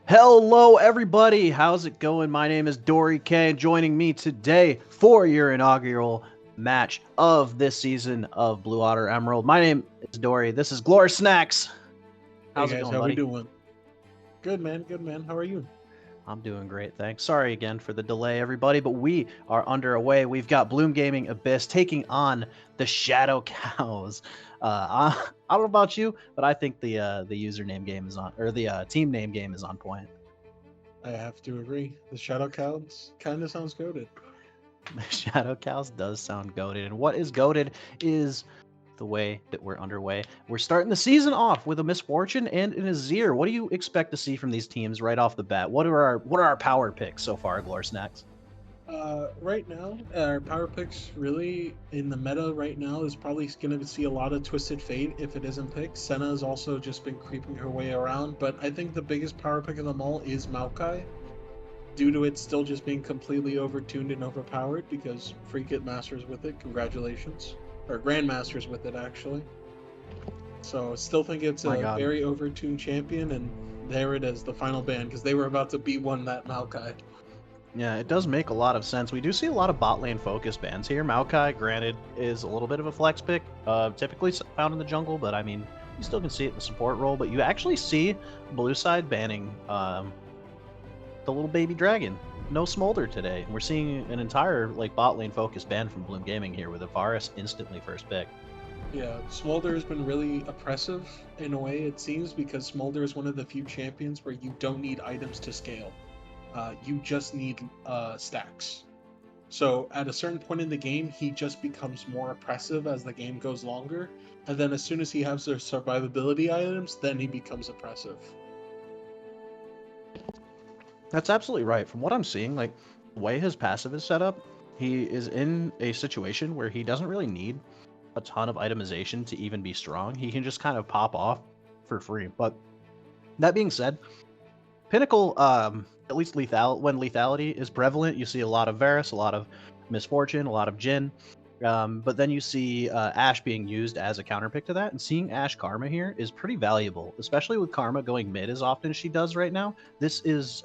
Hello, everybody. How's it going? My name is Dory K. Joining me today for your inaugural match of this season of Blue Otter Emerald. My name is Dory. This is Glor Snacks. Hey How's it guys, going, how we buddy? doing? Good man, good man. How are you? I'm doing great, thanks. Sorry again for the delay, everybody, but we are underway. We've got Bloom Gaming Abyss taking on the Shadow Cows. I don't know about you, but I think the username game is on, or the team name game is on point. I have to agree. The Shadow Cows kind of sounds goaded. Shadow Cows does sound goaded. And what is goaded is the way that we're underway. We're starting the season off with a Misfortune and an Azir. What do you expect to see from these teams right off the bat? What are our power picks so far, Glor Snacks? Right now, our power picks really in the meta right now is probably going to see a lot of Twisted Fate if it isn't picked. Senna has also just been creeping her way around, but I think the biggest power pick of them all is Maokai, due to it still just being completely overtuned and overpowered because Free Kit Masters with it. Congratulations. Or Grandmasters with it, actually. So still think it's My a God. very overtuned champion, and there it is, the final ban, because they were about to B1 that Maokai. Yeah, it does make a lot of sense. We do see a lot of bot lane focused bans here. Maokai, granted, is a little bit of a flex pick, typically found in the jungle, but I mean, you still can see it in the support role. But you actually see blue side banning the little baby dragon. No Smolder today. We're seeing an entire like bot lane focused ban from Bloom Gaming here with Avaris instantly first pick. Yeah, Smolder has been really oppressive in a way, it seems, because Smolder is one of the few champions where you don't need items to scale. You just need stacks. So at a certain point in the game, he just becomes more oppressive as the game goes longer. And then as soon as he has their survivability items, then he becomes oppressive. That's absolutely right. From what I'm seeing, like the way his passive is set up, he is in a situation where he doesn't really need a ton of itemization to even be strong. He can just kind of pop off for free. But that being said, Pinnacle, at least when lethality is prevalent, you see a lot of Varus, a lot of Misfortune, a lot of Jin. But then you see Ash being used as a counterpick to that, and seeing Ash Karma here is pretty valuable, especially with Karma going mid as often as she does right now. This is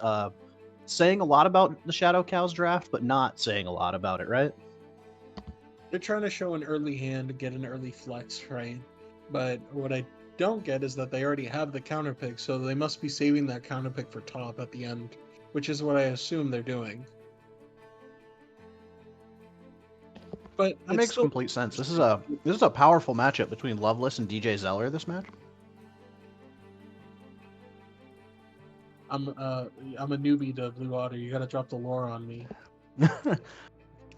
saying a lot about the Shadow Cows draft, but not saying a lot about it, right? They're trying to show an early hand, get an early flex, right? But what I don't get is that they already have the counter pick, so they must be saving that counter pick for top at the end, which is what I assume they're doing. But That it's makes still complete sense. This is interesting. a powerful matchup between Loveless and DJ Zeller. This match. I'm uh I'm a newbie to Blue Water. You gotta drop the lore on me.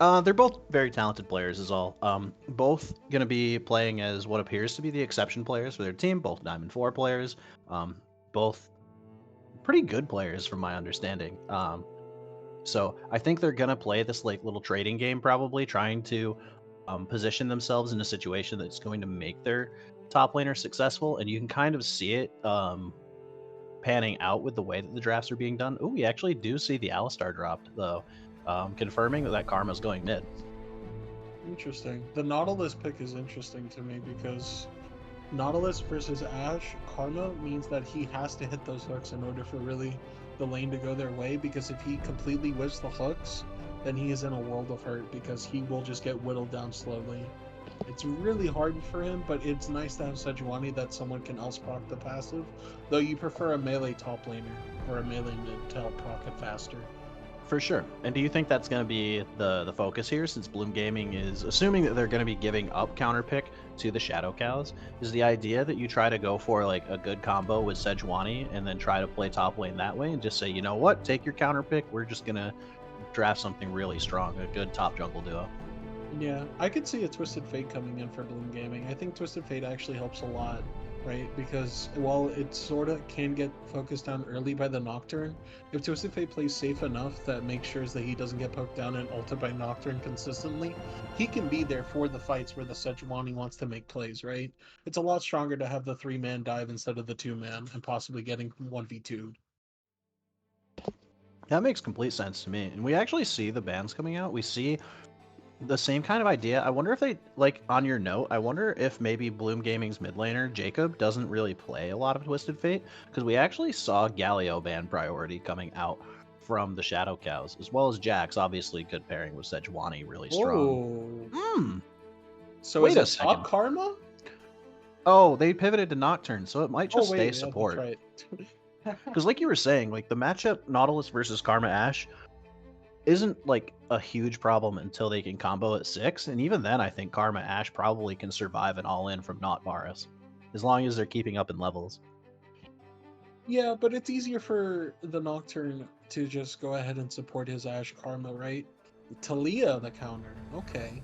They're both very talented players, is all. Both going to be playing as what appears to be the exception players for their team. Both Diamond Four players. Both pretty good players, from my understanding. So I think they're going to play this like little trading game, probably trying to position themselves in a situation that's going to make their top laner successful. And you can kind of see it panning out with the way that the drafts are being done. Oh, we actually do see the Alistar dropped though, confirming that Karma's going mid. Interesting. The Nautilus pick is interesting to me because Nautilus versus Ash, Karma means that he has to hit those hooks in order for really the lane to go their way. Because if he completely whiffs the hooks, then he is in a world of hurt because he will just get whittled down slowly. It's really hard for him, but it's nice to have Sejuani that someone can else proc the passive. Though you prefer a melee top laner or a melee mid to help proc it faster. For sure. And do you think that's going to be the focus here, since Bloom Gaming is assuming that they're going to be giving up counter pick to the Shadow Cows? Is the idea that you try to go for like a good combo with Sejuani and then try to play top lane that way and just say, you know what, take your counter pick. We're just going to draft something really strong, a good top jungle duo. Yeah, I could see a Twisted Fate coming in for Bloom Gaming. I think Twisted Fate actually helps a lot, right? Because while it sort of can get focused down early by the Nocturne, if Twisted Fate plays safe enough that makes sure that he doesn't get poked down and ulted by Nocturne consistently, he can be there for the fights where the Sejuani wants to make plays, right? It's a lot stronger to have the three-man dive instead of the two-man and possibly getting 1v2'd. That makes complete sense to me. And we actually see the bans coming out. We see the same kind of idea. I wonder if they, like, on your note, I wonder if maybe Bloom Gaming's mid laner, Jacob, doesn't really play a lot of Twisted Fate, because we actually saw Galio ban priority coming out from the Shadow Cows, as well as Jax, obviously good pairing with Sejuani, really strong. Oh, Hmm, so is wait a it top second. Karma? Oh, they pivoted to Nocturne, so it might Oh just stay wait, yeah, that's support. right. Because like you were saying, like the matchup Nautilus versus Karma Ash isn't like a huge problem until they can combo at 6, and even then I think Karma Ash probably can survive an all-in from not Varus, as long as they're keeping up in levels. Yeah, but it's easier for the Nocturne to just go ahead and support his Ash Karma, right? Talia the counter. Okay.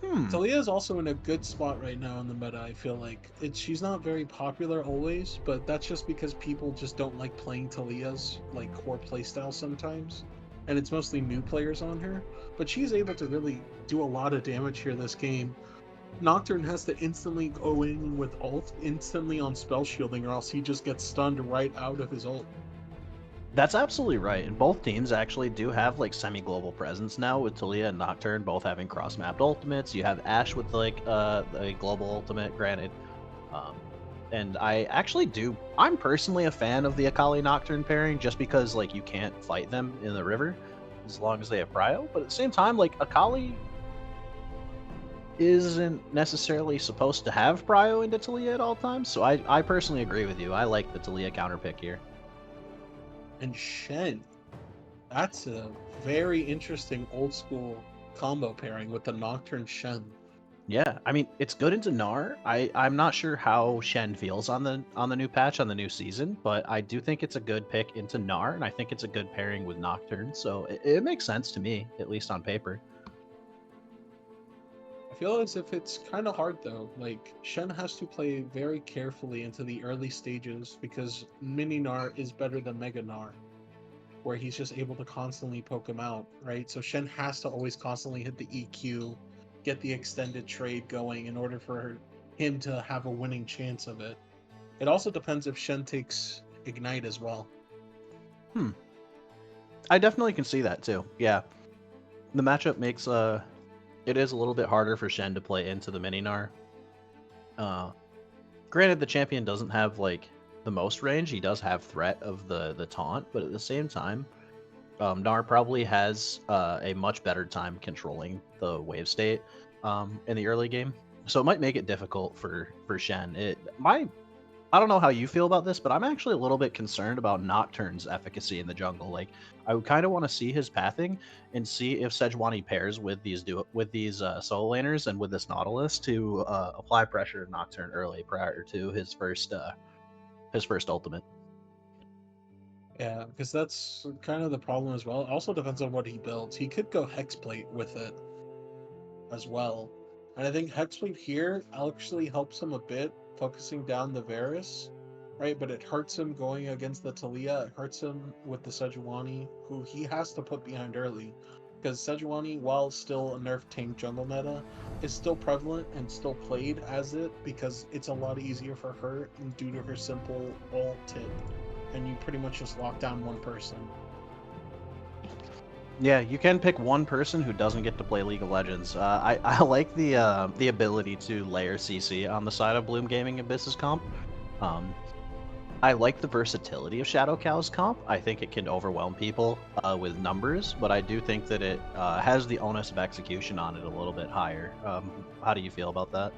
Hmm. Talia is also in a good spot right now in the meta, I feel like. She's not very popular always, but that's just because people just don't like playing Talia's like core playstyle sometimes. And it's mostly new players on her. But she's able to really do a lot of damage here this game. Nocturne has to instantly go in with ult, instantly on spell shielding, or else he just gets stunned right out of his ult. That's absolutely right, and both teams actually do have like semi-global presence now, with Talia and Nocturne both having cross-mapped ultimates. You have Ash with like a global ultimate, granted. Um, and I actually do. I'm personally a fan of the Akali Nocturne pairing, just because like you can't fight them in the river as long as they have Prio. But at the same time, like Akali isn't necessarily supposed to have Prio into Talia at all times. So I personally agree with you. I like the Talia counter pick here. And Shen, that's a very interesting old school combo pairing with the Nocturne Shen. Yeah, I mean it's good into Gnar. I'm not sure how Shen feels on the new patch on the new season, but I do think it's a good pick into Gnar, and I think it's a good pairing with Nocturne. So it makes sense to me, at least on paper. I feel as if it's kind of hard though. Like Shen has to play very carefully into the early stages because Mini Gnar is better than Mega Gnar, where he's just able to constantly poke him out, right? So Shen has to always constantly hit the EQ, get the extended trade going in order for him to have a winning chance of it. It also depends if Shen takes Ignite as well. Hmm. I definitely can see that too. Yeah, the matchup makes it is a little bit harder for Shen to play into the mini Gnar. Uh, Granted, the champion doesn't have like the most range. He does have threat of the taunt, but at the same time, Gnar probably has a much better time controlling the wave state in the early game. So it might make it difficult for Shen. I don't know how you feel about this, but I'm actually a little bit concerned about Nocturne's efficacy in the jungle. Like, I would kind of want to see his pathing and see if Sejuani pairs with these solo laners and with this Nautilus to apply pressure to Nocturne early prior to his first ultimate. Yeah, because that's kind of the problem as well. It also depends on what he builds. He could go Hexplate with it as well. And I think Hexplate here actually helps him a bit, focusing down the Varus, right? But it hurts him going against the Talia. It hurts him with the Sejuani, who he has to put behind early. Because Sejuani, while still a nerf tank jungle meta, is still prevalent and still played as it because it's a lot easier for her due to her simple ult tip. And you pretty much just lock down one person. Yeah, you can pick one person who doesn't get to play League of Legends. I like the ability to layer CC on the side of Bloom Gaming Abyss's comp. Um, I like the versatility of Shadow Cow's comp. I think it can overwhelm people with numbers, but I do think that it has the onus of execution on it a little bit higher. How do you feel about that?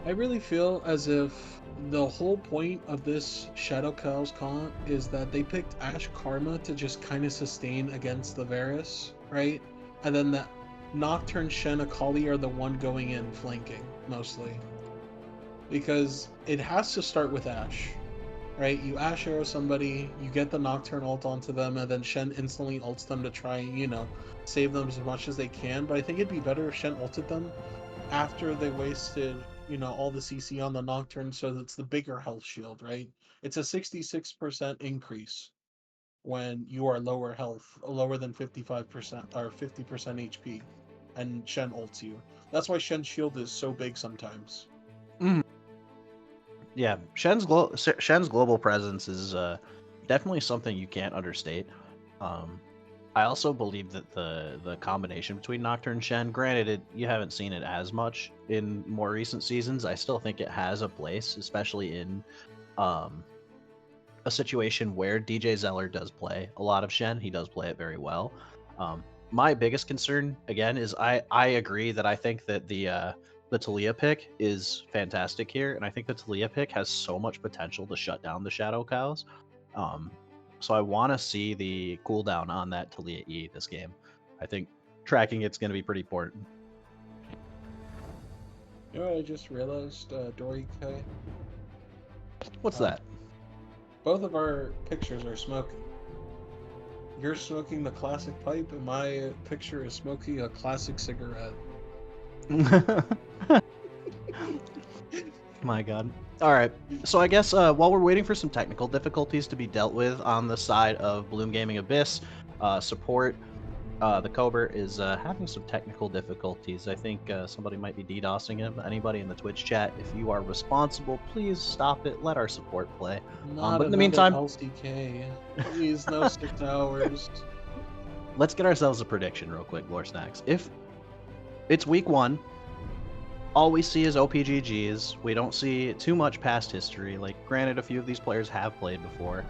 I really feel as if the whole point of this Shadow Cows comp is that they picked Ash Karma to just kind of sustain against the Varus, right? And then that Nocturne Shen Akali are the one going in flanking, mostly. Because it has to start with Ash, right? You Ash arrow somebody, you get the Nocturne ult onto them, and then Shen instantly ults them to try and, save them as much as they can. But I think it'd be better if Shen ulted them after they wasted, all the CC on the Nocturne, so it's the bigger health shield, right? It's a 66% increase when you are lower health, lower than 55% or 50% HP, and Shen ults you. That's why Shen's shield is so big sometimes. Yeah, Shen's global presence is definitely something you can't understate. Um, I also believe that the combination between Nocturne and Shen, granted you haven't seen it as much in more recent seasons, I still think it has a place, especially in um, a situation where DJ Zeller does play a lot of Shen. He does play it very well. My biggest concern again is I agree that I think that the Talia pick is fantastic here, and I think the Talia pick has so much potential to shut down the Shadow Cows. Um, so I want to see the cooldown on that Talia E this game. I think tracking it's going to be pretty important. You know what I just realized, Dory K? What's Um, that? both of our pictures are smoking. You're smoking the classic pipe, and my picture is smoking a classic cigarette. My God. All right. So I guess while we're waiting for some technical difficulties to be dealt with on the side of Bloom Gaming Abyss, support, the Cobra is having some technical difficulties. I think somebody might be DDoSing him. Anybody in the Twitch chat, if you are responsible, please stop it. Let our support play. Not But in the another meantime, LCK. Please, no 6 hours. let's get ourselves a prediction real quick, Lore Snacks. If it's week 1, all we see is OPGGs. We don't see too much past history. Like, granted, a few of these players have played before,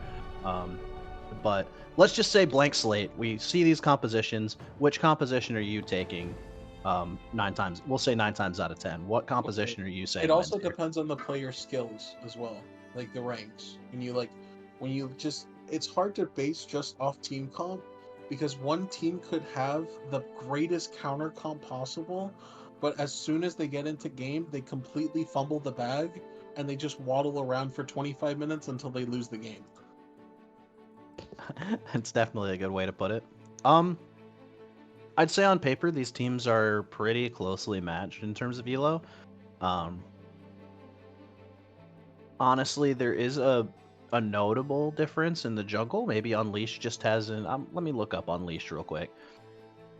but let's just say blank slate. We see these compositions. Which composition are you taking? 9 times. We'll say 9 times out of 10. What composition are you saying It wins also here? depends on the player's skills as well, like the ranks. It's hard to base just off team comp because one team could have the greatest counter comp possible, but as soon as they get into game, they completely fumble the bag and they just waddle around for 25 minutes until they lose the game. It's definitely a good way to put it. I'd say on paper these teams are pretty closely matched in terms of elo. Um, Honestly, there is a notable difference in the jungle. Maybe Unleashed just hasn't. Let me look up Unleashed real quick.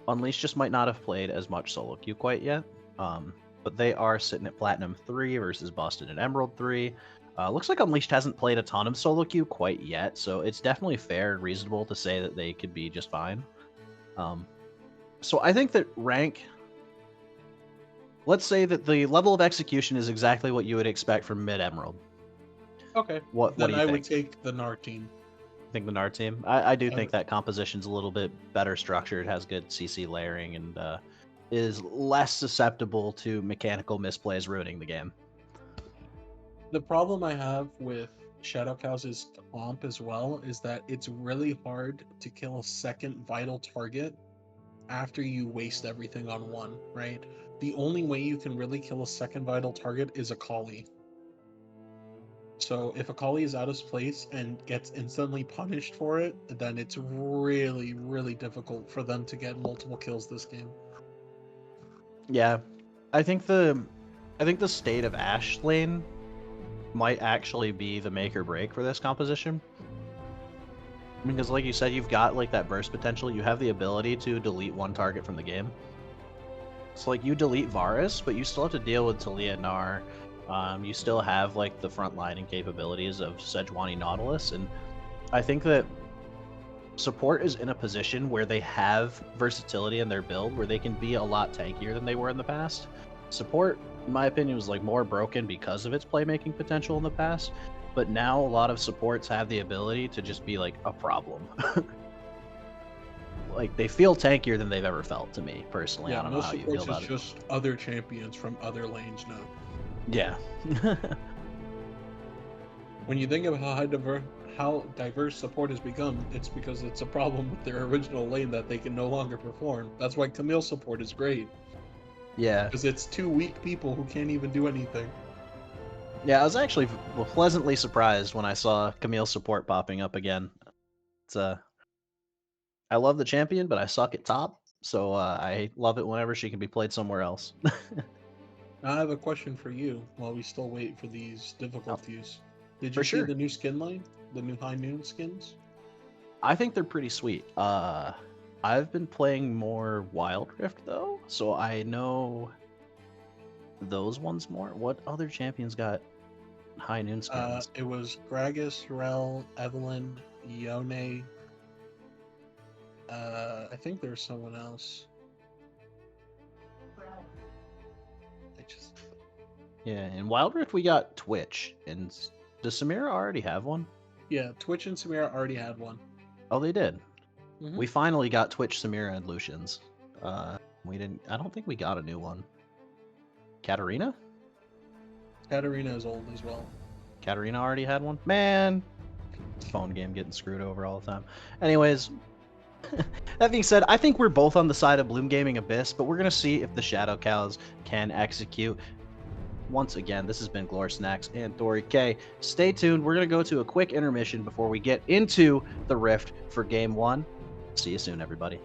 Unleashed just might not have played as much solo queue quite yet. But they are sitting at Platinum 3 versus Busted and Emerald 3. Looks like Unleashed hasn't played a ton of solo queue quite yet, so it's definitely fair and reasonable to say that they could be just fine. So I think that rank. Let's say that the level of execution is exactly what you would expect from Mid Emerald. Okay. What Then do you I think? would take the NAR team. Think the NAR team? I do I think would. that composition's a little bit better structured, has good CC layering, and is less susceptible to mechanical misplays ruining the game. The problem I have with Shadow Cows' comp as well is that it's really hard to kill a second vital target after you waste everything on one, right? The only way you can really kill a second vital target is a Kali. So if a Kali is out of place and gets instantly punished for it, then it's really, really difficult for them to get multiple kills this game. Yeah, I think the state of Ash lane might actually be the make or break for this composition. Because like you said, you've got like that burst potential. You have the ability to delete one target from the game. So like you delete Varus, but you still have to deal with Talia Nar. You still have like the front lining capabilities of Sejuani Nautilus, and I think that support is in a position where they have versatility in their build, where they can be a lot tankier than they were in the past. Support, in my opinion, was like more broken because of its playmaking potential in the past, but now a lot of supports have the ability to just be like a problem. Like they feel tankier than they've ever felt to me personally. Yeah, I don't know most how you feel supports is about it. just other champions from other lanes now. Yeah. When you think of how diverse support has become, it's because it's a problem with their original lane that they can no longer perform. That's why Camille support is great, Yeah. because it's 2 weak people who can't even do anything. Yeah, I was actually pleasantly surprised when I saw Camille support popping up again. It's I love the champion, but I suck at top, so I love it whenever she can be played somewhere else. Now I have a question for you while we still wait for these Oh, difficulties. Did for you see sure. the new skin line? The new High Noon skins? I think they're pretty sweet. I've been playing more Wild Rift though, so I know those ones more. What other champions got high noon skins? It was Gragas, Rel, Evelyn, Yone, I think there's someone else. I just Yeah, in Wild Rift we got Twitch, and does Samira already have one? yeah, Twitch and Samira already had one. Oh, they did. Mhm. We finally got Twitch, Samira, and Lucian's. We didn't. I don't think we got a new one. Katarina? Katarina is old as well. Katarina already had one. Man, phone game getting screwed over all the time. Anyways, that being said, I think we're both on the side of Bloom Gaming Abyss, but we're gonna see if the Shadow Cows can execute. Once again, this has been Glor Snacks and Thori K. Stay tuned. We're gonna go to a quick intermission before we get into the Rift for Game 1. See you soon, everybody.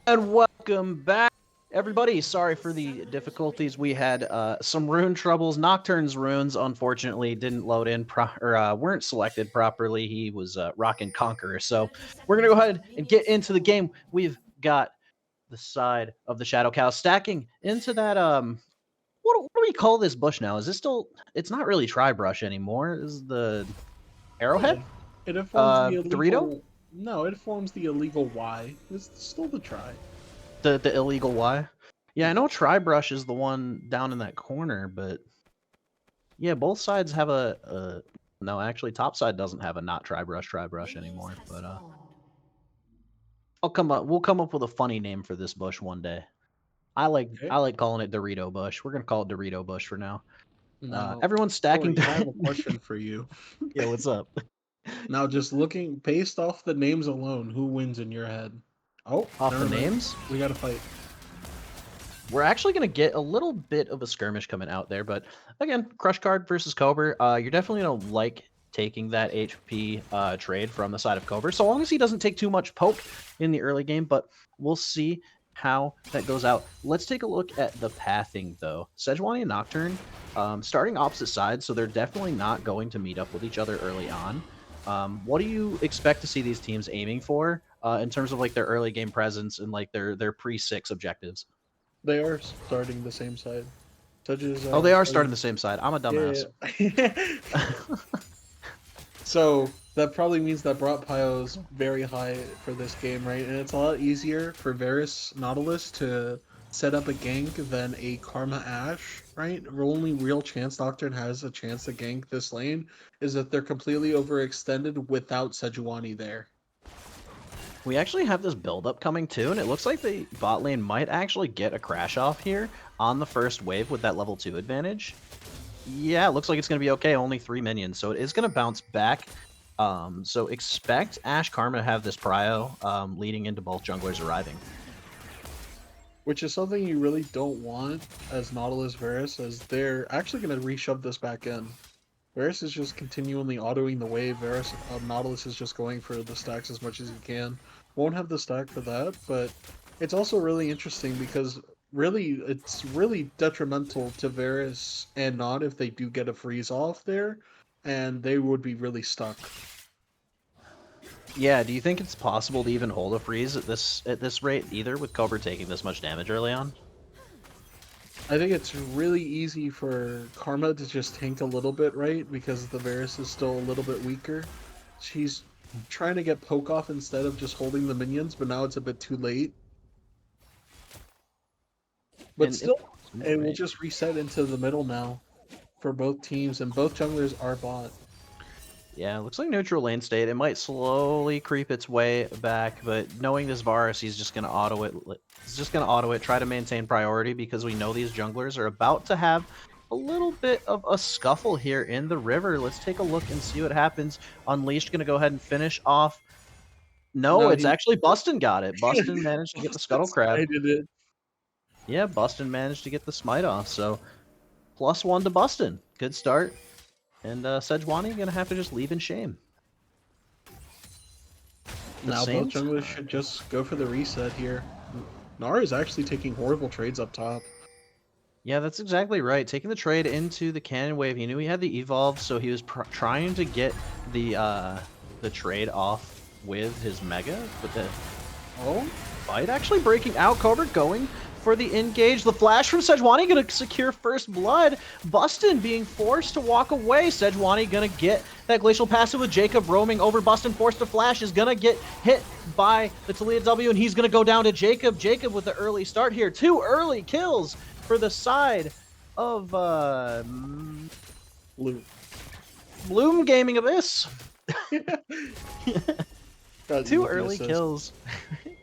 And welcome back, everybody. Sorry for the difficulties. We had some rune troubles. Nocturne's runes, unfortunately, didn't load in weren't selected properly. He was rocking Conqueror. So we're going to go ahead and get into the game. We've got the side of the Shadow Cow stacking into that. What do we call this bush now? Is this still? It's not really tri-brush anymore. Is the arrowhead? It informs the illegal. Dorito? No, it forms the illegal Y. It's still the try. The illegal Y. Yeah, I know tri-brush is the one down in that corner, but yeah, both sides have a no, actually top side doesn't have a not tri-brush anymore, but we'll come up with a funny name for this bush one day. I like calling it Dorito bush. We're gonna call it Dorito bush for now. Now, everyone's stacking. I have a question for you. Yeah, what's up? Now, just looking based off the names alone, who wins in your head? Oh, off the names, we gotta fight. We're actually going to get a little bit of a skirmish coming out there, but again, Crush Card versus Cobra, you're definitely going to like taking that HP trade from the side of Cobra, so long as he doesn't take too much poke in the early game, but we'll see how that goes out. Let's take a look at the pathing, though. Sejuani and Nocturne starting opposite sides, so they're definitely not going to meet up with each other early on. What do you expect to see these teams aiming for in terms of like their early game presence and like their pre-6 objectives? They are starting the same side. Oh, they are starting the same side. I'm a dumbass. Yeah. So that probably means that Brought Pio is very high for this game, right? And it's a lot easier for Varus Nautilus to set up a gank than a Karma Ash, right? The only real chance Nocturne has a chance to gank this lane is if they're completely overextended without Sejuani there. We actually have this build-up coming too, and it looks like the bot lane might actually get a crash off here on the first wave with that level 2 advantage. Yeah, it looks like it's going to be okay, only 3 minions, so it is going to bounce back. So expect Ash Karma to have this prio leading into both junglers arriving. Which is something you really don't want as Nautilus Varus, as they're actually going to reshove this back in. Varus is just continually autoing the wave. Nautilus is just going for the stacks as much as he can. Won't have the stack for that, but it's also really interesting because it's really detrimental to Varus and Not if they do get a freeze off there, and they would be really stuck. Yeah, do you think it's possible to even hold a freeze at this rate either, with Cobra taking this much damage early on? I think it's really easy for Karma to just tank a little bit, right? Because the Varus is still a little bit weaker. She's trying to get poke off instead of just holding the minions, but now it's a bit too late. But And still, it will right. just reset into the middle now for both teams, and both junglers are bot. Yeah, looks like neutral lane state. It might slowly creep its way back, but knowing this Varus, he's just gonna auto it. He's just gonna auto it, try to maintain priority because we know these junglers are about to have a little bit of a scuffle here in the river. Let's take a look and see what happens. Unleashed gonna go ahead and finish off. No, it's actually Bustin got it. Bustin managed to get the Scuttle Crab. It. Yeah, Bustin managed to get the smite off, so +1 to Bustin. Good start. And Sejuani gonna have to just leave in shame. Now both junglers should just go for the reset here. Nara is actually taking horrible trades up top. Yeah, that's exactly right. Taking the trade into the cannon wave. He knew he had the evolve, so he was trying to get the trade off with his mega. But the fight actually breaking out. Cobra going for the engage. The flash from Sejuani gonna secure first blood. Bustin being forced to walk away. Sejuani gonna get that glacial passive with Jacob roaming over. Bustin forced to flash, is gonna get hit by the Talia W, and he's gonna go down to Jacob. Jacob with the early start here. 2 early kills for the side of Bloom Gaming Abyss. 2 early kills.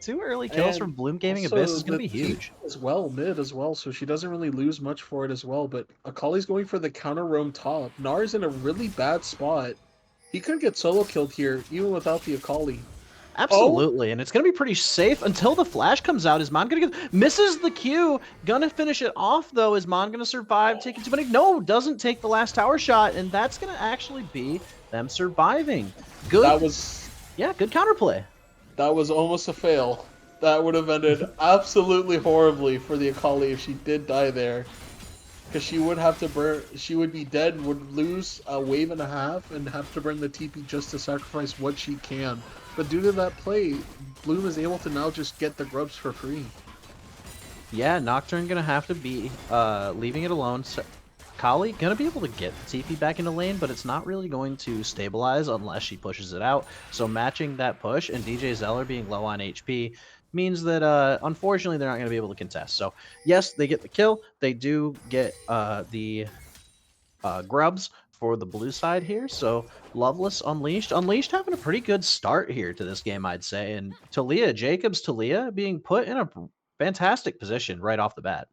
2 early kills from Bloom Gaming Abyss is going to be huge. As well, mid as well, so she doesn't really lose much for it as well. But Akali's going for the counter roam top. Nar's in a really bad spot. He could get solo killed here, even without the Akali. Absolutely, and it's going to be pretty safe until the flash comes out. Is Mon going to get... Misses the Q. Gonna finish it off, though. Is Mon going to survive? Taking too many... No, doesn't take the last tower shot, and that's going to actually be them surviving. Good. That was... Yeah, good counterplay. That was almost a fail. That would have ended absolutely horribly for the Akali if she did die there. Because she would have to burn... She would be dead, would lose a wave and a half, and have to burn the TP just to sacrifice what she can. But due to that play, Bloom is able to now just get the grubs for free. Yeah, Nocturne gonna have to be leaving it alone. So Kali gonna be able to get the TP back into lane, but it's not really going to stabilize unless she pushes it out. So matching that push and DJ Zeller being low on HP means that unfortunately they're not going to be able to contest. So yes, they get the kill. They do get the grubs for the blue side here. So Loveless Unleashed. Unleashed having a pretty good start here to this game, I'd say. And Talia, Jacob's Talia being put in a fantastic position right off the bat.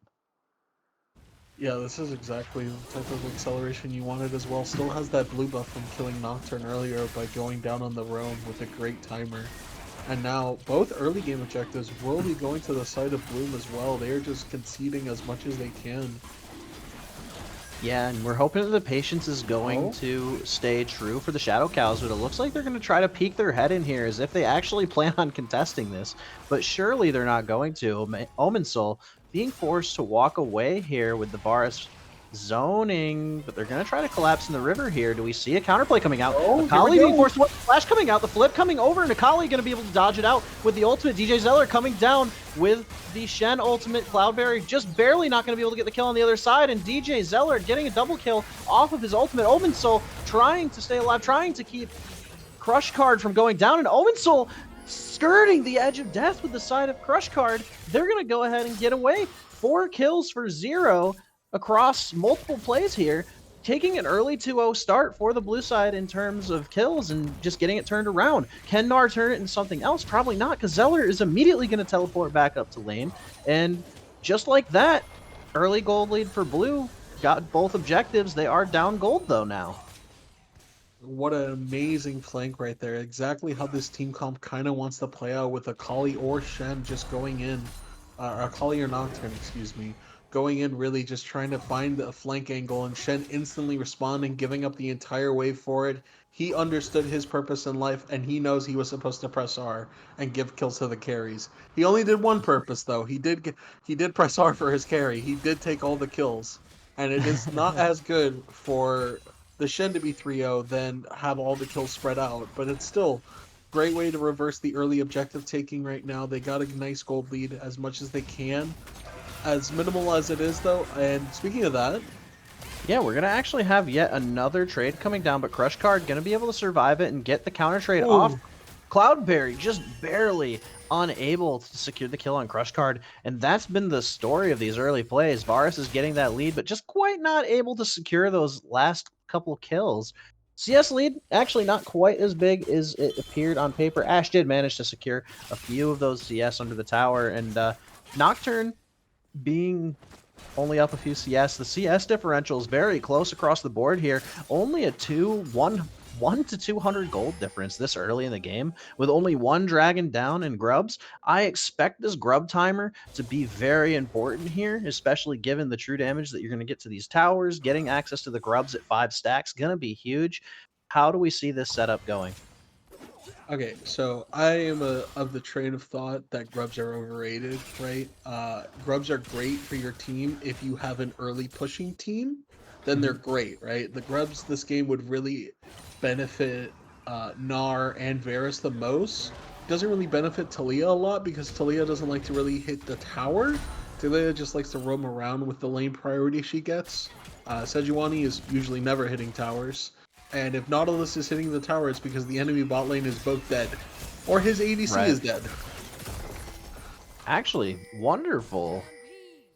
Yeah, this is exactly the type of acceleration you wanted as well. Still has that blue buff from killing Nocturne earlier by going down on the roam with a great timer. And now both early game objectives will be going to the side of Bloom as well. They are just conceding as much as they can. Yeah, and we're hoping that the patience is going to stay true for the Shadow Cows, but it looks like they're going to try to peek their head in here as if they actually plan on contesting this. But surely they're not going to. Omen Soul being forced to walk away here with the Varus zoning, but they're going to try to collapse in the river here. Do we see a counterplay coming out? Akali being forced to watch the flash coming out, the flip coming over, and Akali going to be able to dodge it out with the ultimate. DJ Zeller coming down with the Shen ultimate. Cloudberry just barely not going to be able to get the kill on the other side, and DJ Zeller getting a double kill off of his ultimate. Omen Soul trying to stay alive, trying to keep Crush Card from going down, and Omen Soul skirting the edge of death with the side of Crush Card. They're going to go ahead and get away. 4 kills for 0 across multiple plays here, taking an early 2-0 start for the blue side in terms of kills and just getting it turned around. Can Nar turn it into something else? Probably not, because Zeller is immediately going to teleport back up to lane. And just like that, early gold lead for blue. Got both objectives. They are down gold, though, now. What an amazing flank right there. Exactly how this team comp kind of wants to play out with Akali or Shen just going in. Akali or Nocturne, excuse me. Going in really just trying to find a flank angle and Shen instantly responding, giving up the entire wave for it. He understood his purpose in life and he knows he was supposed to press R and give kills to the carries. He only did one purpose though. He did press R for his carry. He did take all the kills. And it is not as good for the Shen to be 3-0 than have all the kills spread out, but it's still great way to reverse the early objective taking right now. They got a nice gold lead as much as they can, as minimal as it is though. And speaking of that, Yeah, we're gonna actually have yet another trade coming down, but Crush Card gonna be able to survive it and get the counter trade off. Cloudberry just barely unable to secure the kill on Crush Card, and that's been the story of these early plays. Varus is getting that lead, but just quite not able to secure those last couple kills. CS lead actually not quite as big as it appeared on paper. Ash did manage to secure a few of those CS under the tower, and Nocturne being only up a few CS. The CS differential is very close across the board here. Only a 1 to 200 gold difference this early in the game with only one dragon down and grubs. I expect this grub timer to be very important here, especially given the true damage that you're going to get to these towers. Getting access to the grubs at 5 stacks going to be huge. How do we see this setup going? okay, so I am of the train of thought that grubs are overrated, right? Grubs are great for your team if you have an early pushing team, then they're great, right? The grubs this game would really benefit Gnar and Varus the most. Doesn't really benefit Talia a lot because Talia doesn't like to really hit the tower. Talia just likes to roam around with the lane priority she gets. Sejuani is usually never hitting towers. And if Nautilus is hitting the tower, it's because the enemy bot lane is both dead. Or his ADC is dead. Actually, wonderful.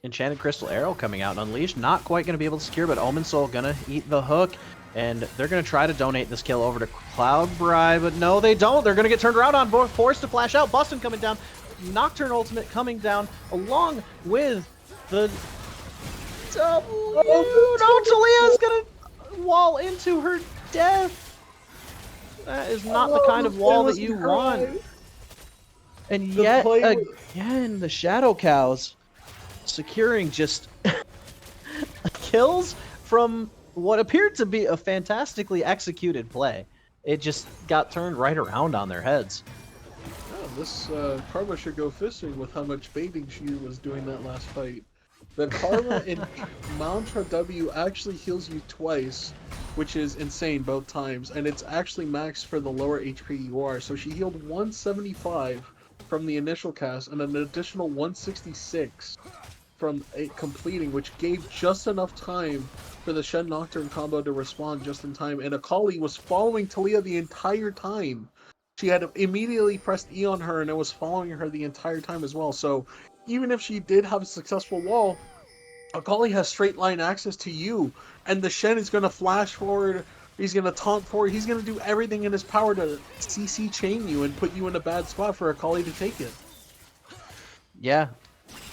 Enchanted Crystal Arrow coming out and Unleashed. Not quite going to be able to secure, but Omen Soul going to eat the hook. And they're going to try to donate this kill over to Cloudberry, but no, they don't. They're going to get turned around on, forced to flash out. Bustin coming down. Nocturne ultimate coming down, along with the W. No, Talia's going to wall into her death. That is not the kind of wall that you want. And yet again, the Shadow Cows securing just kills from what appeared to be a fantastically executed play. It just got turned right around on their heads. Oh, this Karma should go fishing with how much baiting she was doing that last fight. The Karma in Mantra W actually heals you twice, which is insane both times, and it's actually maxed for the lower HP you are. So she healed 175 from the initial cast and an additional 166 from it completing, which gave just enough time for the Shen Nocturne combo to respond just in time. And Akali was following Talia the entire time. She had immediately pressed E on her and it was following her the entire time as well. So even if she did have a successful wall, Akali has straight line access to you, and the Shen is going to flash forward, he's going to taunt forward, he's going to do everything in his power to CC chain you and put you in a bad spot for Akali to take it. Yeah,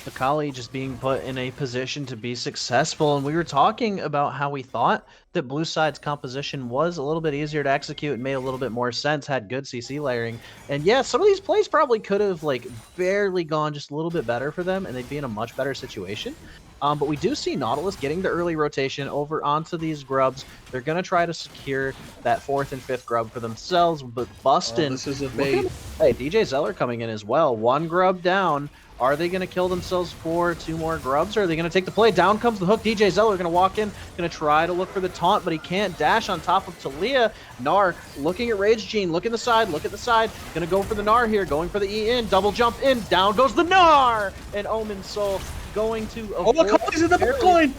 Akali just being put in a position to be successful, and we were talking about how we thought that Blue Side's composition was a little bit easier to execute and made a little bit more sense, had good CC layering, and yeah, some of these plays probably could have like barely gone just a little bit better for them, and they'd be in a much better situation. But we do see Nautilus getting the early rotation over onto these grubs. They're going to try to secure that 4th and 5th grub for themselves, but Bustin... this is a bait. Hey, DJ Zeller coming in as well. 1 grub down. Are they going to kill themselves for 2 more grubs, or are they going to take the play? Down comes the hook. DJ Zeller going to walk in, going to try to look for the taunt, but he can't dash on top of Talia. Gnar looking at Rage Gene. Look at the side. Look at the side. Going to go for the Gnar here. Going for the E in. Double jump in. Down goes the Gnar! And Omen Soul going to... Akali's in the back line!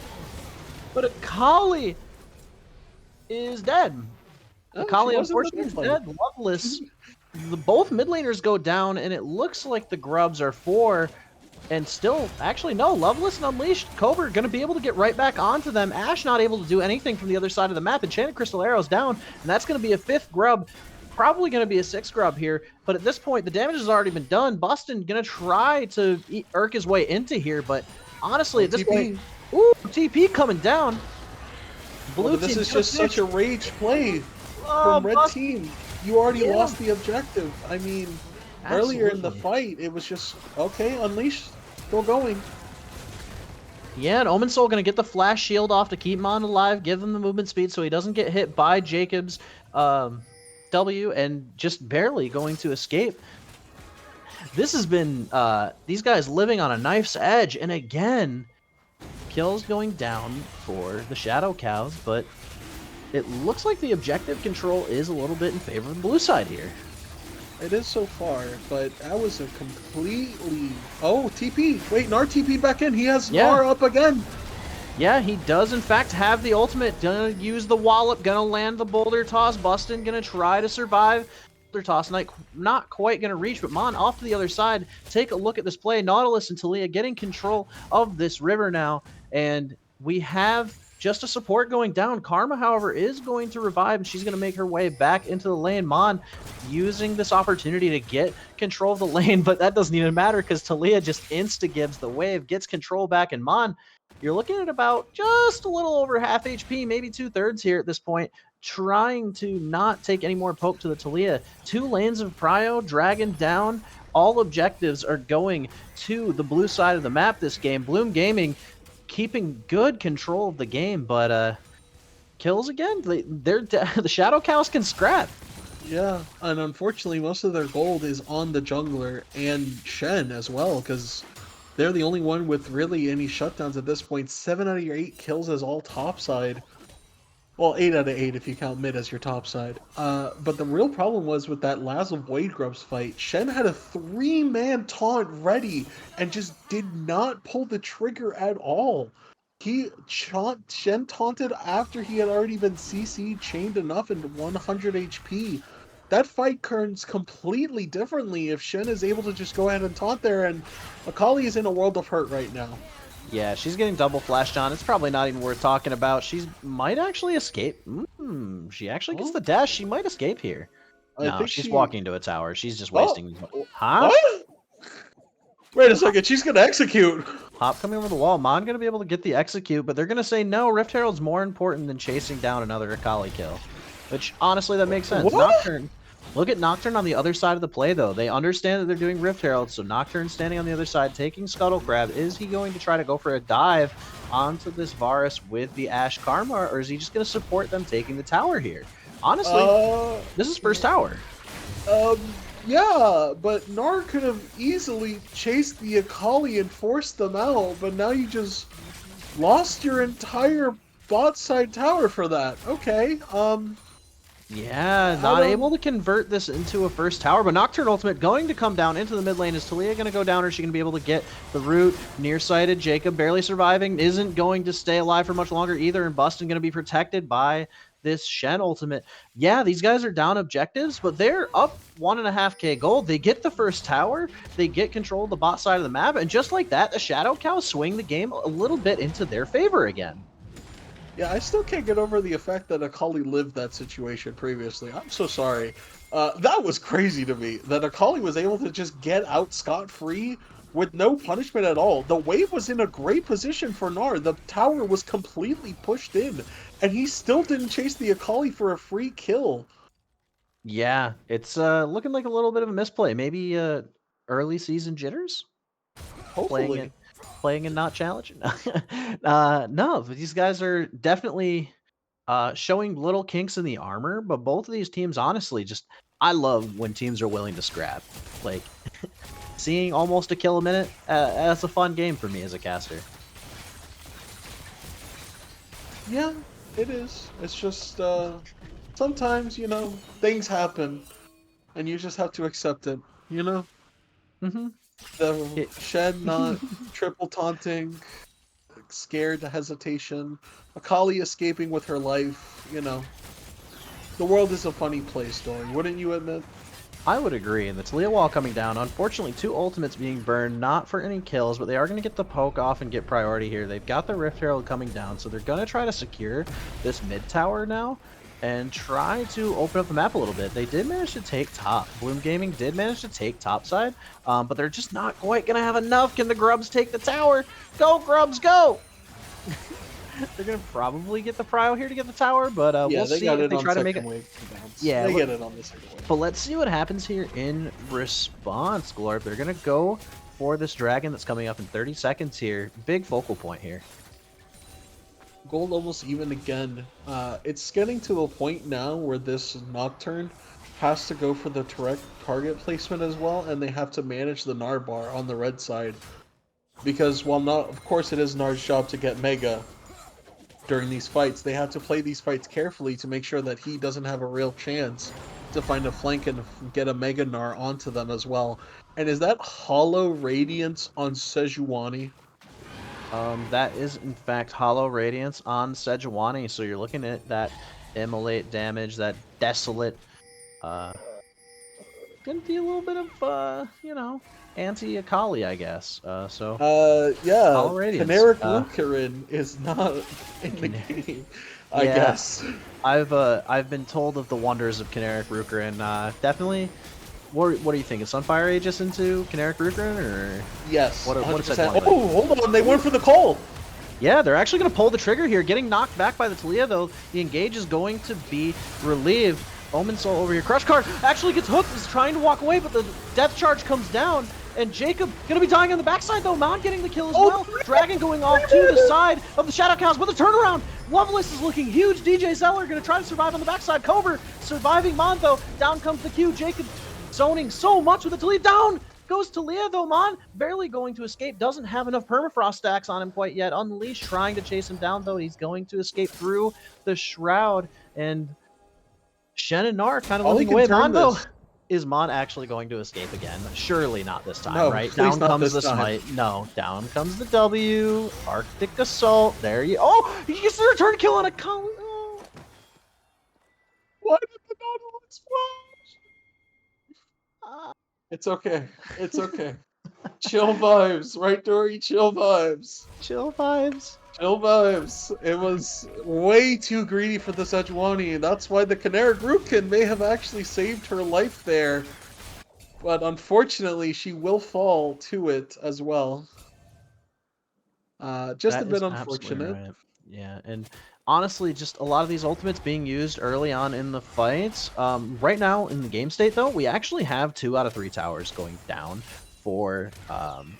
But Akali is dead. Akali, unfortunately, is dead. Loveless. Both mid laners go down, and it looks like the grubs are 4. And still, actually, no, Loveless and Unleashed, Cobra going to be able to get right back onto them. Ash not able to do anything from the other side of the map. Enchanted Crystal Arrow's down, and that's going to be a 5th grub. Probably going to be a 6th grub here, but at this point, the damage has already been done. Bustin going to try to irk his way into here, but honestly, at this point, ooh, TP coming down. Blue team, this is just such a rage play. from red team. You already Yeah. lost the objective. I mean, earlier in the Absolutely. fight, it was just, okay, unleash, still going. Yeah, and Omen Soul gonna get the flash shield off to keep him on alive, give him the movement speed so he doesn't get hit by Jacob's W, and just barely going to escape. This has been these guys living on a knife's edge, and again, kills going down for the Shadow Cows, but it looks like the objective control is a little bit in favor of the blue side here. It is so far, but that was a completely... Oh, TP! Wait, Nar TP back in. He has Nar up again. Yeah, he does in fact have the ultimate. Gonna use the wallop, gonna land the boulder toss. Bustin gonna try to survive. Boulder toss not quite gonna reach, but Mon off to the other side. Take a look at this play. Nautilus and Talia getting control of this river now, and we have just a support going down. Karma, however, is going to revive, and she's going to make her way back into the lane. Mon using this opportunity to get control of the lane, but that doesn't even matter because Talia just insta-gives the wave, gets control back, and Mon, you're looking at about just a little over half HP, maybe 2/3 here at this point, trying to not take any more poke to the Talia. 2 lanes of prio, dragon down. All objectives are going to the blue side of the map this game. Bloom Gaming keeping good control of the game, but kills again. They're the Shadow Cows can scrap. Yeah, and unfortunately, most of their gold is on the jungler and Shen as well, because they're the only one with really any shutdowns at this point. 7 out of your 8 kills is all topside. Well, 8 out of 8 if you count mid as your topside. But the real problem was with that last Void Grubs fight, Shen had a 3-man taunt ready and just did not pull the trigger at all. Shen taunted after he had already been CC'd, chained enough into 100 HP. That fight turns completely differently if Shen is able to just go ahead and taunt there, and Akali is in a world of hurt right now. Yeah, she's getting double flashed on. It's probably not even worth talking about. She might actually escape. She actually gets the dash. She might escape here. No, she's walking to a tower. She's just wasting. Huh? What? Wait a second. She's going to execute. Hop coming over the wall. Mon going to be able to get the execute, but they're going to say no. Rift Herald's more important than chasing down another Akali kill. Which, honestly, that makes sense. What? Nocturne. Look at Nocturne on the other side of the play, though. They understand that they're doing Rift Herald, so Nocturne standing on the other side, taking Scuttle Crab. Is he going to try to go for a dive onto this Varus with the Ashe Karma, or is he just going to support them taking the tower here? Honestly, this is first tower. Yeah, but Nar could have easily chased the Akali and forced them out, but now you just lost your entire bot side tower for that. Okay, Yeah, not able to convert this into a first tower, but Nocturne ultimate going to come down into the mid lane. Is Talia going to go down, or is she going to be able to get the root? Nearsighted, Jacob barely surviving, isn't going to stay alive for much longer either, and Bustin going to be protected by this Shen ultimate. Yeah, these guys are down objectives, but they're up 1.5k gold. They get the first tower, they get control of the bot side of the map, and just like that, the Shadow Cows swing the game a little bit into their favor again. Yeah, I still can't get over the effect that Akali lived that situation previously. I'm so sorry. That was crazy to me, that Akali was able to just get out scot-free with no punishment at all. The wave was in a great position for Nar. The tower was completely pushed in, and he still didn't chase the Akali for a free kill. Yeah, it's looking like a little bit of a misplay. Maybe early season jitters? Hopefully. Playing and not challenging. No, but these guys are definitely showing little kinks in the armor, but both of these teams, honestly, I love when teams are willing to scrap. Like, seeing almost a kill a minute, that's a fun game for me as a caster. Yeah, it is. It's just, sometimes, you know, things happen, and you just have to accept it, you know? Mm-hmm. The Shen not triple taunting, scared hesitation, Akali escaping with her life, you know. The world is a funny place, Dory, wouldn't you admit? I would agree, and the Talia wall coming down. Unfortunately, 2 ultimates being burned, not for any kills, but they are going to get the poke off and get priority here. They've got the Rift Herald coming down, so they're going to try to secure this mid tower now and try to open up the map a little bit. They did manage to take top. Bloom Gaming did manage to take top side, but they're just not quite going to have enough. Can the Grubs take the tower? Go, Grubs, go! They're gonna probably get the prio here to get the tower, but Yeah, we'll they see got if it they on try to make second it. wave bounce. Yeah, They get it on the second wave. but let's see what happens here in response, Glorp. They're gonna go for this dragon that's coming up in 30 seconds here. Big focal point here. Gold almost even again. It's getting to a point now where this Nocturne has to go for the correct target placement as well, and they have to manage the Gnar bar on the red side. Because while not, of course it is Gnar's job to get Mega during these fights, they have to play these fights carefully to make sure that he doesn't have a real chance to find a flank and get a Mega Gnar onto them as well. And is that Hollow Radiance on Sejuani? That is in fact Hollow Radiance on Sejuani, so you're looking at that immolate damage, that desolate, gonna be a little bit of, you know, anti-Akali, I guess. Yeah, Hollow Radiance. Canaric Rukarin is not in the game, I Yeah, guess. I've been told of the wonders of Canaric Rukarin. Definitely. What do you think? Is Sunfire Aegis into Canaric Rukarin, or Yes, what? 100%. Oh, hold on, they went for the call! Yeah, they're actually going to pull the trigger here. Getting knocked back by the Talia, though. The engage is going to be relieved. Omen Soul over here. Crush Card actually gets hooked, is trying to walk away, but the death charge comes down. And Jacob going to be dying on the backside, though. Mon getting the kill as well. Dragon going off to the side of the Shadow Cows with a turnaround. Loveless is looking huge. DJ Zeller going to try to survive on the backside. Cobra surviving Mon, though. Down comes the Q. Jacob zoning so much with the Talia. Down goes Talia, though. Mon barely going to escape. Doesn't have enough permafrost stacks on him quite yet. Unleashed trying to chase him down, though. He's going to escape through the Shroud. And Shen and Gnar kind of looking away. Mon, though. Is Mon actually going to escape again? Surely not this time, no, right? Down comes the smite. No, down comes the W. Arctic Assault. There you. Oh, he gets the return kill on a Kali. Oh. Why did the Nautilus flash? It's okay. It's okay. Chill vibes, right, Dory? Chill vibes. Chill vibes. Chill vibes. It was way too greedy for the Sejuani. That's why the Canaric Rukin may have actually saved her life there. But unfortunately, she will fall to it as well. Just That a bit is unfortunate. right. Yeah, and honestly, just a lot of these ultimates being used early on in the fights. Right now, in the game state, though, we actually have 2 out of 3 towers going down for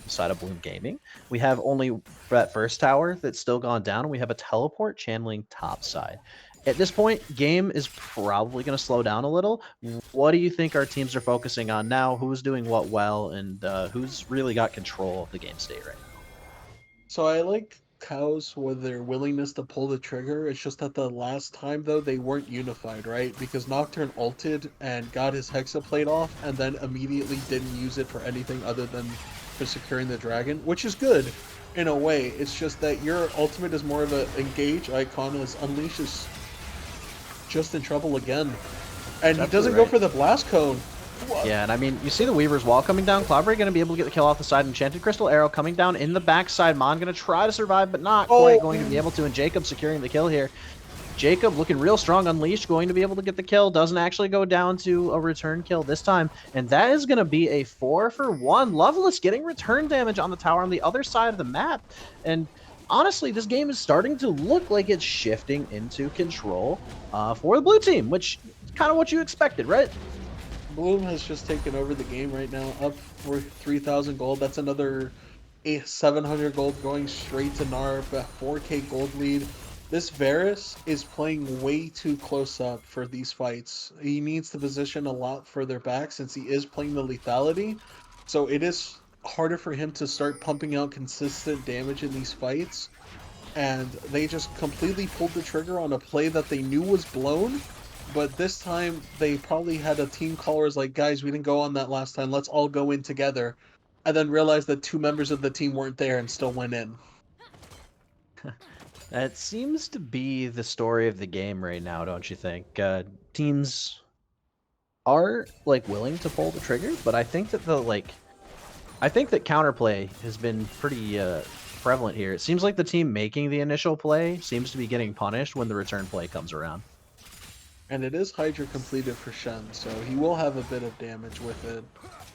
side of Bloom Gaming. We have only that first tower that's still gone down, and we have a teleport channeling top side. At this point, game is probably going to slow down a little. What do you think our teams are focusing on now? Who's doing what well, and who's really got control of the game state right now? So I like Cows with their willingness to pull the trigger. It's just that the last time, though, they weren't unified, right? Because Nocturne ulted and got his Hexaplate off, and then immediately didn't use it for anything other than for securing the dragon, which is good in a way. It's just that your ultimate is more of an engage icon, as Unleash is just in trouble again. And he doesn't go for the Blast Cone. What? Yeah, and I mean, you see the Weaver's Wall coming down. Cloudbreak going to be able to get the kill off the side. Enchanted Crystal Arrow coming down in the backside. Mon going to try to survive, but not quite going to be able to. And Jacob securing the kill here. Jacob looking real strong. Unleashed going to be able to get the kill. Doesn't actually go down to a return kill this time. And that is going to be a 4-for-1. Loveless getting return damage on the tower on the other side of the map. And honestly, this game is starting to look like it's shifting into control for the blue team, which is kind of what you expected, right? Bloom has just taken over the game right now, up for 3,000 gold. That's another 700 gold going straight to Gnar, 4k gold lead. This Varus is playing way too close up for these fights. He needs to position a lot further back since he is playing the lethality. So it is harder for him to start pumping out consistent damage in these fights. And they just completely pulled the trigger on a play that they knew was blown. But this time, they probably had a team call where it's like, guys, we didn't go on that last time. Let's all go in together. And then realized that 2 members of the team weren't there and still went in. That seems to be the story of the game right now, don't you think? Teams are, like, willing to pull the trigger, but I think that I think that counterplay has been pretty prevalent here. It seems like the team making the initial play seems to be getting punished when the return play comes around. And it is Hydra completed for Shen, so he will have a bit of damage with it.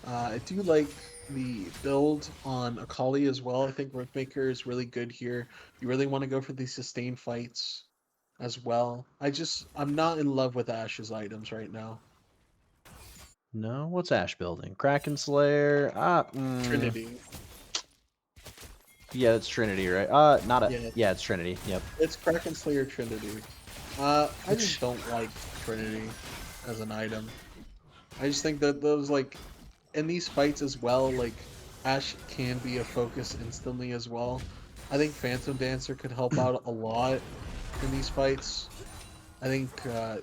I do like the build on Akali as well. I think Riftmaker is really good here. You really want to go for these sustained fights as well. I'm not in love with Ash's items right now. No, what's Ash building? Kraken Slayer. Trinity. Yeah, it's Trinity, right? Not a. Yeah, Yeah, it's Trinity. Yep. it's Kraken Slayer Trinity. I just Which, don't like Trinity as an item. I just think that those like in these fights as well, like Ash can be a focus instantly as well. I think Phantom Dancer could help out a lot in these fights. I think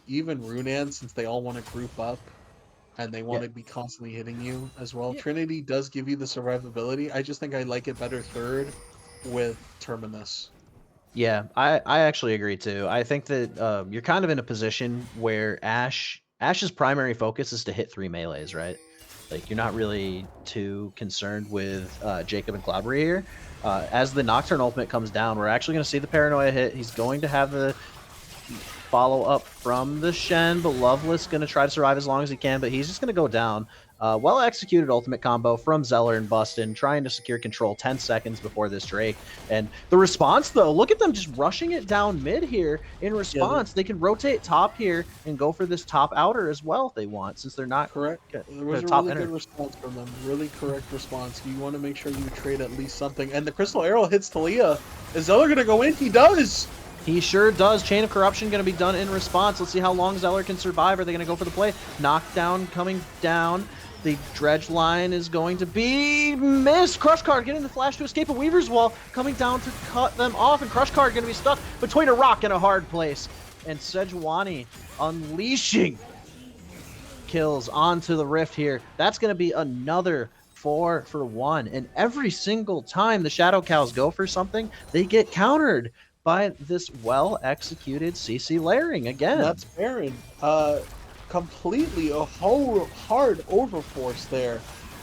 even Runan, since they all want to group up and they yeah, want to be constantly hitting you as well. yeah, Trinity does give you the survivability. I just think I like it better third with Terminus. yeah. I actually agree too. I think that you're kind of in a position where Ash's primary focus is to hit 3 melees, right? Like you're not really too concerned with Jacob and Cloudberry here. As the Nocturne ultimate comes down, we're actually going to see the Paranoia hit. He's going to have the follow up from the Shen, but Loveless going to try to survive as long as he can, but he's just going to go down. Well executed ultimate combo from Zeller and Bustin, trying to secure control 10 seconds before this Drake. And the response, though, look at them just rushing it down mid here. In Yeah, response, they can rotate top here and go for this top outer as well if they want, since they're not correct. There was a top really inner. good response from them. Really correct response. You want to make sure you trade at least something. And the Crystal Arrow hits Talia. Is Zeller going to go in? He does! He sure does. Chain of Corruption going to be done in response. Let's see how long Zeller can survive. Are they going to go for the play? Knockdown coming down. The dredge line is going to be missed. Crush Card getting the flash to escape a Weaver's Wall, coming down to cut them off, and Crush Card going to be stuck between a rock and a hard place. And Sejuani unleashing kills onto the Rift here. That's going to be another 4 for 1. And every single time the Shadow Cows go for something, they get countered by this well-executed CC layering again. That's Baron. Completely a whole hard overforce there.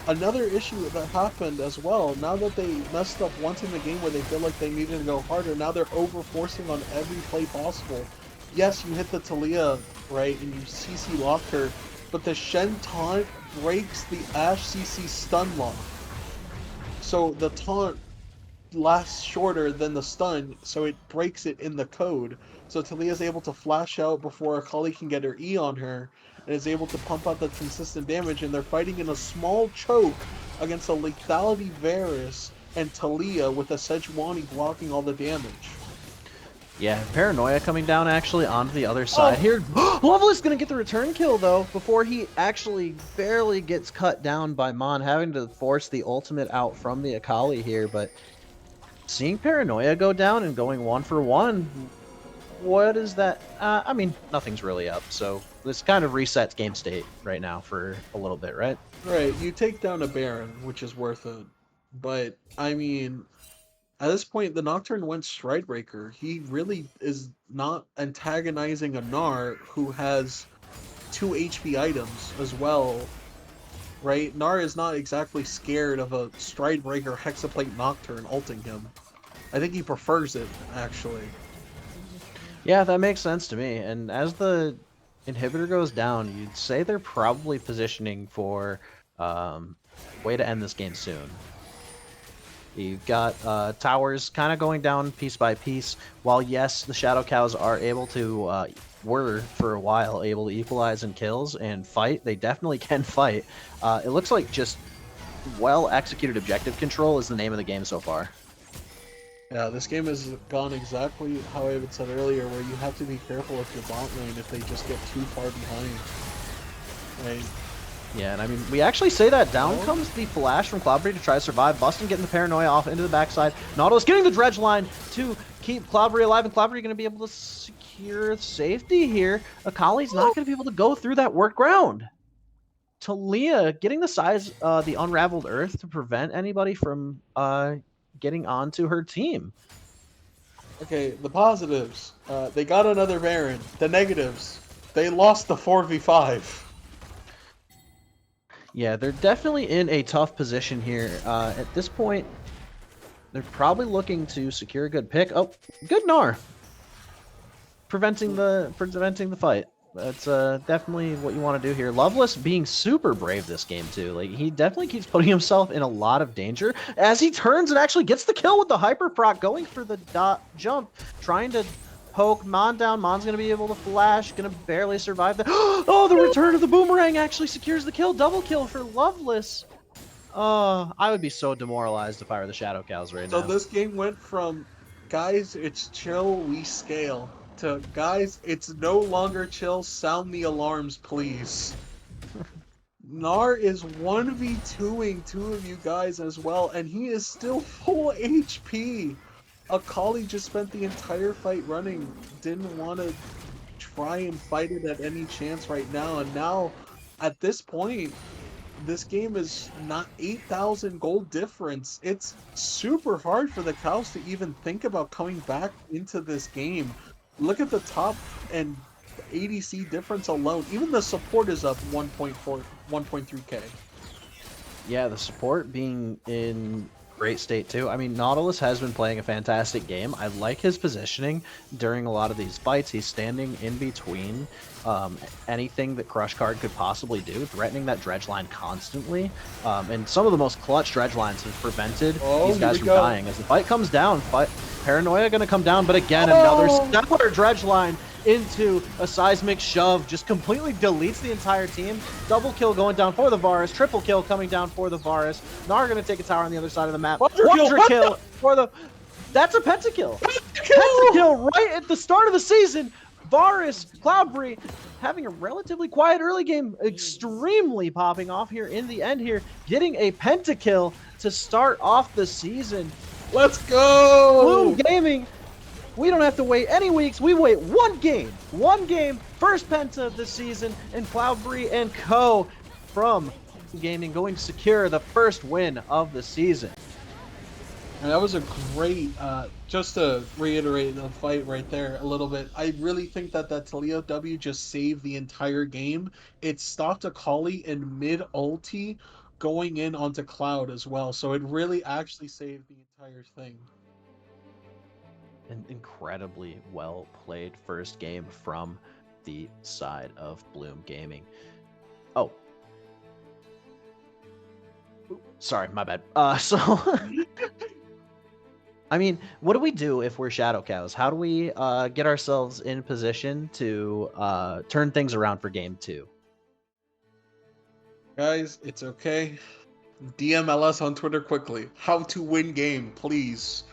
Another issue that happened as well, now that they messed up once in the game where they feel like they needed to go harder, now they're overforcing on every play possible. Yes, you hit the Talia, right, and you CC locked her, but the Shen taunt breaks the Ashe CC stun lock. So the taunt lasts shorter than the stun, so it breaks it in the code. So Talia's able to flash out before Akali can get her E on her, and is able to pump out the consistent damage, and they're fighting in a small choke against a Lethality Varus and Talia with a Sejuani blocking all the damage. Yeah, Paranoia coming down actually onto the other side here. Loveless gonna get the return kill though before he actually barely gets cut down by Mon, having to force the ultimate out from the Akali here. But seeing Paranoia go down and going 1 for 1, what is that? I mean, nothing's really up, so this kind of resets game state right now for a little bit, right? Right, you take down a Baron, which is worth it. But, I mean, at this point, the Nocturne went Stridebreaker. He really is not antagonizing a Gnar who has 2 HP items as well, right? Gnar is not exactly scared of a Stridebreaker Hexaplate Nocturne ulting him. I think he prefers it, actually. Yeah, that makes sense to me. And as the inhibitor goes down, you'd say they're probably positioning for way to end this game soon. You've got towers kind of going down piece by piece. While yes, the Shadow Cows are able to, were for a while able to equalize in kills and fight. They definitely can fight. It looks like just well executed objective control is the name of the game so far. Yeah, this game has gone exactly how I had said earlier, where you have to be careful with your bot lane if they just get too far behind. Right? Yeah, and I mean, we actually say that. Down comes the flash from Cloudberry to try to survive. Bustin getting the Paranoia off into the backside. Nautilus getting the dredge line to keep Cloudberry alive, and Cloudberry going to be able to secure safety here. Akali's not going to be able to go through that work ground. Talia getting the size, the Unraveled Earth to prevent anybody from getting onto her team. Okay, the positives. They got another Baron. The negatives. They lost the 4v5. Yeah, they're definitely in a tough position here. At this point, they're probably looking to secure a good pick. Oh, good Gnar. Preventing the fight. That's definitely what you want to do here. Loveless being super brave this game too. Like he definitely keeps putting himself in a lot of danger as he turns and actually gets the kill with the hyper proc, going for the jump, trying to poke Mon down. Mon's gonna be able to flash, gonna barely survive that. Oh, the return of the boomerang actually secures the kill. Double kill for Loveless. I would be so demoralized if I were the Shadow Cows right So now. this game went from, guys, it's chill, we scale, to, guys, it's no longer chill, sound the alarms, please. Nar is 1v2ing two of you guys as well, and he is still full HP. Akali just spent the entire fight running, didn't want to try and fight it at any chance right now, and now, at this point, this game is not 8,000 gold difference. It's super hard for the cows to even think about coming back into this game. Look at the top and ADC difference alone. Even the support is up 1.4, 1.3k. Yeah, the support being in great state too. I mean, Nautilus has been playing a fantastic game. I like his positioning during a lot of these fights. He's standing in between anything that Crush Card could possibly do, threatening that dredge line constantly. And some of the most clutch dredge lines have prevented these guys from dying. As the fight comes down, Paranoia going to come down, but again, another stellar dredge line into a seismic shove, just completely deletes the entire team. Double kill going down for the Varus, triple kill coming down for the Varus. Nar gonna take a tower on the other side of the map. Quadra kill for the. That's a pentakill. Pentakill right at the start of the season. Varus, Cloudberry having a relatively quiet early game, extremely popping off here in the end here, getting a pentakill to start off the season. Let's go! Bloom Gaming. We don't have to wait any weeks. We wait one game, first penta of the season, and Cloudberry and Co. from Gaming going to secure the first win of the season. And that was a great, just to reiterate the fight right there a little bit, I really think that Talia W just saved the entire game. It stopped Akali in mid-ulti going in onto Cloud as well, so it really actually saved the entire thing. An incredibly well played first game from the side of Bloom Gaming. Oh. Sorry, my bad. I mean, what do we do if we're Shadow Cows? How do we get ourselves in position to turn things around for game 2? Guys, it's okay. DMLS on Twitter quickly. How to win game, please.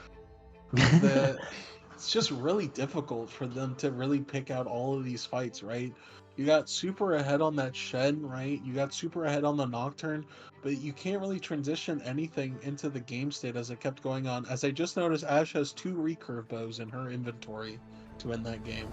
It's just really difficult for them to really pick out all of these fights, right? You got super ahead on that Shen, right? You got super ahead on the Nocturne, but you can't really transition anything into the game state as it kept going on. As I just noticed, Ashe has 2 recurve bows in her inventory to win that game.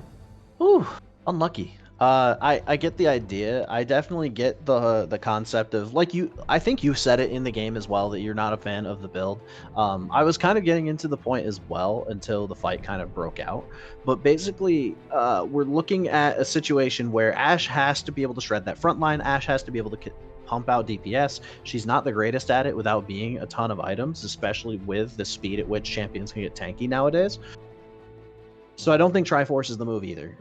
Ooh, unlucky. I get the idea. I definitely get the concept of, like, I think you said it in the game as well, that you're not a fan of the build. I was kind of getting into the point as well until the fight kind of broke out. But basically, we're looking at a situation where Ashe has to be able to shred that front line. Ashe has to be able to pump out DPS. She's not the greatest at it without being a ton of items, especially with the speed at which champions can get tanky nowadays. So I don't think Triforce is the move either.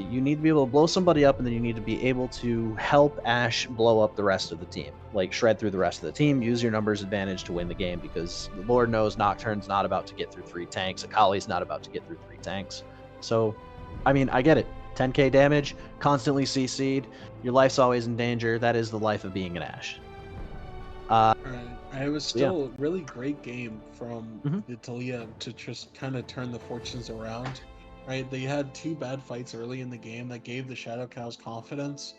You need to be able to blow somebody up, and then you need to be able to help Ashe blow up the rest of the team. Like, shred through the rest of the team, use your numbers advantage to win the game, because Lord knows Nocturne's not about to get through 3 tanks. Akali's not about to get through 3 tanks. So, I mean, I get it. 10k damage, constantly CC'd, your life's always in danger. That is the life of being an Ashe. It was still a really great game from the Talia to just kind of turn the fortunes around. Right, they had 2 bad fights early in the game that gave the Shadow Cows confidence,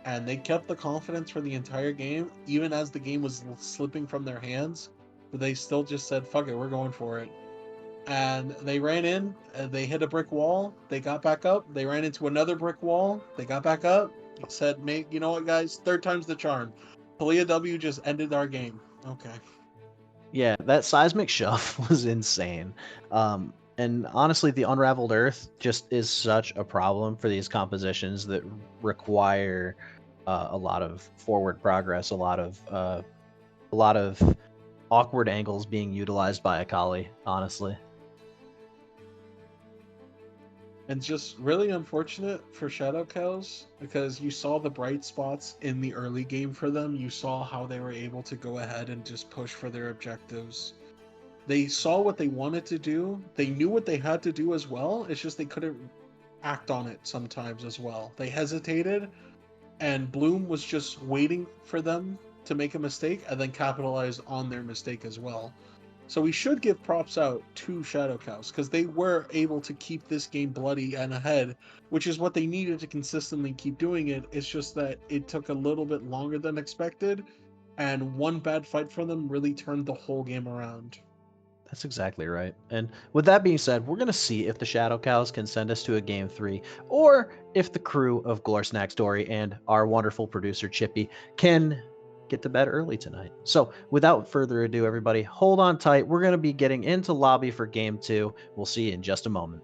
and they kept the confidence for the entire game, even as the game was slipping from their hands. But they still just said, "Fuck it, we're going for it." And they ran in, they hit a brick wall, they got back up, they ran into another brick wall, they got back up, said, "Mate, you know what, guys? 3rd time's the charm." Talia W just ended our game. Okay. Yeah, that seismic shove was insane. And honestly, the Unraveled Earth just is such a problem for these compositions that require a lot of forward progress, a lot of awkward angles being utilized by Akali, honestly. And just really unfortunate for Shadow Cows because you saw the bright spots in the early game for them. You saw how they were able to go ahead and just push for their objectives. They saw what they wanted to do. They knew what they had to do as well. It's just they couldn't act on it sometimes as well. They hesitated, and Bloom was just waiting for them to make a mistake and then capitalize on their mistake as well. So we should give props out to Shadow Cows because they were able to keep this game bloody and ahead, which is what they needed to consistently keep doing it. It's just that it took a little bit longer than expected, and one bad fight from them really turned the whole game around. That's exactly right. And with that being said, we're going to see if the Shadow Cows can send us to a game 3, or if the crew of Glor Snack Story and our wonderful producer Chippy can get to bed early tonight. So without further ado, everybody, hold on tight. We're going to be getting into lobby for game 2. We'll see you in just a moment.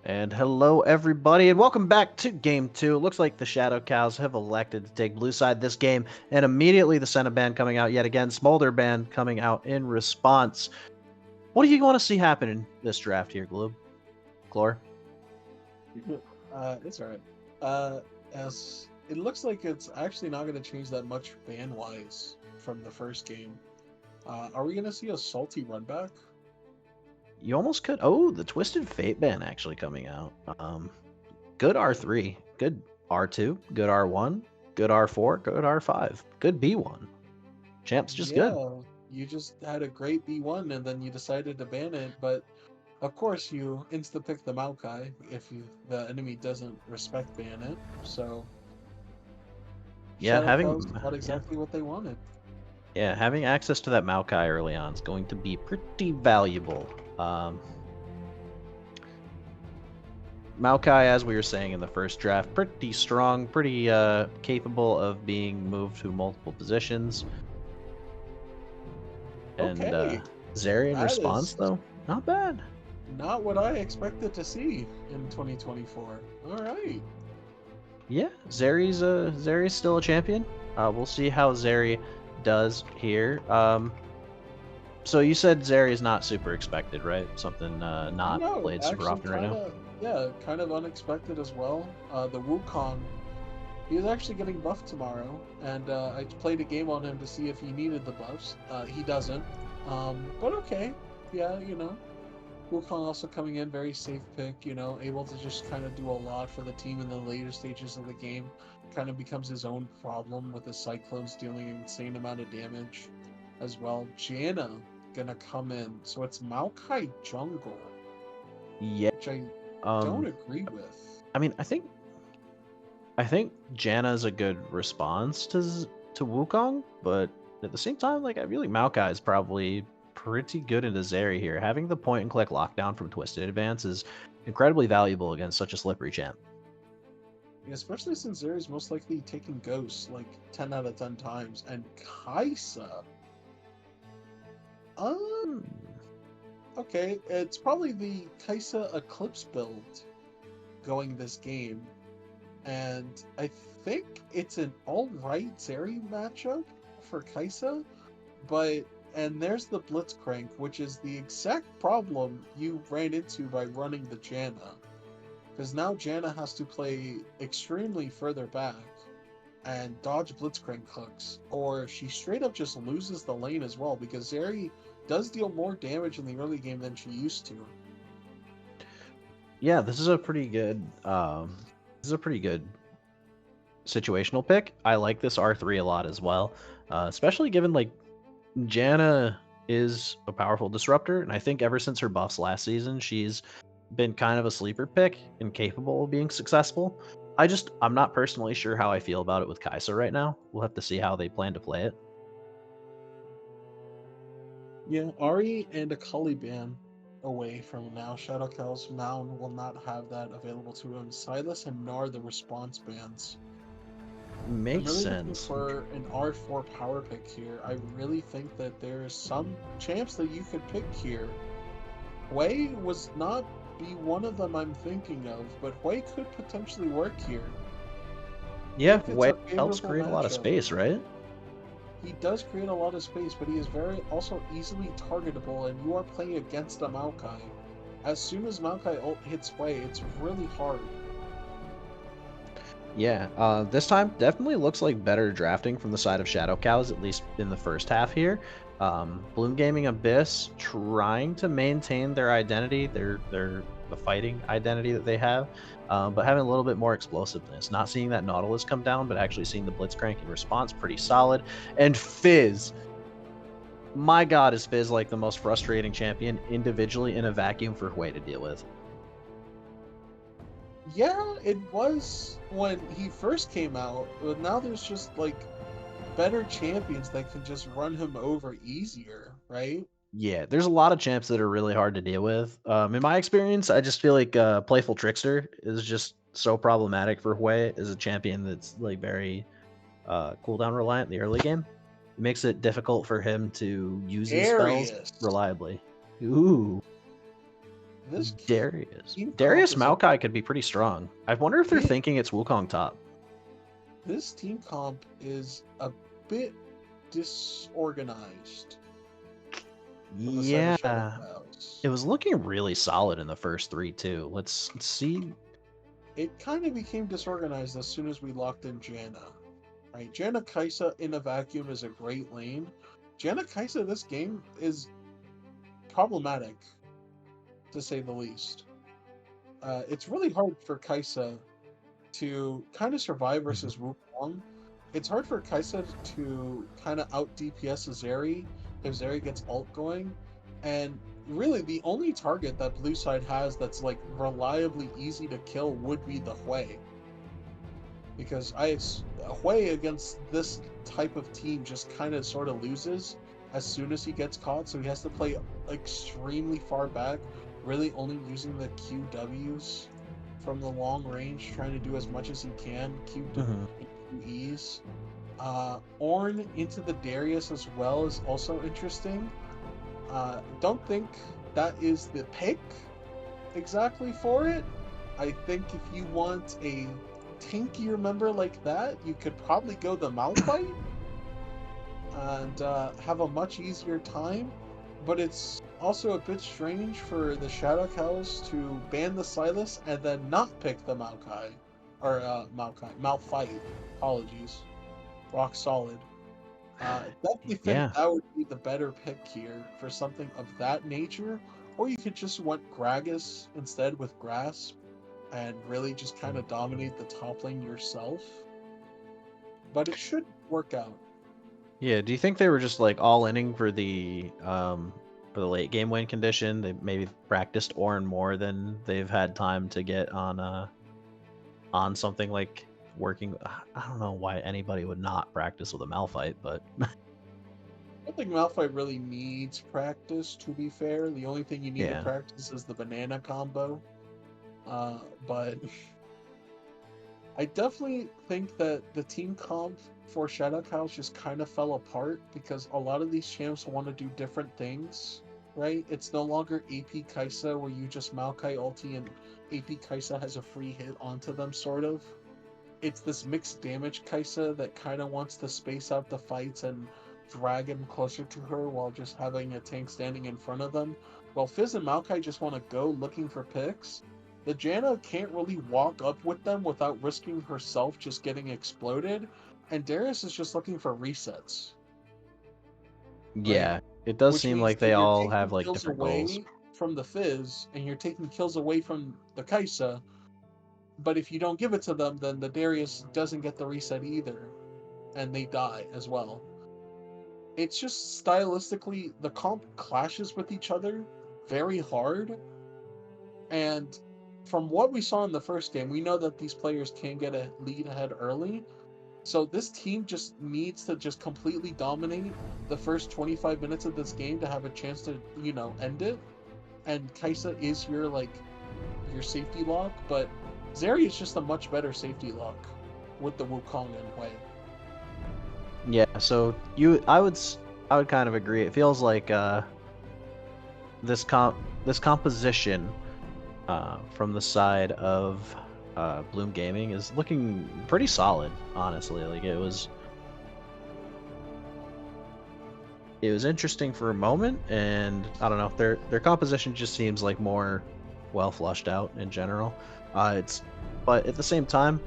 And hello, everybody, and welcome back to Game 2. It looks like the Shadow Cows have elected to take blue side this game, and immediately the Senna ban coming out yet again, Smolder ban coming out in response. What do you want to see happen in this draft here, Glor? It's alright. As it looks like it's actually not going to change that much ban-wise from the first game. Are we going to see a salty run back? You almost could. Oh, the Twisted Fate ban actually coming out. Good R3, good R2, good R1, good R4, good R5, good B1. Champ's just good. You just had a great B1 and then you decided to ban it, but Of course, you insta-pick the Maokai if the enemy doesn't respect ban it. So Yeah, Shadow having Cows got yeah. exactly what they wanted. Yeah, having access to that Maokai early on is going to be pretty valuable. Maokai, as we were saying in the first draft, pretty strong, pretty capable of being moved to multiple positions. And Okay, Zeri in that response, is though, not bad. not what I expected to see in 2024. All right. Yeah, Zeri's still a champion. We'll see how Zeri does here. So you said Zeri is not super expected, right? Something not No, played super actually, often right kind now. of, yeah, kind of unexpected as well. The Wukong, he was actually getting buffed tomorrow, and I played a game on him to see if he needed the buffs. He doesn't. But okay, yeah, Wukong also coming in very safe pick, able to just kind of do a lot for the team in the later stages of the game. Kind of becomes his own problem with the Cyclones dealing an insane amount of damage as well. Janna gonna come in, so it's Maokai jungle, Yeah. which I don't Um. agree with. I mean, I think Janna's a good response to Wukong, but at the same time, like I feel like Maokai is probably pretty good into Zeri here. Having the point and click lockdown from Twisted Advance is incredibly valuable against such a slippery champ. Especially since Zeri's most likely taking ghosts like 10 out of 10 times, and Kaisa. Uh, Hmm. okay, it's probably the Kaisa Eclipse build going this game, and I think it's an alright Zeri matchup for Kaisa, but and there's the Blitzcrank, which is the exact problem you ran into by running the Janna. Because now Janna has to play extremely further back and dodge Blitzcrank hooks, or she straight up just loses the lane as well, because Zeri does deal more damage in the early game than she used to. Yeah, this is a pretty good. This is a pretty good situational pick. I like this R3 a lot as well, especially given like Janna is a powerful disruptor, and I think ever since her buffs last season, she's been kind of a sleeper pick and capable of being successful. I'm not personally sure how I feel about it with Kaisa right now. We'll have to see how they plan to play it. Yeah, Ari and a Caliban away from now. Shadow Cal's Mound will not have that available to him. Silas and Nar, the response bans. I'm Makes really looking sense. for an R4 power pick here. I really think that there's some champs that you could pick here. Hui was not be one of them I'm thinking of, but Hui could potentially work here Yeah, if it's Wei a helps favorable create a lot of matchup. space, right? He does create a lot of space, but he is very also easily targetable, and you are playing against a Maokai. As soon as Maokai ult hits Hui, it's really hard. Yeah, this time definitely looks like better drafting from the side of Shadow Cows, at least in the first half here. Bloom Gaming Abyss trying to maintain their identity, their the fighting identity that they have, but having a little bit more explosiveness. Not seeing that Nautilus come down, but actually seeing the Blitzcrank in response, pretty solid. And Fizz, my God, is Fizz like the most frustrating champion individually in a vacuum for Hui to deal with? Yeah, it was when he first came out, but now there's just like better champions that can just run him over easier, right? Yeah, there's a lot of champs that are really hard to deal with. In my experience, I just feel like Playful Trickster is just so problematic for Hui as a champion that's like very cooldown reliant in the early game. It makes it difficult for him to use his spells Darius. reliably. Ooh, This Darius. team comp Darius is a Maokai could be pretty strong. I wonder if they're bit thinking it's Wukong top. this team comp is a bit disorganized from the side of Shadow Yeah, it Clouds. was looking really solid in the first three too. Let's see. It kind of became disorganized as soon as we locked in Janna. Right? Janna Kaisa in a vacuum is a great lane. Janna Kaisa this game is problematic, to say the least. It's really hard for Kaisa to kind of survive Mhm. versus Wukong. It's hard for Kaisa to kind of out DPS a Zeri if Zeri gets ult going. And really the only target that blue side has that's like reliably easy to kill would be the Hui. Because Hui against this type of team just kind of sort of loses as soon as he gets caught, so he has to play extremely far back, really only using the QWs from the long range, trying to do as much as he can, QEs. Ornn into the Darius as well is also interesting. Don't think that is the pick exactly for it. I think if you want a tankier member like that, you could probably go the Malphite and have a much easier time. But it's also a bit strange for the Shadow Cows to ban the Silas and then not pick the Maokai. Or Malphite. Apologies. Rock solid. Definitely think Yeah. that would be the better pick here for something of that nature. Or you could just want Gragas instead with Grasp and really just kind of dominate the top lane yourself. But it should work out. Yeah, do you think they were just like all inning for the late game win condition? They maybe practiced Ornn more than they've had time to get on something like working. I don't know why anybody would not practice with a Malphite, but I don't think Malphite really needs practice, to be fair. The only thing you need to yeah. practice is the banana combo. But I definitely think that the team comp for Shadow Cows just kind of fell apart because a lot of these champs want to do different things, right? It's no longer AP Kaisa where you just Maokai ulti and AP Kaisa has a free hit onto them, sort of. It's this mixed damage Kaisa that kind of wants to space out the fights and drag him closer to her while just having a tank standing in front of them. While Fizz and Maokai just want to go looking for picks, the Janna can't really walk up with them without risking herself just getting exploded, and Darius is just looking for resets, right? Yeah, it does Which seem means like that they you're all taking have like kills different goals. away from the Fizz, and you're taking kills away from the Kaisa, but if you don't give it to them, then the Darius doesn't get the reset either, and they die as well. It's just stylistically, the comp clashes with each other very hard, and from what we saw in the first game, we know that these players can get a lead ahead early. So this team just needs to just completely dominate the first 25 minutes of this game to have a chance to, end it. And Kaisa is your safety lock, but Zeri is just a much better safety lock with the Wukong and Hui. Yeah, so I would kind of agree. It feels like this composition from the side of Bloom Gaming is looking pretty solid, honestly. Like it was interesting for a moment, and I don't know, their composition just seems like more well flushed out in general. But at the same time,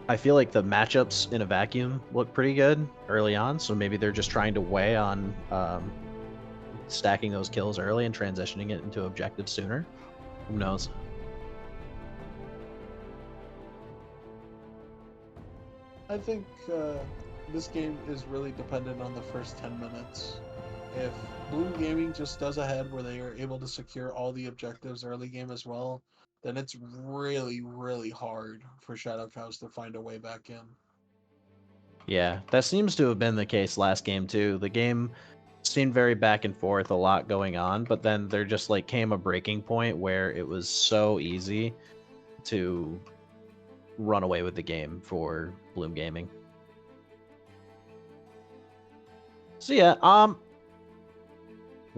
I feel like the matchups in a vacuum look pretty good early on, so maybe they're just trying to weigh on stacking those kills early and transitioning it into objectives sooner. Who knows? I think this game is really dependent on the first 10 minutes. If Bloom Gaming just does ahead where they are able to secure all the objectives early game as well, then it's really, really hard for Shadow Cows to find a way back in. Yeah, that seems to have been the case last game too. The game seemed very back and forth, a lot going on, but then there just like came a breaking point where it was so easy to run away with the game for Bloom Gaming. So yeah, and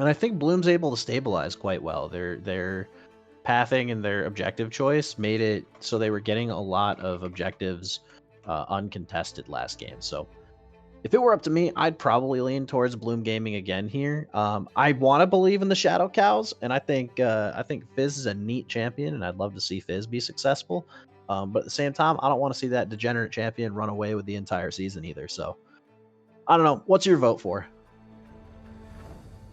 I think Bloom's able to stabilize quite well. Their pathing and their objective choice made it so they were getting a lot of objectives uncontested last game. So if it were up to me, I'd probably lean towards Bloom Gaming again here. I want to believe in the Shadow Cows, and I think Fizz is a neat champion, and I'd love to see Fizz be successful. But at the same time, I don't want to see that degenerate champion run away with the entire season either. So I don't know. What's your vote for?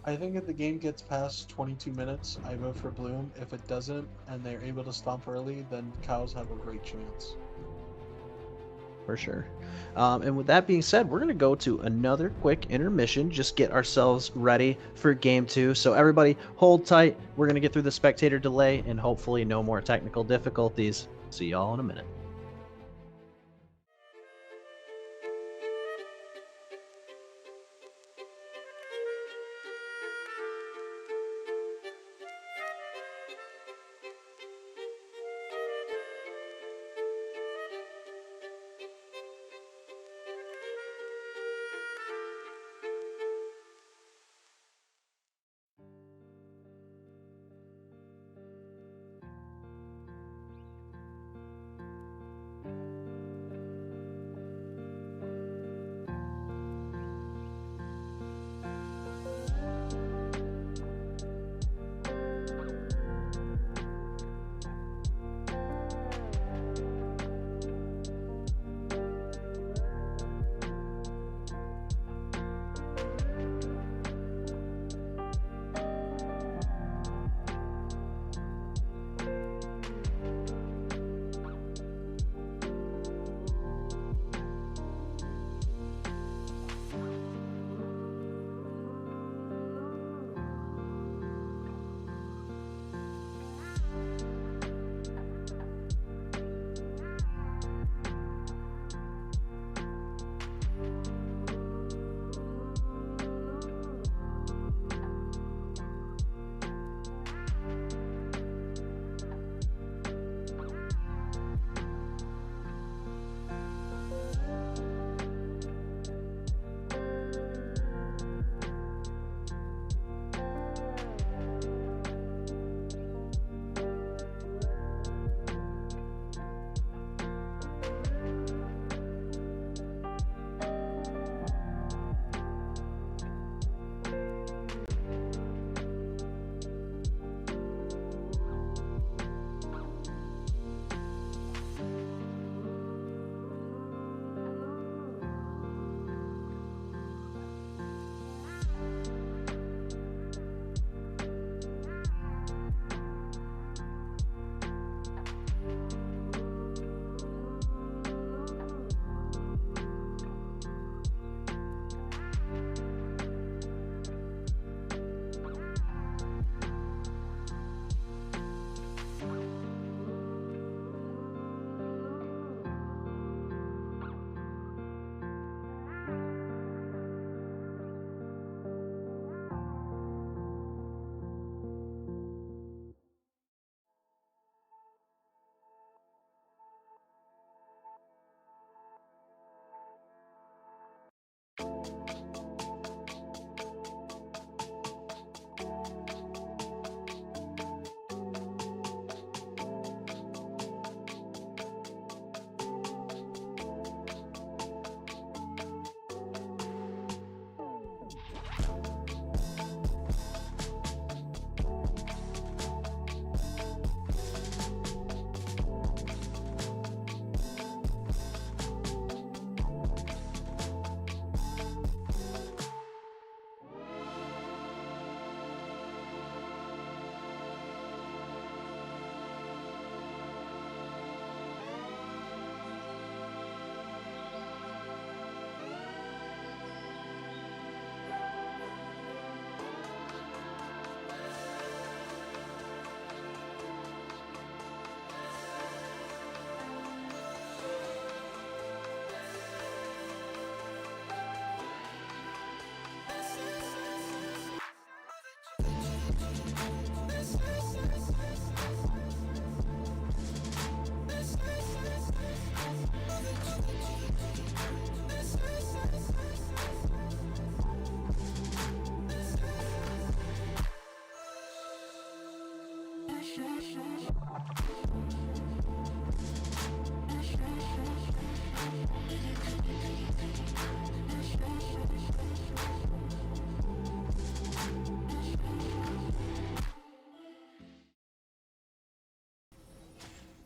I think if the game gets past 22 minutes, I vote for Bloom. If it doesn't and they're able to stomp early, then Cows have a great chance. For sure. And with that being said, we're going to go to another quick intermission, just get ourselves ready for game two. So, everybody, hold tight. We're going to get through the spectator delay and hopefully no more technical difficulties. See y'all in a minute.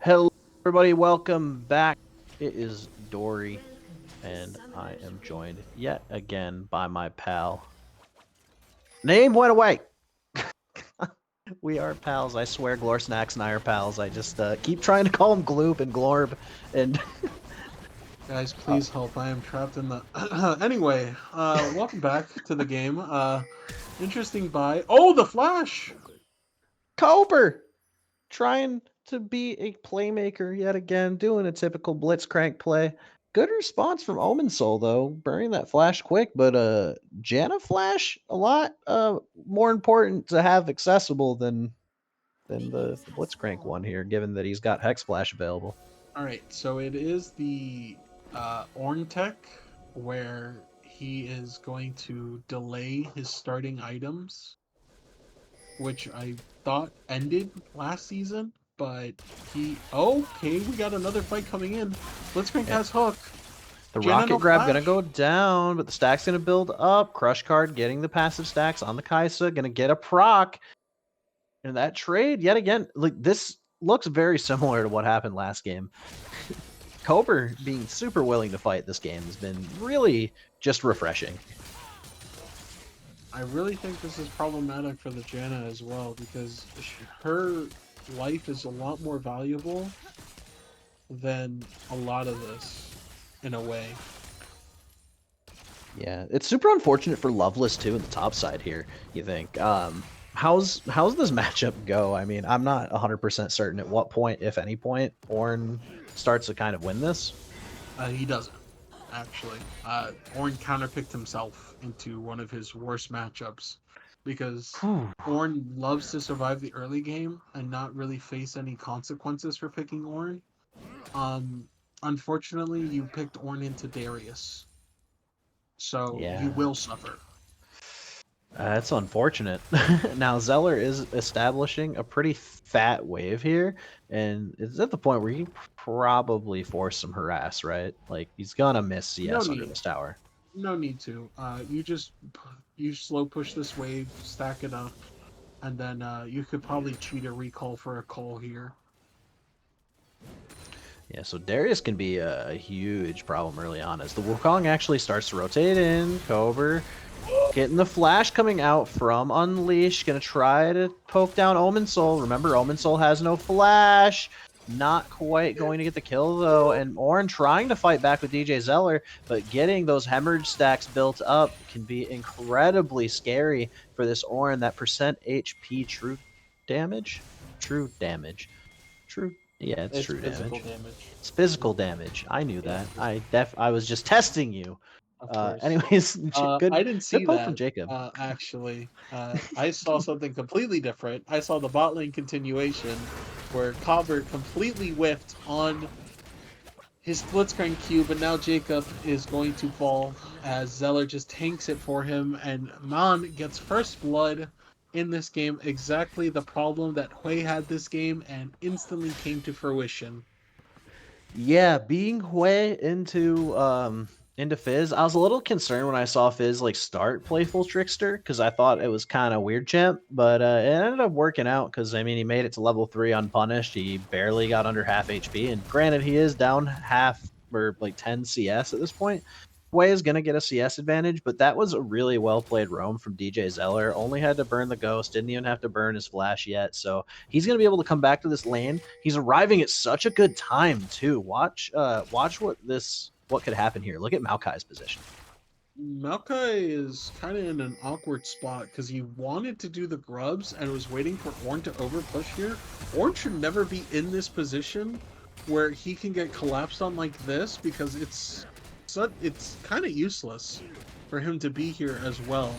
Hello, everybody. Welcome back. It is Dory, and I am joined yet again by my pal. Name went away. We are pals. I swear, Glorsnax and I are pals. I just keep trying to call him Gloop and Glorb, and Guys, please help. I am trapped in the. Anyway, welcome back to the game. Interesting buy. Oh, the flash! Cooper trying to be a playmaker yet again, doing a typical blitzcrank play. Good response from Omen Soul though, burning that flash quick, but Janna flash a lot more important to have accessible than the blitzcrank one here, given that he's got Hex Flash available. All right, so it is the Orn Tech where he is going to delay his starting items, which I thought ended last season, but okay, we got another fight coming in. Blitzcrank has hook. The Janna rocket no grab flash. gonna go down, but the stack's gonna build up. Crush card getting the passive stacks on the Kaisa, gonna get a proc. And that trade, yet again, like this looks very similar to what happened last game. Cobra being super willing to fight this game has been really just refreshing. I really think this is problematic for the Janna as well, because her life is a lot more valuable than a lot of this, in a way. Yeah, it's super unfortunate for Loveless too in the top side here, you think. How's this matchup go? I mean, I'm not 100% certain at what point, if any point, Ornn starts to kind of win this. He doesn't, actually. Ornn counterpicked himself into one of his worst matchups, because Ornn loves to survive the early game and not really face any consequences for picking Ornn. Unfortunately, you picked Ornn into Darius, so Yeah. you will suffer. That's unfortunate. Now Zeller is establishing a pretty fat wave here, and it's at the point where he can probably force some harass, right? Like he's gonna miss CS under this tower. No need to. You slow push this wave, stack it up, and then you could probably cheat a recall for a call here. Yeah, so Darius can be a huge problem early on as the Wukong actually starts to rotate in. Cobra getting the flash coming out from Unleash. Gonna try to poke down Omen Soul. Remember, Omen Soul has no flash. Not quite going to get the kill, though. And Ornn trying to fight back with DJ Zeller, but getting those hemorrhage stacks built up can be incredibly scary for this Ornn. That percent HP true damage? True damage. True. Yeah, it's true damage. It's physical damage. I knew that. I was just testing you. Anyways, good. I didn't see good poke that from Jacob. Actually. I saw something completely different. I saw the bot lane continuation where Cobber completely whiffed on his blitzcrank Q, but now Jacob is going to fall as Zeller just tanks it for him, and Man gets first blood in this game. Exactly the problem that Hui had this game and instantly came to fruition. Yeah, being Hui into Fizz, I was a little concerned when I saw Fizz like start Playful Trickster because I thought it was kind of weird champ, but it ended up working out because I mean he made it to level 3 unpunished. He barely got under half HP, and granted he is down half or like 10 CS at this point. Hui is gonna get a CS advantage, but that was a really well played roam from DJ Zeller. Only had to burn the ghost, didn't even have to burn his flash yet, so he's gonna be able to come back to this lane. He's arriving at such a good time too. Watch what could happen here. Look at Maokai's position. Maokai is kind of in an awkward spot because he wanted to do the grubs and was waiting for Ornn to overpush here. Ornn should never be in this position where he can get collapsed on like this because it's kind of useless for him to be here as well.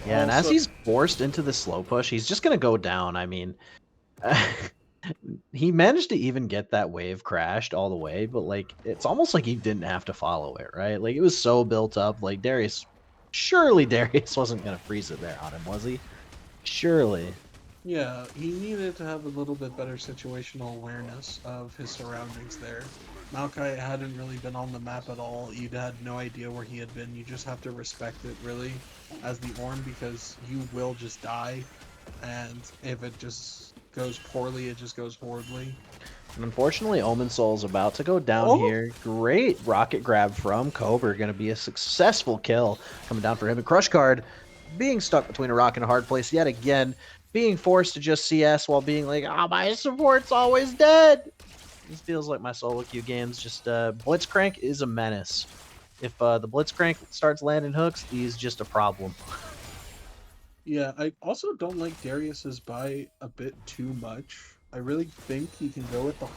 Yeah, and as he's forced into the slow push, he's just gonna go down. I mean, he managed to even get that wave crashed all the way, but like it's almost like he didn't have to follow it, right? Like it was so built up. Like surely Darius wasn't gonna freeze it there on him, was he? Surely. Yeah, he needed to have a little bit better situational awareness of his surroundings there. Maokai hadn't really been on the map at all. You had no idea where he had been. You just have to respect it, really, as the Ornn, because you will just die. And if it just goes poorly, it just goes horribly. And unfortunately, Omen Soul's about to go down here. Great rocket grab from Cobra. Going to be a successful kill coming down for him. And Crush Card being stuck between a rock and a hard place yet again. Being forced to just CS while being like, oh, my support's always dead. This feels like my solo queue games. Just Blitzcrank is a menace. If the Blitzcrank starts landing hooks, he's just a problem. Yeah, I also don't like Darius's buy a bit too much. I really think he can go with the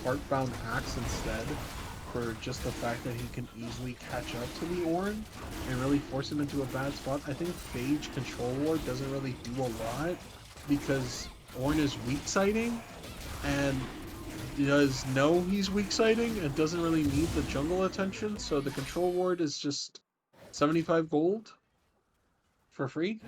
Heartbound Axe instead, for just the fact that he can easily catch up to the Ornn and really force him into a bad spot. I think Phage Control Ward doesn't really do a lot because Ornn is weak sighting and does know he's weak sighting and doesn't really need the jungle attention, so the Control Ward is just 75 gold for free.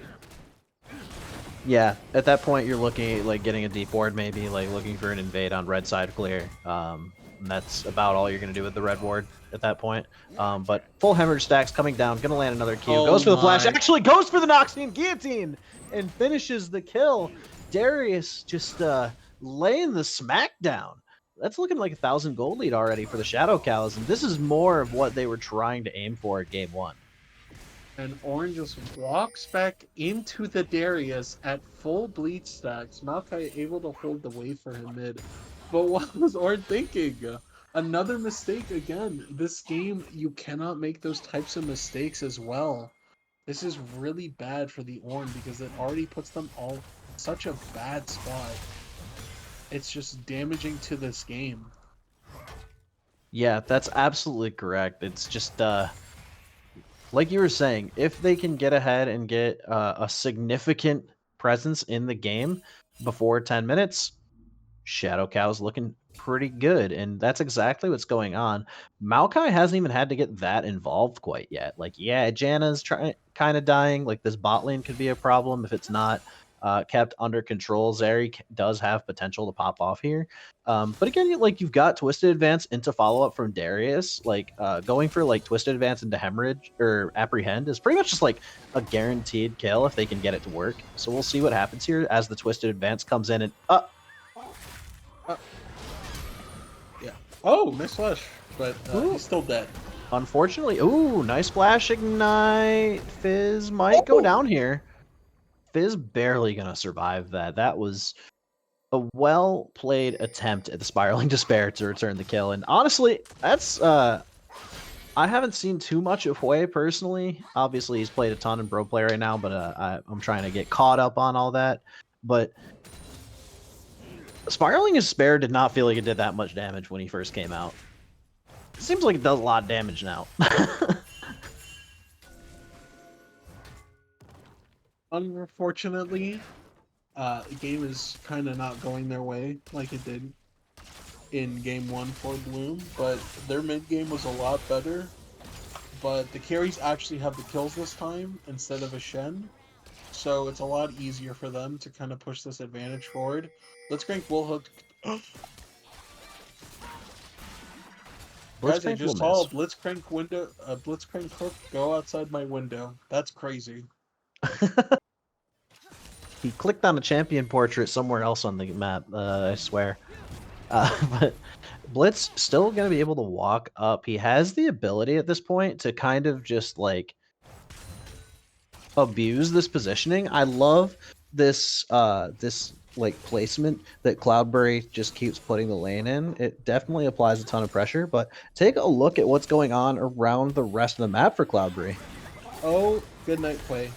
Yeah, at that point you're looking at like getting a deep ward, maybe like looking for an invade on red side clear. And that's about all you're gonna do with the red ward at that point. But full hemorrhage stacks coming down, gonna land another Q. Oh Goes for the flash, my. actually goes for the Noxian guillotine and finishes the kill. Darius just laying the smackdown. That's looking like 1,000 gold lead already for the Shadow Cows, and this is more of what they were trying to aim for at game 1. And Ornn just walks back into the Darius at full bleach stacks. Maokai able to hold the wave for him mid. But what was Ornn thinking? Another mistake again. This game, you cannot make those types of mistakes as well. This is really bad for the Ornn because it already puts them all in such a bad spot. It's just damaging to this game. Yeah, that's absolutely correct. It's just like you were saying, if they can get ahead and get a significant presence in the game before 10 minutes, Shadow Cow's looking pretty good, and that's exactly what's going on. Maokai hasn't even had to get that involved quite yet. Like, yeah, Janna's kind of dying. Like, this bot lane could be a problem if it's not kept under control. Zeri does have potential to pop off here. But again, like, you've got Twisted Advance into follow-up from Darius. Like, going for, like, Twisted Advance into Hemorrhage or Apprehend is pretty much just, like, a guaranteed kill if they can get it to work. So we'll see what happens here as the Twisted Advance comes in and... Yeah. Oh, nice flash. But he's still dead. Unfortunately, ooh, nice flash ignite. Fizz might go down here. Fizz barely gonna survive that. That was a well-played attempt at the Spiraling Despair to return the kill. And honestly, that's I haven't seen too much of Hwei personally. Obviously, he's played a ton in Pro Play right now, but I'm trying to get caught up on all that. But Spiraling Despair did not feel like it did that much damage when he first came out. It seems like it does a lot of damage now. Unfortunately, the game is kind of not going their way like it did in game 1 for Bloom, but their mid game was a lot better. But the carries actually have the kills this time instead of a Shen, so it's a lot easier for them to kind of push this advantage forward. Let's crank Bullhook. Guys, I just saw a Blitzcrank window, a Blitzcrank hook go outside my window. That's crazy. He clicked on a champion portrait somewhere else on the map, I swear. But Blitz still going to be able to walk up. He has the ability at this point to kind of just, like, abuse this positioning. I love this, like, placement that Cloudberry just keeps putting the lane in. It definitely applies a ton of pressure, but take a look at what's going on around the rest of the map for Cloudberry. Oh, good night play.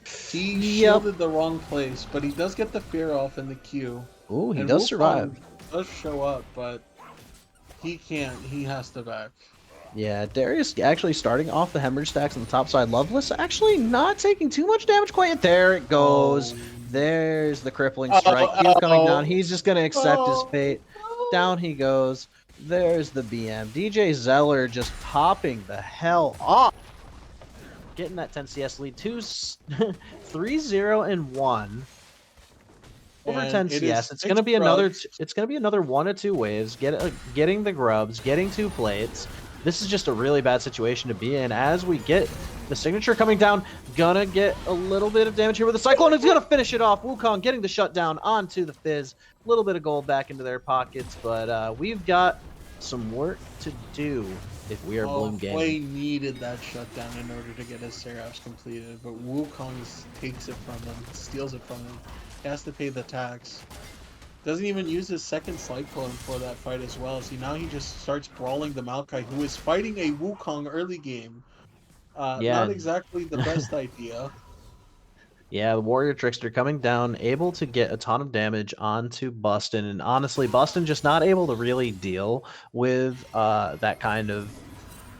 He shielded the wrong place, but he does get the fear off in the queue. Ooh, he does survive. Does show up, but he can't. He has to back. Yeah, Darius actually starting off the hemorrhage stacks on the top side. Loveless actually not taking too much damage quite yet. There it goes. There's the crippling strike. He's coming down. He's just going to accept his fate. Down he goes. There's the BM. DJ Zeller just popping the hell off. Getting that 10 CS lead. 3-0 and 1. Over 10 CS. It's gonna be another. It's gonna be another 1 or 2 waves. Getting the grubs, getting 2 plates. This is just a really bad situation to be in. As we get the signature coming down, gonna get a little bit of damage here with the Cyclone. It's gonna finish it off. Wukong getting the shutdown onto the Fizz. A little bit of gold back into their pockets, but we've got some work to do if we are Bloom Gaming. Hwei needed that shutdown in order to get his Seraphs completed, but Wukong takes it from him, steals it from him. He has to pay the tax. Doesn't even use his second cyclone for that fight as well. See, now he just starts brawling the Maokai, who is fighting a Wukong early game. Yeah, Not exactly the best idea. yeah, the Warrior Trickster coming down, able to get a ton of damage onto Bustin, and honestly, Bustin just not able to really deal with that kind of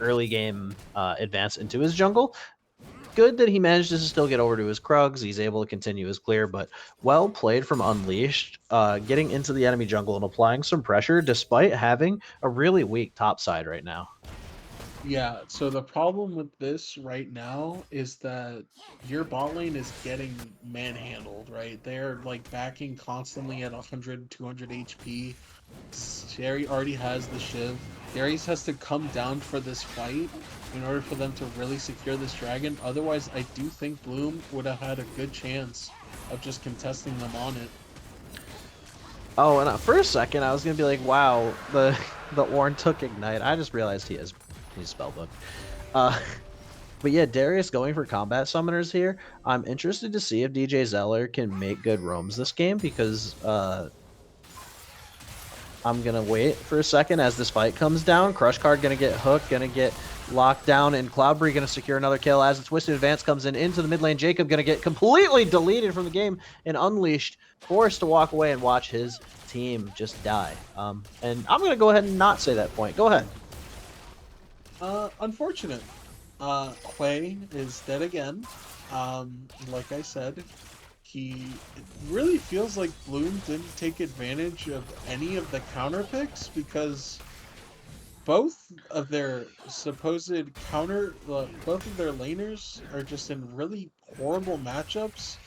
early game advance into his jungle. Good that he managed to still get over to his Krugs. He's able to continue his clear, but well played from Unleashed, getting into the enemy jungle and applying some pressure despite having a really weak top side right now. Yeah, so the problem with this right now is that your bot lane is getting manhandled, right? They're like backing constantly at 100, 200 HP. Sherry already has the Shiv. Darius has to come down for this fight in order for them to really secure this dragon. Otherwise, I do think Bloom would have had a good chance of just contesting them on it. Oh, and for a second, I was gonna be like, "Wow, the Ornn took ignite." I just realized he's spellbook. Uh, but yeah, Darius going for combat summoners here. I'm interested to see if DJ Zeller can make good roams this game because I'm gonna wait for a second as this fight comes down. Crush Card gonna get hooked, gonna get locked down, and Cloudberry gonna secure another kill as the Twisted Advance comes in into the mid lane. Jacob gonna get completely deleted from the game and Unleashed, forced to walk away and watch his team just die. And I'm gonna go ahead and not say that point. Go ahead. Unfortunate. Quay is dead again. Like I said, it really feels like Bloom didn't take advantage of any of the counter picks because both of their supposed both of their laners are just in really horrible matchups,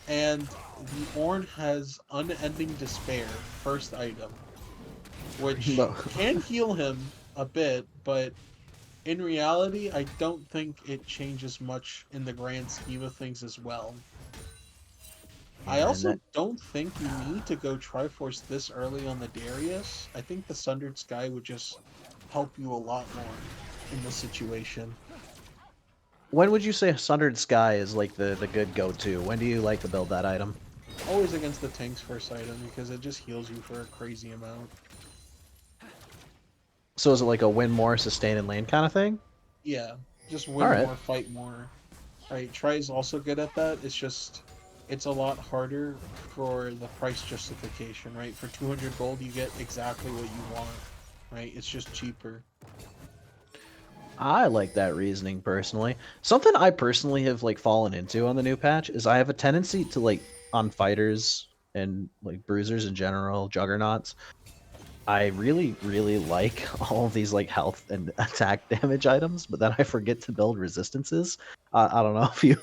and the Ornn has Unending Despair, first item, which No. can heal him a bit, but in reality, I don't think it changes much in the grand scheme of things as well. I Yeah, and also that don't think you need to go Triforce this early on the Darius. I think the Sundered Sky would just help you a lot more in this situation. when would you say Sundered Sky is like the good go-to? When do you like to build that item? Always against the tank's first item because it just heals you for a crazy amount. So is it like a win more, sustain in lane kind of thing? Yeah, just All win right. more, fight more. Right, Try is also good at that. It's a lot harder for the price justification, right? For 200 gold, you get exactly what you want, right? It's just cheaper. I like that reasoning personally. Something I personally have like fallen into on the new patch is I have a tendency to like on fighters and like bruisers in general, juggernauts. I really, really like all of these like health and attack damage items, but then I forget to build resistances. I don't know if you.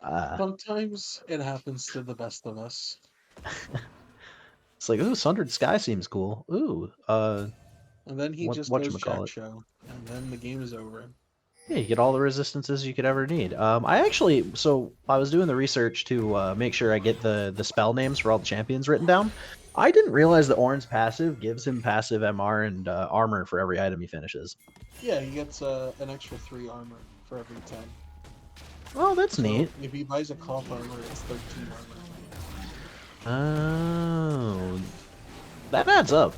Uh, Sometimes it happens to the best of us. it's like, ooh, Sundered Sky seems cool. Ooh, And then he just what you goes call Jack it? Show, and then the game is over. Yeah, you get all the resistances you could ever need. I actually, so I was doing the research to make sure I get the spell names for all the champions written down. I didn't realize that Ornn's passive gives him passive MR and armor for every item he finishes. Yeah, he gets an extra 3 armor for every 10. Oh, that's So neat. if he buys a cloth armor, it's 13 armor. Oh, that adds up.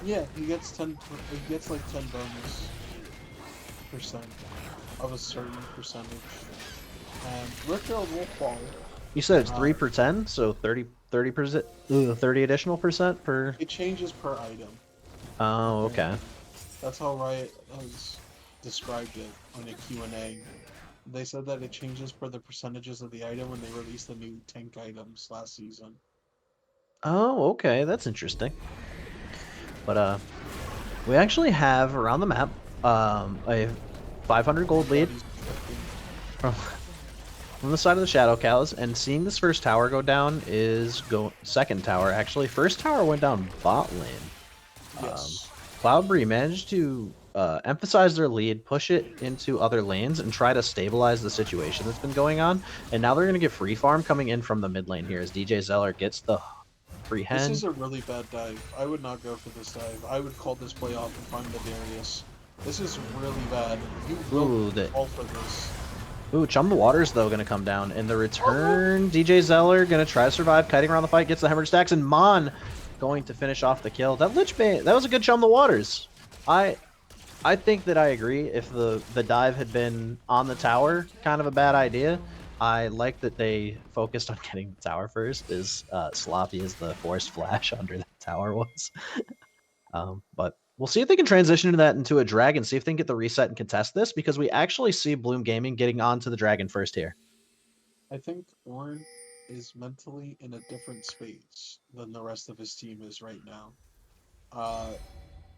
Yeah, he gets 10. He gets like 10 bonus percent of a certain percentage. And Rickroll will fall. You said it's 3 Uh, per 10, so 30%, 30 additional percent per. it changes per item, Oh, okay. apparently. That's how Riot has described it on a Q&A. They said that it changes per the percentages of the item when they released the new tank items last season. Oh, okay. That's interesting. But we actually have around the map a 500 gold lead Everybody's shifting. from the side of the Shadow Cows, and seeing this first tower go down is second tower actually. First tower went down bot lane. Yes. Cloudberry managed to emphasize their lead, push it into other lanes, and try to stabilize the situation that's been going on. And now they're going to get free farm coming in from the mid lane here as DJ Zeller gets the free This hen. is a really bad dive. I would not go for this dive. I would call this play off and find the Darius. This is really bad. You Ooh, will fall for this. Ooh, Chum the Water's, though, going to come down. In the Oh, return, DJ Zeller going to try to survive, kiting around the fight, gets the Hemorrhage stacks, and Mon going to finish off the kill. That Lich Bane, that was a good Chum the Waters. I think that I agree. If the dive had been on the tower, kind of a bad idea. I like that they focused on getting the tower first, as sloppy as the forced flash under the tower was. But we'll see if they can transition that into a dragon, see if they can get the reset and contest this, because we actually see Bloom Gaming getting onto the dragon first here. I think Ornn is mentally in a different space than the rest of his team is right now. Uh,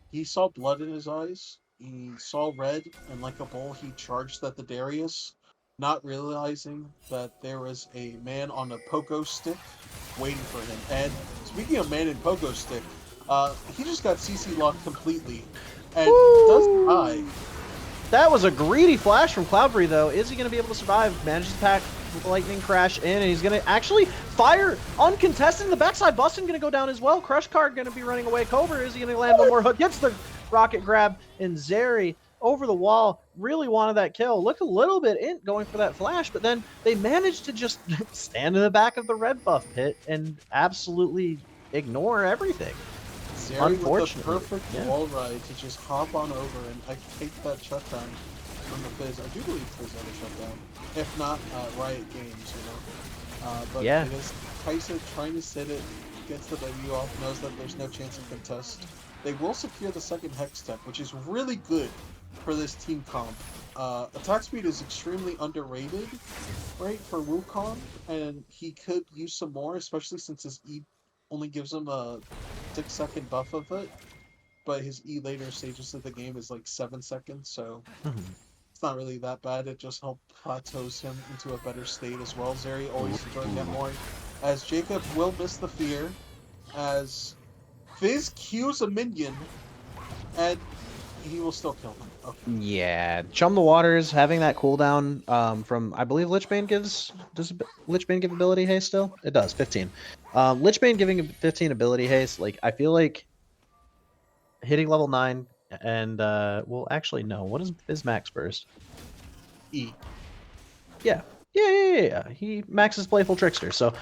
he saw blood in his eyes. He saw red, and like a bull, he charged at the Darius, not realizing that there was a man on a pogo stick waiting for him. And speaking of man in pogo stick, he just got CC locked completely, and does die. That was a greedy flash from Cloudberry, though. Is he going to be able to survive? Manages to pack with the lightning crash in, and he's going to actually fire uncontested in the backside. Bustin going to go down as well. Crush Card going to be running away. Cobra, is he going to land one more hook? Gets the rocket grab, and Zeri over the wall. Really wanted that kill. Looked a little bit in going for that flash, but then they managed to just stand in the back of the red buff pit and absolutely ignore everything. Zeri with the perfect wall ride to just hop on over and I take that shutdown from the Fizz. I do believe Fizz had a shutdown. If not, Riot Games, you know. But yeah. it is Kaisa trying to sit it, gets the W off, knows that there's no chance of contest. They will secure the second Hex step, which is really good for this team comp. Attack speed is extremely underrated, right, for Wukong, and he could use some more, especially since his E only gives him a 6-second buff of it, but his E later stages of the game is like 7 seconds, so it's not really that bad. It just helps plateaus him into a better state as well. Zeri always enjoying that more, as Jacob will miss the fear, as Fizz Qs a minion, and he will still kill him. Okay. Yeah, Chum the Waters having that cooldown from, I believe Lichbane does Lichbane give ability haste still? It does, 15. Lichbane giving 15 ability haste, like I feel like hitting level 9 and well actually no, what is his max burst? E. Yeah. He maxes Playful Trickster, so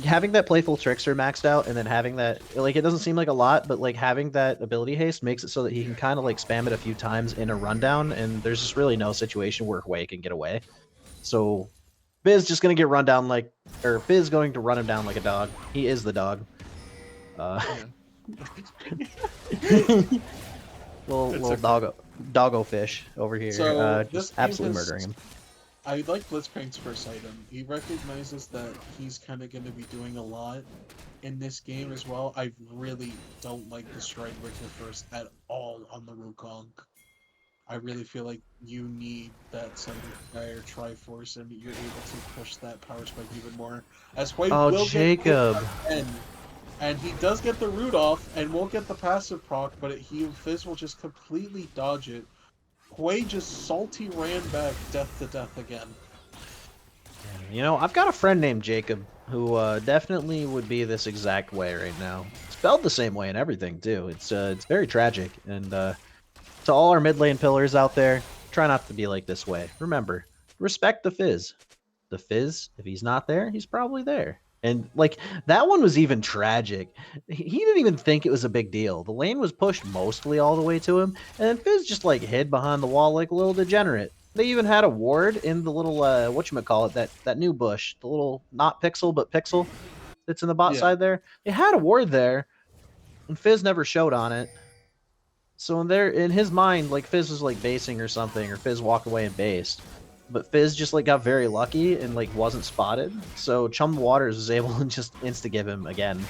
having that Playful Trickster maxed out and then having that, like, it doesn't seem like a lot, but like having that ability haste makes it so that he can kind of like spam it a few times in a rundown, and there's just really no situation where Hui can get away. So Biz just gonna get run down like, or Biz going to run him down like a dog. He is the dog. Little doggo fish over here, So, just absolutely murdering him. I like Blitzcrank's first item. He recognizes that he's kind of going to be doing a lot in this game as well. I really don't like the Stride Breaker first at all on the Wukong. I really feel like you need that Center Fire Triforce, and you're able to push that power spike even more. As Hui will Jacob. get and he does get the root off and won't get the passive proc, but Fizz will just completely dodge it. Hui just salty ran back death to death again. You know, I've got a friend named Jacob who definitely would be this exact way right now. Spelled the same way and everything too. It's very tragic. And to all our mid lane pillars out there, try not to be like this way. Remember, respect the Fizz. The Fizz, if he's not there, he's probably there. And like that one was even tragic. He didn't even think it was a big deal. The lane was pushed mostly all the way to him, and then Fizz just like hid behind the wall like a little degenerate. They even had a ward in the little whatchamacallit, that new bush, the little not pixel but pixel that's in the bot side there. They had a ward there, and Fizz never showed on it. So in his mind, like Fizz was like basing or something, or Fizz walked away and based. But Fizz just like got very lucky and like wasn't spotted. So Chum Waters was able to just insta give him again.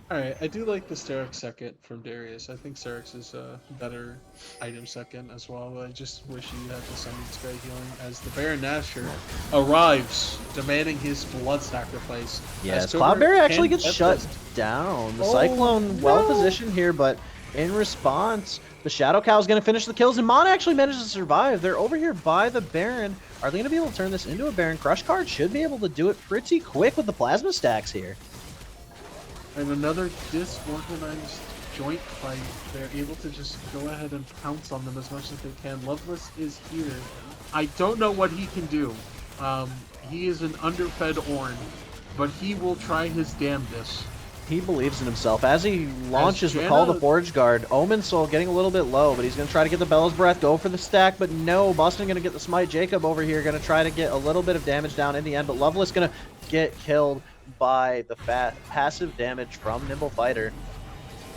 Alright, I do like the Sterix second from Darius. I think Sterix is a better item second as well. I just wish he had the Sunny Sky healing as the Baron Nashor arrives, demanding his blood sacrifice. Yes, Cloudberry actually gets shut down. The Cyclone well positioned here, but in response, the Shadow Cow is going to finish the kills, and Mon actually manages to survive. They're over here by the Baron. Are they going to be able to turn this into a Baron? Crush Card should be able to do it pretty quick with the Plasma stacks here. And another disorganized joint fight. They're able to just go ahead and pounce on them as much as they can. Loveless is here. I don't know what he can do. He is an underfed Ornn, but he will try his damnedest. He believes in himself. As he launches the Call of the Janna- Forge Guard, Omen Soul getting a little bit low, but he's going to try to get the Bell's Breath, go for the stack, but no. Boston going to get the Smite. Jacob over here going to try to get a little bit of damage down in the end, but Loveless going to get killed by the passive damage from Nimble Fighter.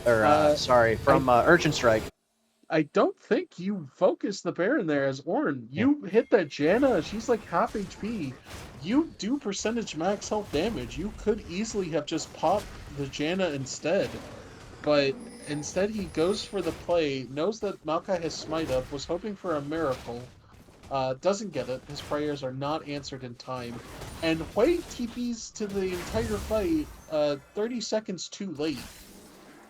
Or, sorry, from Urchin Strike. I don't think you focus the Baron there as Ornn. You hit that Janna, she's like half HP. You do percentage max health damage. You could easily have just popped the Janna instead. But instead he goes for the play, knows that Maokai has Smite up, was hoping for a miracle. Doesn't get it. His prayers are not answered in time. And Hui TPs to the entire fight 30 seconds too late,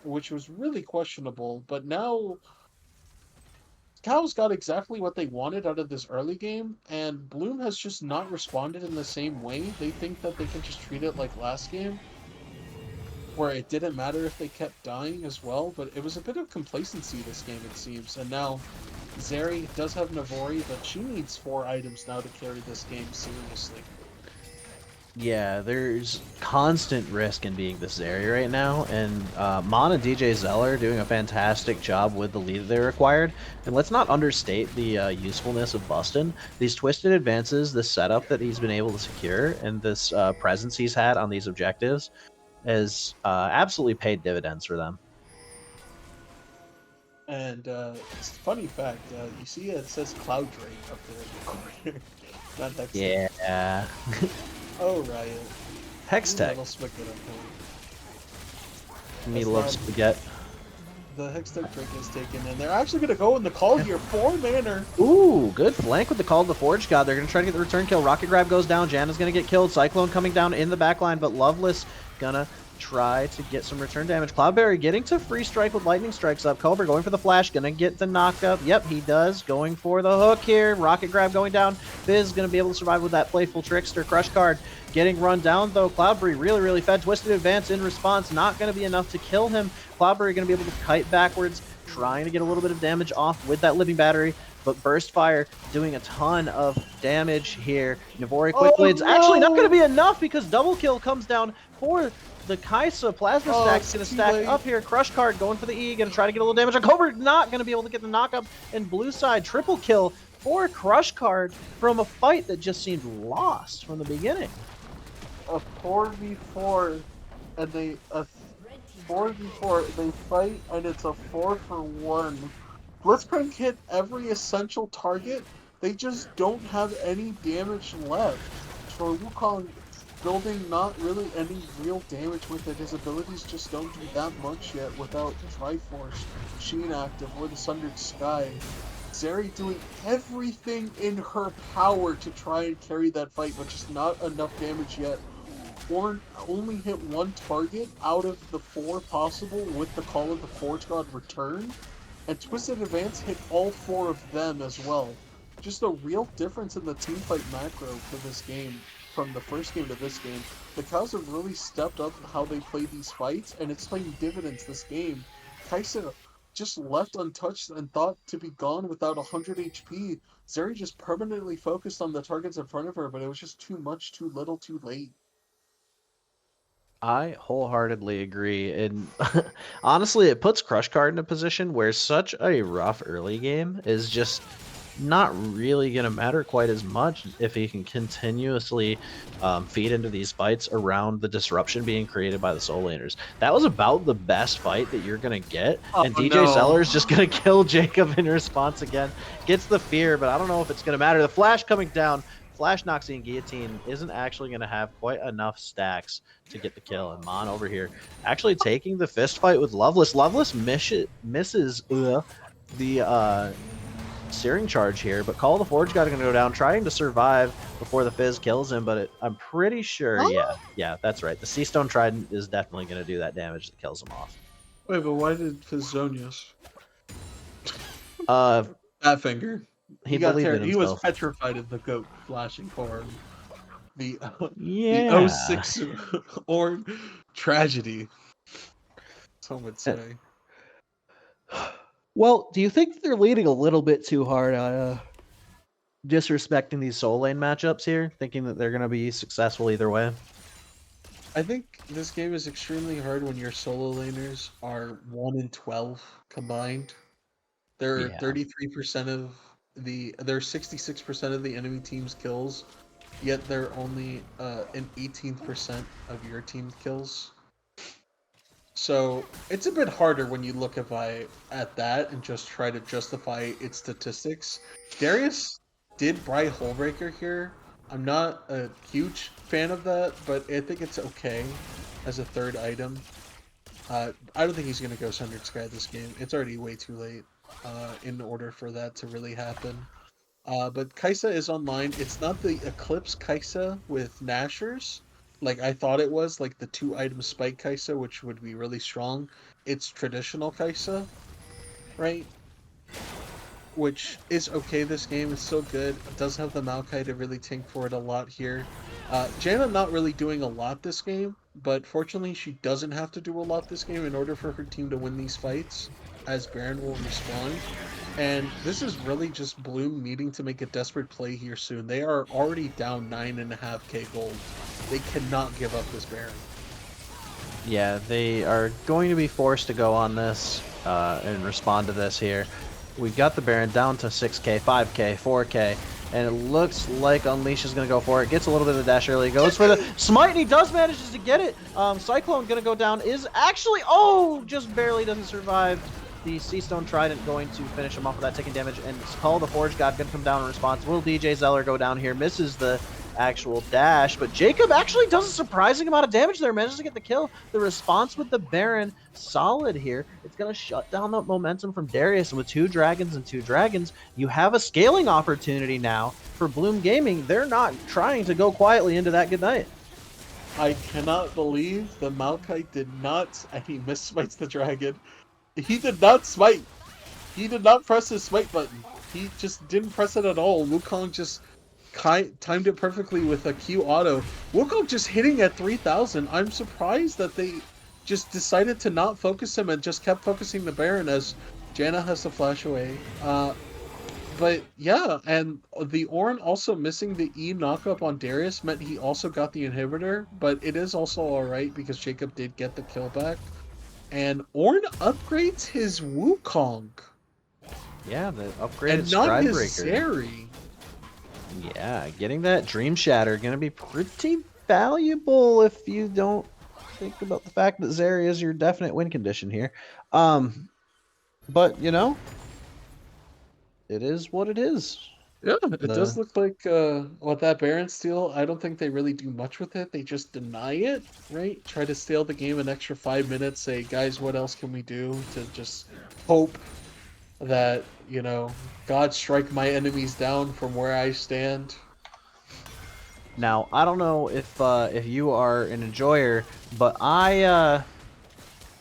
which was really questionable. But now Cal's got exactly what they wanted out of this early game, and Bloom has just not responded in the same way. They think that they can just treat it like last game, where it didn't matter if they kept dying as well, but it was a bit of complacency this game, it seems. And now, Zeri does have Navori, but she needs 4 items now to carry this game seriously. Yeah, there's constant risk in being this area right now, and Mon and DJ Zeller doing a fantastic job with the lead they required. And let's not understate the usefulness of Bustin. These twisted advances, the setup that he's been able to secure, and this presence he's had on these objectives has absolutely paid dividends for them. And it's a funny fact, you see it says Cloud Drake up there in the corner. Not Hex. Yeah. Oh, Riot. Hex Tech. Me loves spaghetti. The Hextech Drake is taken, and they're actually going to go in the call here. 4 mana. Ooh, good flank with the Call of the Forge God. They're going to try to get the return kill. Rocket Grab goes down. Janna's going to get killed. Cyclone coming down in the backline, but Loveless going to try to get some return damage. Cloudberry getting to free strike with lightning strikes up. Cobra going for the flash, gonna get the knockup. Yep, he does. Going for the hook here. Rocket Grab going down. Fizz gonna be able to survive with that playful trickster. Crush card getting run down though. Cloudberry really fed. Twisted advance in response, not gonna be enough to kill him. Cloudberry gonna be able to kite backwards, trying to get a little bit of damage off with that living battery. But Burst Fire doing a ton of damage here. Navori Quick Blades actually not going to be enough because double kill comes down for the Kaisa. Plasma Stack's going to stack up here. Crush Card going for the E, going to try to get a little damage on Cobra. Not going to be able to get the knockup. And blue side, triple kill for Crush Card from a fight that just seemed lost from the beginning. A 4v4, and they... A 4v4, they fight, and it's a 4-for-1. Blitzcrank hit every essential target, they just don't have any damage left. So Wukong building not really any real damage with it. His abilities just don't do that much yet without Triforce, Sheen active, or the Sundered Sky. Zeri doing everything in her power to try and carry that fight, but just not enough damage yet. Ornn only hit 1 target out of the 4 possible with the Call of the Forge God return. And Twisted Advance hit all 4 of them as well. Just a real difference in the teamfight macro for this game, from the first game to this game. The Cows have really stepped up how they play these fights, and it's playing dividends this game. Kaisa just left untouched and thought to be gone without 100 HP. Zeri just permanently focused on the targets in front of her, but it was just too much, too little, too late. I wholeheartedly agree, and honestly, it puts Crush Card in a position where such a rough early game is just not really going to matter quite as much if he can continuously feed into these fights around the disruption being created by the Soul Laners. That was about the best fight that you're going to get, and DJ Zeller's just going to kill Jacob in response again. Gets the fear, but I don't know if it's going to matter. The flash coming down. Flash Noxie and Guillotine isn't actually going to have quite enough stacks to get the kill. And Mon over here actually taking the fist fight with Loveless. Loveless misses the Searing Charge here, but Call of the Forge God going to go down, trying to survive before the Fizz kills him, but I'm pretty sure, yeah, that's right. The Sea Stone Trident is definitely going to do that damage that kills him off. Wait, but why did Fizz zone yes? That finger. He was petrified of the goat flashing for him. The 06 Ornn tragedy. Some would say. Well, do you think they're leaning a little bit too hard on disrespecting these soul lane matchups here, thinking that they're going to be successful either way. I think this game is extremely hard when your solo laners are 1 in 12 combined. They're Yeah. 33% of they're 66% of the enemy team's kills, yet they're only an 18th percent of your team's kills. So it's a bit harder when you look at that and just try to justify its statistics. Darius did Bright Hullbreaker here. I'm not a huge fan of that, but I think it's okay as a third item. I don't think he's going to go Sundered Sky this game. It's already way too late in order for that to really happen. But Kaisa is online. It's not the Eclipse Kaisa with Nashers, like I thought it was, like the 2-item Spike Kaisa, which would be really strong. It's traditional Kaisa, right? Which is okay this game. It's still good. It does have the Maokai to really tank for it a lot here. Janna not really doing a lot this game, but fortunately she doesn't have to do a lot this game in order for her team to win these fights, as Baron will respond. And this is really just Bloom needing to make a desperate play here soon. They are already down 9.5k gold. They cannot give up this Baron. Yeah, they are going to be forced to go on this and respond to this here. We've got the Baron down to 6k, 5k, 4k, and it looks like Unleash is going to go for it. Gets a little bit of the dash early, goes for the smite, and he does manages to get it. Cyclone going to go down, is actually, just barely doesn't survive. The Seastone Trident going to finish him off with that taking damage, and Call the Forge God going to come down in response. Will DJ Zeller go down here, misses the actual dash, but Jacob actually does a surprising amount of damage there, manages to get the kill. The response with the Baron, solid here. It's going to shut down the momentum from Darius, and with 2 dragons and 2 dragons, you have a scaling opportunity now for Bloom Gaming. They're not trying to go quietly into that good night. I cannot believe the Maokai did not, and he missmites the dragon. He did not smite. He did not press his smite button. He just didn't press it at all. Wukong just timed it perfectly with a Q auto. Wukong just hitting at 3,000. I'm surprised that they just decided to not focus him and just kept focusing the Baron as Janna has to flash away. But yeah, and the Ornn also missing the E knockup on Darius meant he also got the inhibitor, but it is also alright because Jacob did get the kill back. And Ornn upgrades his Wukong. Yeah, the upgraded and not his Scribebreaker. Zeri. Yeah, getting that Dream Shatter going to be pretty valuable if you don't think about the fact that Zeri is your definite win condition here. But, you know, it is what it is. Yeah, it does look like with that Baron steal, I don't think they really do much with it. They just deny it, right? Try to steal the game an extra 5 minutes, say, guys, what else can we do to just hope that, you know, God strike my enemies down from where I stand. Now, I don't know if you are an enjoyer, but I'm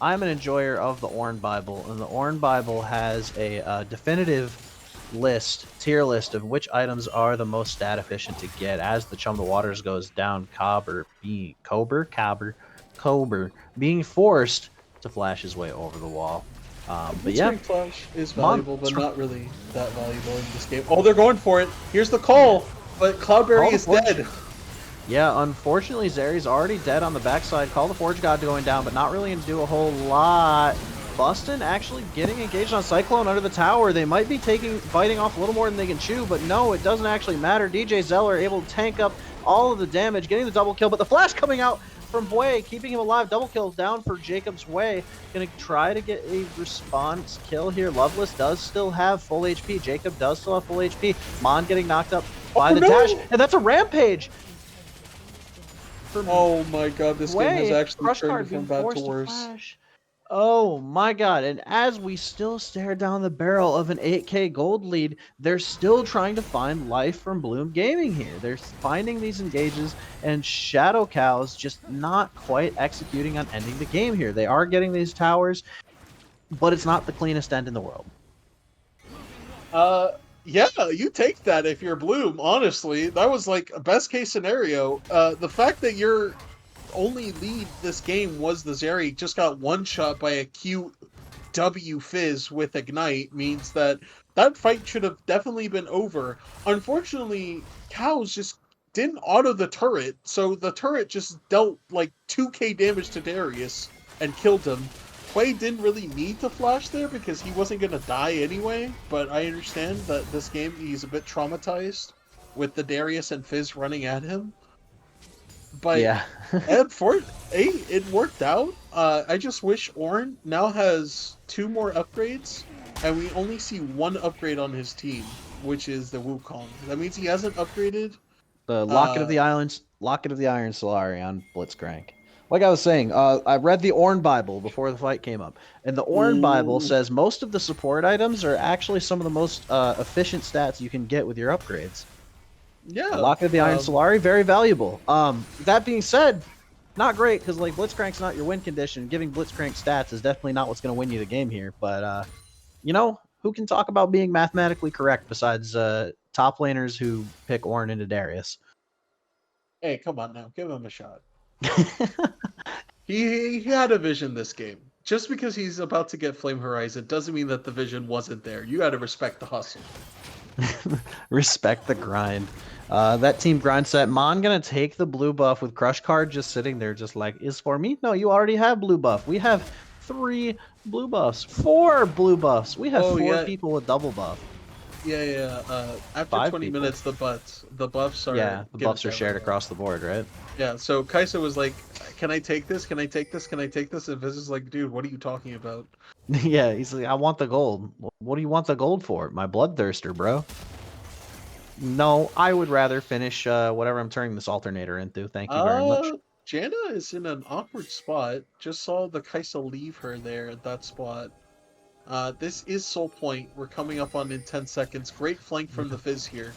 an enjoyer of the Ornn Bible, and the Ornn Bible has a definitive tier list of which items are the most stat efficient to get as the Chum the Waters goes down. Cobber being forced to flash his way over the wall. But yeah, Flash is valuable, but not really that valuable in this game. Oh, they're going for it. Here's the call, but Cloudberry is dead. Yeah, unfortunately, Zeri's already dead on the backside. Call the Forge God going down, but not really going to do a whole lot. Bustin actually getting engaged on Cyclone under the tower. They might be biting off a little more than they can chew, but no, it doesn't actually matter. DJ Zeller able to tank up all of the damage, getting the double kill, but the flash coming out from Way, keeping him alive. Double kill down for Jacob's Way. Gonna try to get a response kill here. Loveless does still have full HP. Jacob does still have full HP. Mon getting knocked up by the dash, and that's a rampage. Oh my god, this game has actually turned from bad to worse. Oh my god, and as we still stare down the barrel of an 8k gold lead, they're still trying to find life from Bloom Gaming here. They're finding these engages, and Shadow Cows just not quite executing on ending the game here. They are getting these towers, but it's not the cleanest end in the world. Yeah, you take that if you're Bloom, honestly. That was like a best case scenario. The fact that your only lead this game was the Zeri just got one shot by a QW Fizz with Ignite means that that fight should have definitely been over. Unfortunately, Cows just didn't auto the turret, so the turret just dealt like 2k damage to Darius and killed him. Quay didn't really need to flash there because he wasn't going to die anyway, but I understand that this game he's a bit traumatized with the Darius and Fizz running at him. But Yeah. it worked out. I just wish Ornn now has 2 more upgrades, and we only see 1 upgrade on his team, which is the Wukong. That means he hasn't upgraded. The Locket of the Islands, Locket of the Iron Solari on Blitzcrank. Like I was saying, I read the Ornn Bible before the fight came up, and the Ornn Bible says most of the support items are actually some of the most efficient stats you can get with your upgrades. Yeah. Locket of the Iron Solari, very valuable. That being said, not great because like Blitzcrank's not your win condition. Giving Blitzcrank stats is definitely not what's going to win you the game here. But you know, who can talk about being mathematically correct besides top laners who pick Ornn into Darius? Hey, come on now, give him a shot. He had a vision this game. Just because he's about to get Flame Horizon doesn't mean that the vision wasn't there. You got to respect the hustle. Respect the grind. That team grind set. Mon gonna take the blue buff with Crush Card just sitting there, just like, is for me? No, you already have blue buff. We have 3 blue buffs, 4 blue buffs. We have 4 people with double buff. Yeah. After 20 minutes, the buffs are the buffs are shared across the board, right? Yeah. So Kaisa was like, "Can I take this? Can I take this? Can I take this?" And Viz is like, "Dude, what are you talking about?" Yeah, he's like, "I want the gold." What do you want the gold for? My bloodthirster, bro. No, I would rather finish whatever I'm turning this alternator into. Thank you very much. Janna is in an awkward spot. Just saw the Kaisa leave her there at that spot. This is Soul Point. We're coming up on in 10 seconds. Great flank from the Fizz here.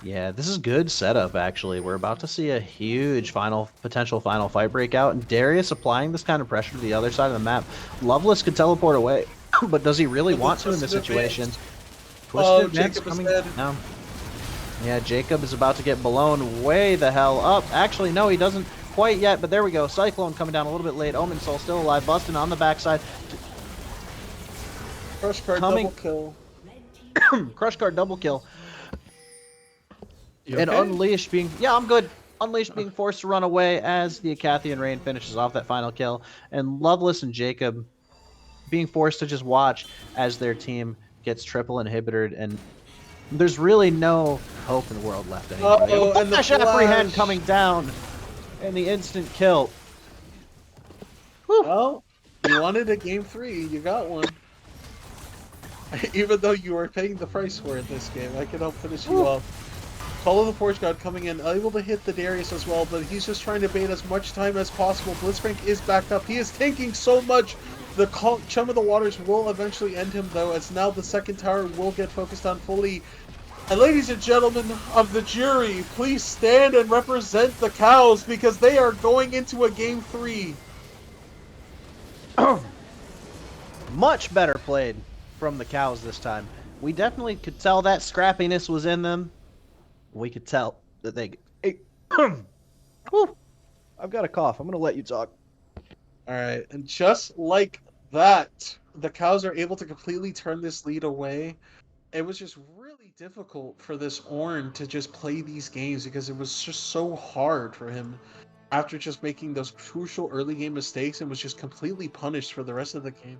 Yeah, this is good setup, actually. We're about to see a huge potential final fight breakout, and Darius applying this kind of pressure to the other side of the map. Loveless could teleport away, but does he really want to in this situation? Twisted advance coming down. Yeah, Jacob is about to get blown way the hell up. Actually, no, he doesn't quite yet, but there we go. Cyclone coming down a little bit late. Omen Soul still alive, busting on the backside. Crush Card double kill. Crush Card double kill. You and okay? Unleashed being... Yeah, I'm good. Unleashed being forced to run away as the Acathian Rain finishes off that final kill. And Loveless and Jacob being forced to just watch as their team gets triple inhibited, and there's really no hope in the world left anymore. And the Flash Apprehend coming down, and the instant kill. Whew. Well, you wanted a game 3, you got one. Even though you are paying the price for it this game, I can help finish you off. Call of the Forge God coming in, able to hit the Darius as well, but he's just trying to bait as much time as possible. Blitzcrank is backed up. He is tanking so much. The Chum of the Waters will eventually end him, though, as now the second tower will get focused on fully. And ladies and gentlemen of the jury, please stand and represent the Cows, because they are going into a game 3. Much better played from the Cows this time. We definitely could tell that scrappiness was in them. We could tell that they... Hey. I've got a cough. I'm going to let you talk. Alright, and just like that, the Cows are able to completely turn this lead away. It was just really difficult for this Ornn to just play these games because it was just so hard for him after just making those crucial early game mistakes and was just completely punished for the rest of the game.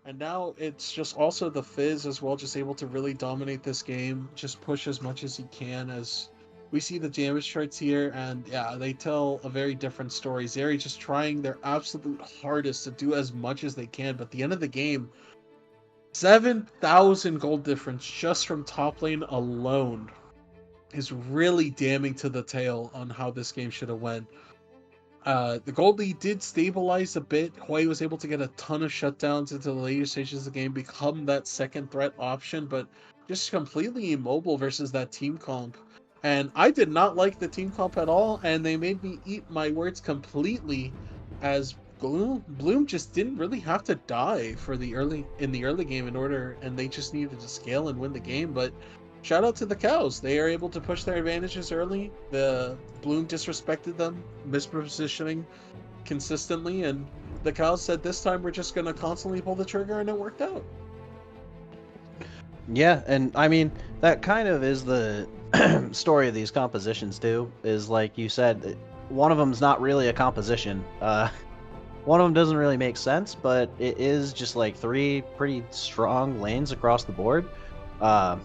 And now it's just also the Fizz as well, just able to really dominate this game, just push as much as he can. As we see the damage charts here, and yeah, they tell a very different story. Zeri just trying their absolute hardest to do as much as they can, but at the end of the game, 7,000 gold difference just from top lane alone is really damning to the tale on how this game should have went. The gold lead did stabilize a bit. Hwei was able to get a ton of shutdowns into the later stages of the game, become that second threat option, but just completely immobile versus that team comp. And I did not like the team comp at all, and they made me eat my words completely, as Bloom just didn't really have to die for the early game in order, and they just needed to scale and win the game. But shout out to the Cows. They are able to push their advantages early. The Bloom disrespected them, mispositioning consistently, and the Cows said this time we're just going to constantly pull the trigger, and it worked out. Yeah, and I mean that kind of is the story of these compositions too. Is like you said, one of them's not really a composition. One of them doesn't really make sense, but it is just like three pretty strong lanes across the board. Uh,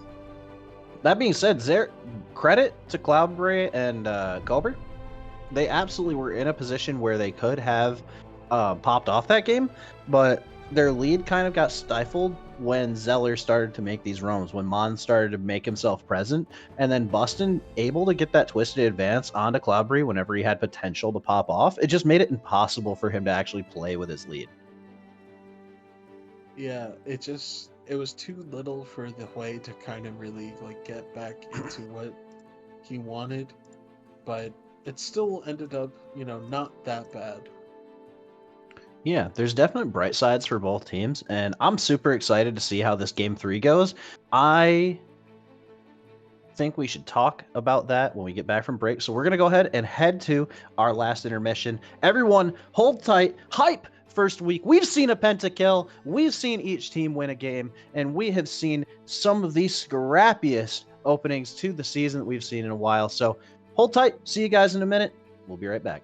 that being said, there credit to Cloudberry and Gulber. They absolutely were in a position where they could have popped off that game, but their lead kind of got stifled when Zeller started to make these roams, when Mon started to make himself present, and then Bustin able to get that twisted advance onto Cloudberry whenever he had potential to pop off. It just made it impossible for him to actually play with his lead. Yeah, it was too little for the Hui to kind of really like get back into what he wanted, but it still ended up, not that bad. Yeah, there's definitely bright sides for both teams, and I'm super excited to see how this game 3 goes. I think we should talk about that when we get back from break. So we're going to go ahead and head to our last intermission. Everyone, hold tight. Hype! First week, we've seen a pentakill, we've seen each team win a game, and we have seen some of the scrappiest openings to the season that we've seen in a while. So hold tight. See you guys in a minute. We'll be right back.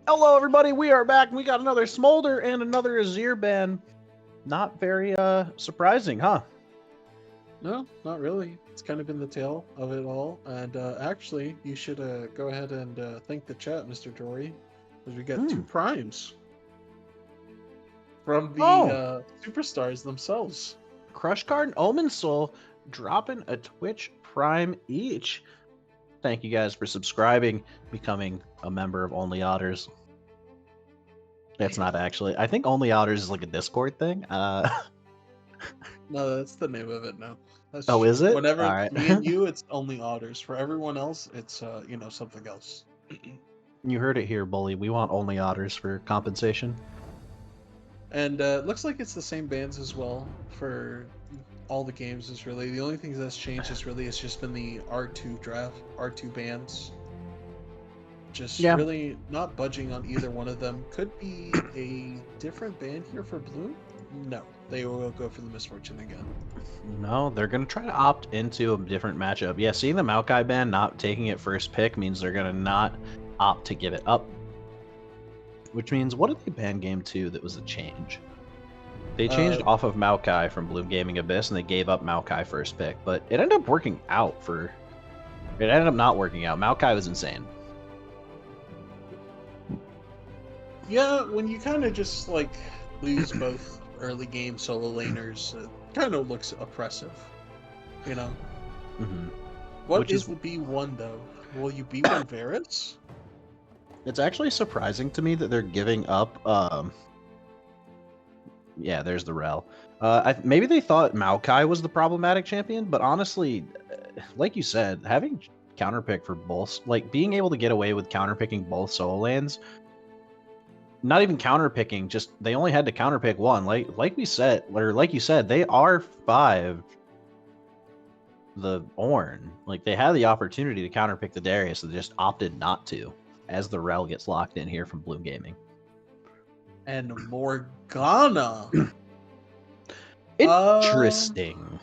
Hello, everybody. We are back. We got another Smolder and another Azir ban. Not very surprising, huh? No, not really. It's kind of been the tail of it all. And actually, you should go ahead and thank the chat, Mr. Jory, because we got 2 primes from the superstars themselves. Crush Card and Omen Soul dropping a Twitch Prime each. Thank you guys for subscribing, becoming a member of Only Otters. That's not actually. I think Only Otters is like a Discord thing. No, that's the name of it now. That's is it? Whenever All right. me and you, it's Only Otters. For everyone else, it's something else. You heard it here, Bully. We want Only Otters for compensation. And looks like it's the same bands as well for all the games. Is really the only thing that's changed. Is really it's just been the R2 draft, R2 bands. Just really not budging on either one of them. Could be a different band here for Bloom. No, they will go for the Misfortune again. No, they're going to try to opt into a different matchup. Yeah, seeing the Maokai ban not taking it first pick means they're going to not opt to give it up. Which means, what did they ban game 2 that was a change? They changed off of Maokai from Bloom Gaming Abyss, and they gave up Maokai first pick. But it ended up working out for... It ended up not working out. Maokai was insane. Yeah, when you kind of just, like, lose both early game solo laners, it kind of looks oppressive, you know? Mm-hmm. What is the B1, though? Will you B1 Varus? It's actually surprising to me that they're giving up... Yeah, there's the Rel. Maybe they thought Maokai was the problematic champion, but honestly, like you said, having counterpick for both... Like, being able to get away with counterpicking both solo lanes... Not even counterpicking, just they only had to counterpick one. Like we said, or like you said, they are 5 the Ornn. Like, they had the opportunity to counterpick the Darius, so they just opted not to, as the Rel gets locked in here from Bloom Gaming. And Morgana. Interesting.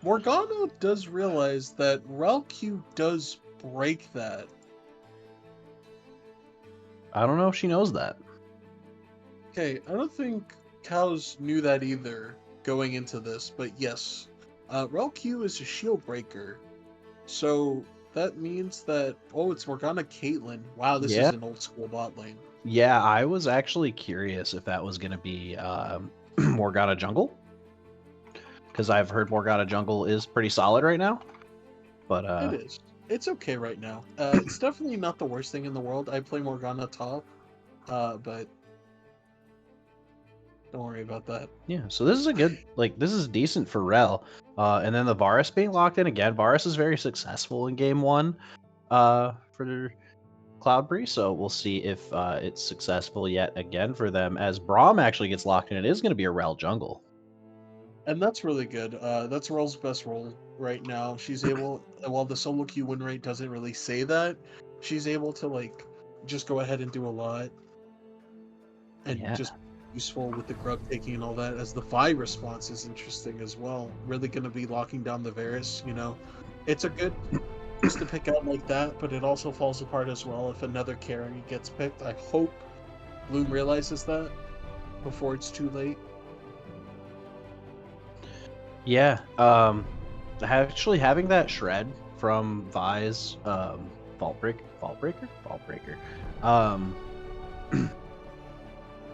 Morgana does realize that Rel Q does break that. I don't know if she knows that. Okay, I don't think Cows knew that either going into this, but yes. Rel Q is a shield breaker. So that means that... Oh, it's Morgana Caitlyn. Wow, this is an old school bot lane. Yeah, I was actually curious if that was going to be Morgana Jungle. Because I've heard Morgana Jungle is pretty solid right now. But it is. It's okay right now. It's definitely not the worst thing in the world. I play Morgana top, but don't worry about that. Yeah, so this is a good, this is decent for Rel. And then the Varus being locked in again. Varus is very successful in game 1 for Cloudberry, so we'll see if it's successful yet again for them, as Braum actually gets locked in. It is going to be a Rel jungle. And that's really good. That's Rel's best role right now. She's able, while the solo queue win rate doesn't really say that, she's able to just go ahead and do a lot. And just useful with the grub taking and all that, as the Vi response is interesting as well. Really going to be locking down the Varus, It's a good just to pick out like that, but it also falls apart as well if another carry gets picked. I hope Bloom realizes that before it's too late. Yeah, actually having that shred from Vi's Vault Breaker,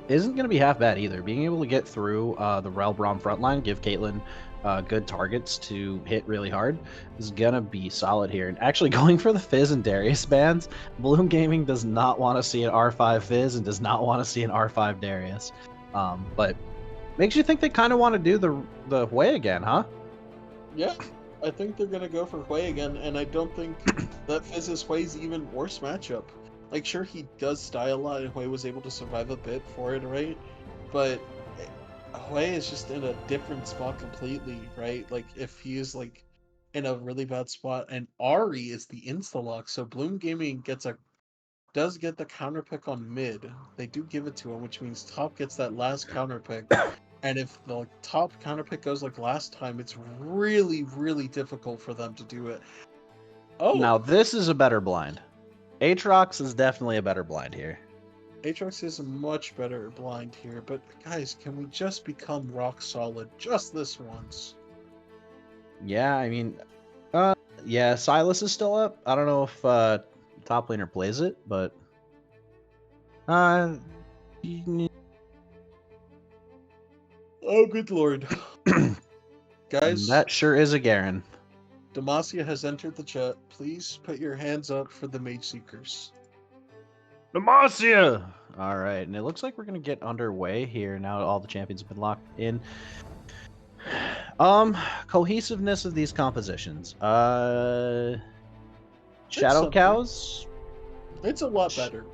isn't going to be half bad either. Being able to get through the Rel Braum frontline, give Caitlyn good targets to hit really hard, is going to be solid here. And actually going for the Fizz and Darius bans, Bloom Gaming does not want to see an R5 Fizz and does not want to see an R5 Darius. But makes you think they kind of want to do the Hui again, huh? Yeah, I think they're going to go for Hui again, and I don't think that Fizz's Hui's even worse matchup. Sure, he does style a lot, and Hui was able to survive a bit for it, right? But Hui is just in a different spot completely, right? If he is, in a really bad spot, and Ari is the insta-lock, so Bloom Gaming does get the counter pick on mid. They do give it to him, which means top gets that last counter pick. And if the top counter pick goes like last time, it's really, really difficult for them to do it. Oh, now this is a better blind. Aatrox is definitely a better blind here. Aatrox is much better blind here, but guys, can we just become rock solid just this once? Yeah, I mean, yeah, Silas is still up. I don't know if top laner plays it, but uh, Oh, good lord. Guys, that sure is a Garen. Demacia has entered the chat. Please put your hands up for the Mage Seekers. Demacia! All right, and it looks like we're gonna get underway here now. All the champions have been locked in. Cohesiveness of these compositions. Shadow something. Cows. It's a lot better.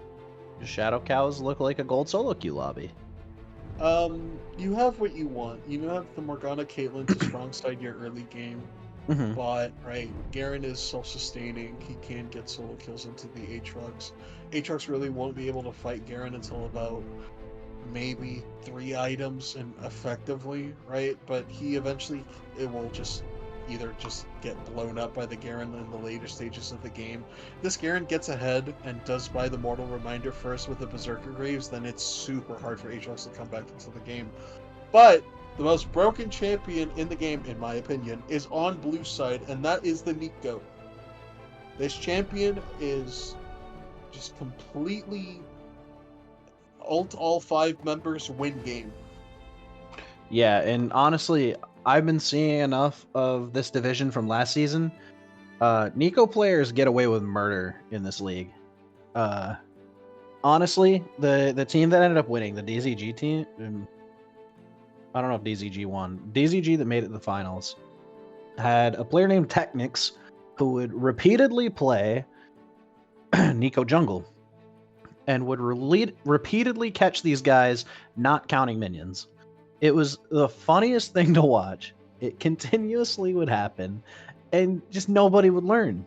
Shadow Cows look like a gold solo queue lobby. You have what you want. You have the Morgana Caitlyn to strong side your early game. Mm-hmm. But, right, Garen is self-sustaining. He can get solo kills into the Aatrox. Aatrox really won't be able to fight Garen until about maybe 3 items and effectively, right? But he eventually, it will just either just get blown up by the Garen in the later stages of the game. If this Garen gets ahead and does buy the Mortal Reminder first with the Berserker Graves, then it's super hard for Aatrox to come back into the game. But the most broken champion in the game, in my opinion, is on blue side, and that is the Nico. This champion is just completely ult all 5 members win game. Yeah, and honestly, I've been seeing enough of this division from last season. Nico players get away with murder in this league. Honestly, the team that ended up winning, the DZG team, I don't know if DZG won. DZG that made it to the finals had a player named Technics who would repeatedly play Nico jungle and would repeatedly catch these guys not counting minions. It was the funniest thing to watch. It continuously would happen, and just nobody would learn.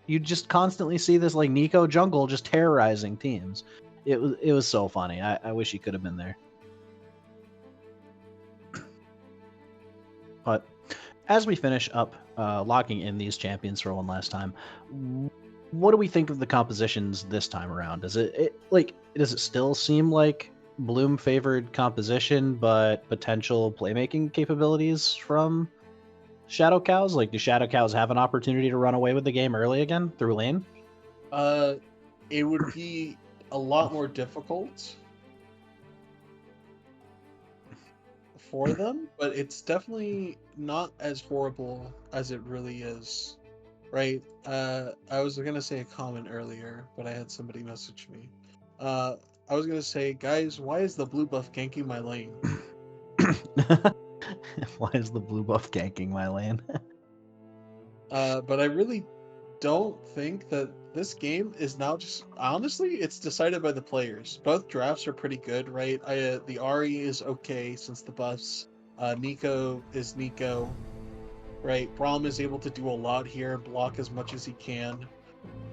You'd just constantly see this like Nico jungle just terrorizing teams. It was so funny. I wish he could have been there. But as we finish up locking in these champions for one last time, what do we think of the compositions this time around? Does it still seem like Bloom favored composition, but potential playmaking capabilities from Shadow Cows? Like, do Shadow Cows have an opportunity to run away with the game early again through lane? It would be a lot more difficult for them, but it's definitely not as horrible as it really is, right? I was gonna say a comment earlier, but I had somebody message me. I was gonna say, guys, why is the blue buff ganking my lane? Why is the blue buff ganking my lane? But I really don't think that this game is now just honestly it's decided by the players. Both drafts are pretty good, right? The Ari is okay since the buffs. Nico is Nico, right? Braum is able to do a lot here, block as much as he can.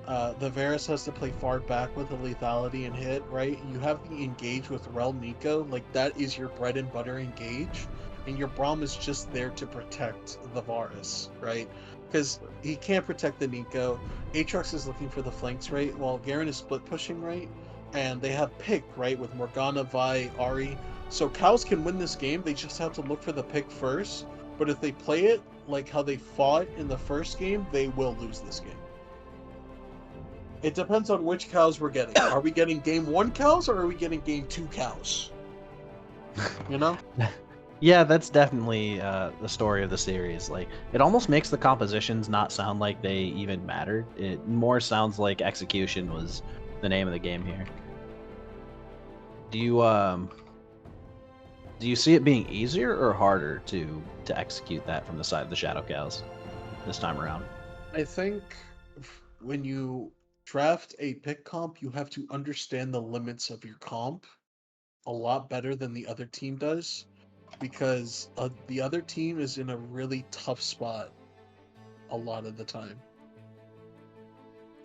The Varus has to play far back with the lethality and hit, right? You have the engage with Rel Nico, like that is your bread and butter engage, and your Braum is just there to protect the Varus, right? Because he can't protect the Nico. Aatrox is looking for the flanks, right? While Garen is split pushing, right? And they have pick, right? With Morgana, Vi, Ari. So cows can win this game, they just have to look for the pick first. But if they play it like how they fought in the first game, they will lose this game. It depends on which cows we're getting. Are we getting game 1 cows or are we getting game 2 cows? You know? Yeah, that's definitely the story of the series. Like, it almost makes the compositions not sound like they even mattered. It more sounds like execution was the name of the game here. Do you see it being easier or harder to execute that from the side of the Shadow Cows this time around? I think when you draft a pick comp, you have to understand the limits of your comp a lot better than the other team does, because the other team is in a really tough spot a lot of the time.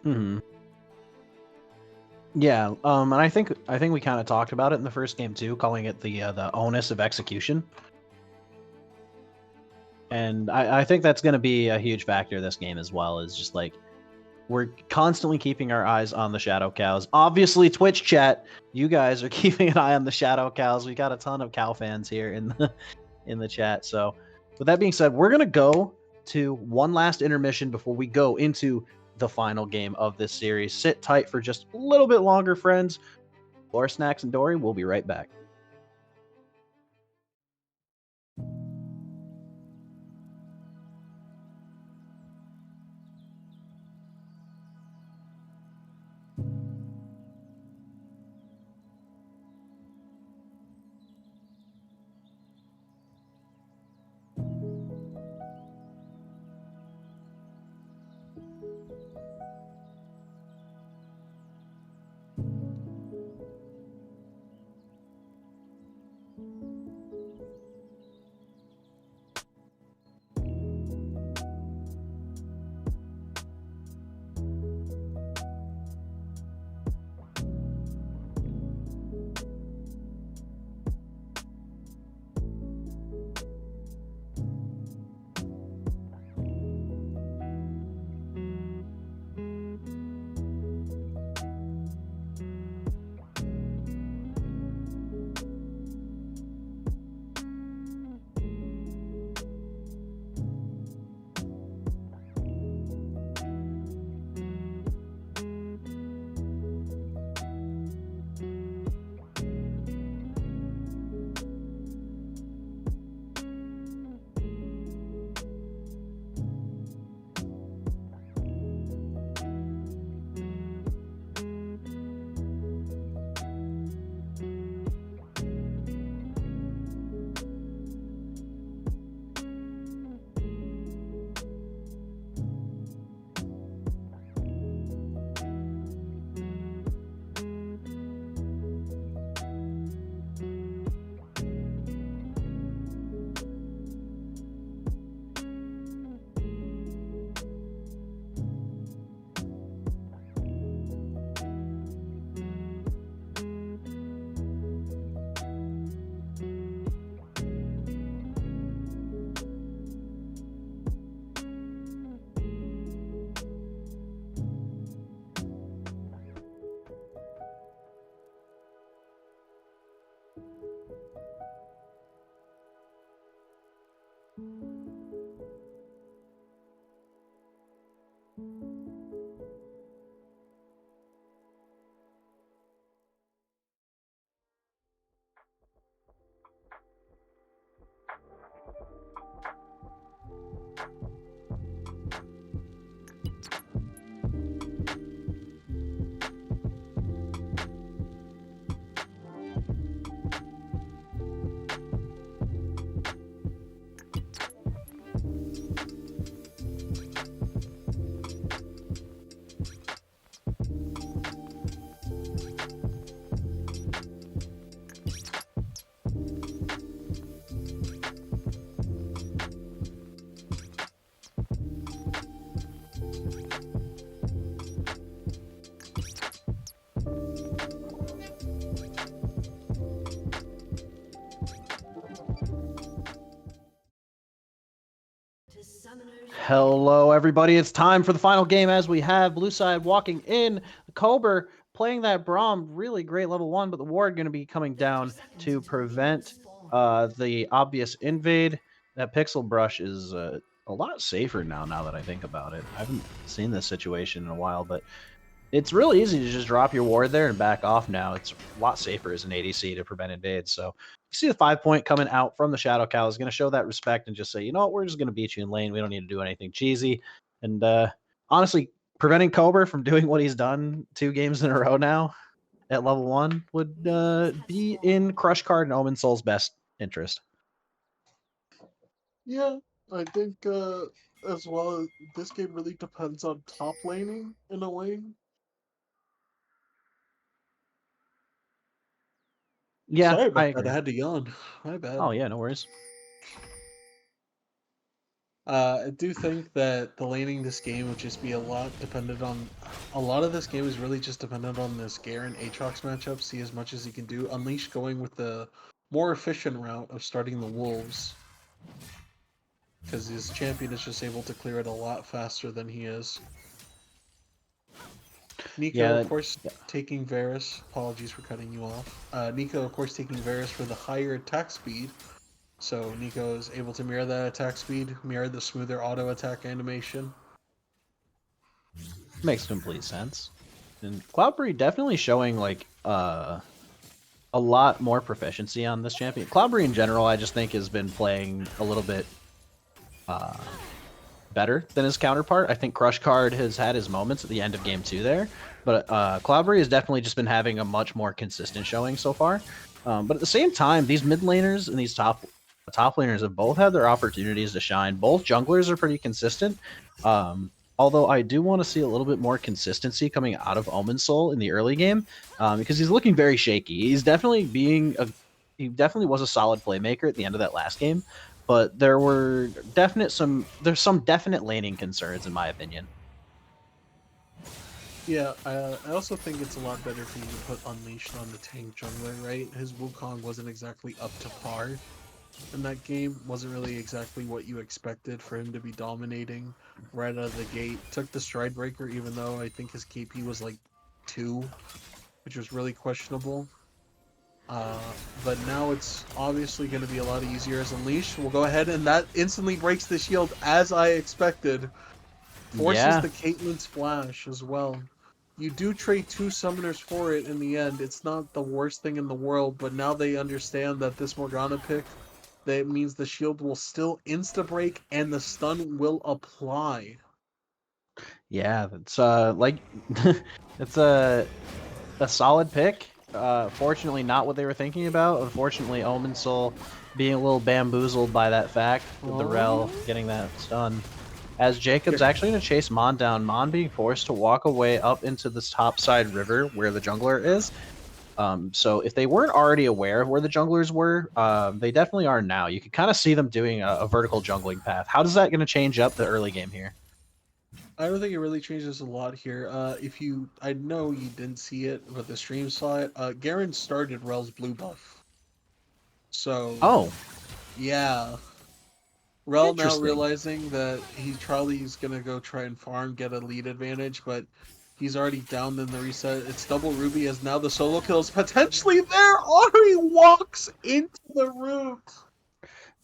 Hmm. Yeah, and I think we kind of talked about it in the first game too, calling it the onus of execution. And I think that's going to be a huge factor this game as well. Is just like we're constantly keeping our eyes on the Shadow Cows. Obviously, Twitch chat, you guys are keeping an eye on the Shadow Cows. We got a ton of cow fans here in the chat. So, with that being said, we're gonna go to one last intermission before we go into the final game of this series. Sit tight for just a little bit longer, friends. Laura, Snacks, and Dory, we'll be right back. Hello, everybody. It's time for the final game as we have Blue Side walking in. Cobra playing that Braum, really great level 1, but the Ward going to be coming down to prevent the obvious invade. That Pixel Brush is a lot safer now that I think about it. I haven't seen this situation in a while, but it's really easy to just drop your ward there and back off now. It's a lot safer as an ADC to prevent invades. So you see the 5-point coming out from the Shadow Cow is going to show that respect and just say, you know what, we're just going to beat you in lane. We don't need to do anything cheesy. And honestly, preventing Cobra from doing what he's done 2 games in a row now at level 1 would be in Crush Card and Omen Soul's best interest. Yeah, I think as well, this game really depends on top laning in a way. Yeah, Sorry I about that. agree. I had to yawn. My bad. Oh, yeah, no worries. I do think that the laning this game would just be a lot dependent on. A lot of this game is really just dependent on this Garen Aatrox matchup. See as much as he can do. Unleash going with the more efficient route of starting the wolves, because his champion is just able to clear it a lot faster than he is. Nico, Yeah, of course, taking Varus. Apologies for cutting you off. Nico, of course, taking Varus for the higher attack speed. So Nico is able to mirror that attack speed, mirror the smoother auto attack animation. makes complete sense. And Cloudberry definitely showing like a lot more proficiency on this champion. Cloudberry in general, I just think has been playing a little bit uh, better than his counterpart. I think Crush Card has had his moments at the end of game 2 there, but Cloudberry has definitely just been having a much more consistent showing so far. But at the same time, these mid laners and these top laners have both had their opportunities to shine. Both junglers are pretty consistent. Although I do want to see a little bit more consistency coming out of Omen Soul in the early game, because he's looking very shaky. He's definitely he definitely was a solid playmaker at the end of that last game, but there's some definite laning concerns in my opinion. Yeah, I also think it's a lot better for you to put Unleashed on the tank jungler, right? His Wukong wasn't exactly up to par in that game. Wasn't really exactly what you expected for him to be dominating right out of the gate. Took the Stride Breaker, even though I think his KP was like 2, which was really questionable. But now it's obviously going to be a lot easier as Unleash. We'll go ahead, and that instantly breaks the shield, as I expected. Forces Yeah, the Caitlyn's Flash as well. You do trade 2 summoners for it in the end. It's not the worst thing in the world, but now they understand that this Morgana pick, that means the shield will still insta-break and the stun will apply. yeah, it's like it's a solid pick. Fortunately, not what they were thinking about. Unfortunately, Omen Soul being a little bamboozled by that fact with the Rel Oh. getting that stun. As Jacob's actually going to chase Mon down, Mon being forced to walk away up into this topside river where the jungler is. So if they weren't already aware of where the junglers were, they definitely are now. You can kind of see them doing a vertical jungling path. How does that going to change up the early game here? I don't think it really changes a lot here. I know you didn't see it, but the stream saw it. Garen started Rel's blue buff. So, Oh, yeah. Rel now interesting. realizing that he probably is gonna go try and farm, get a lead advantage, but he's already down in the reset. It's double Ruby as now the solo kills potentially there. Ari walks into the root.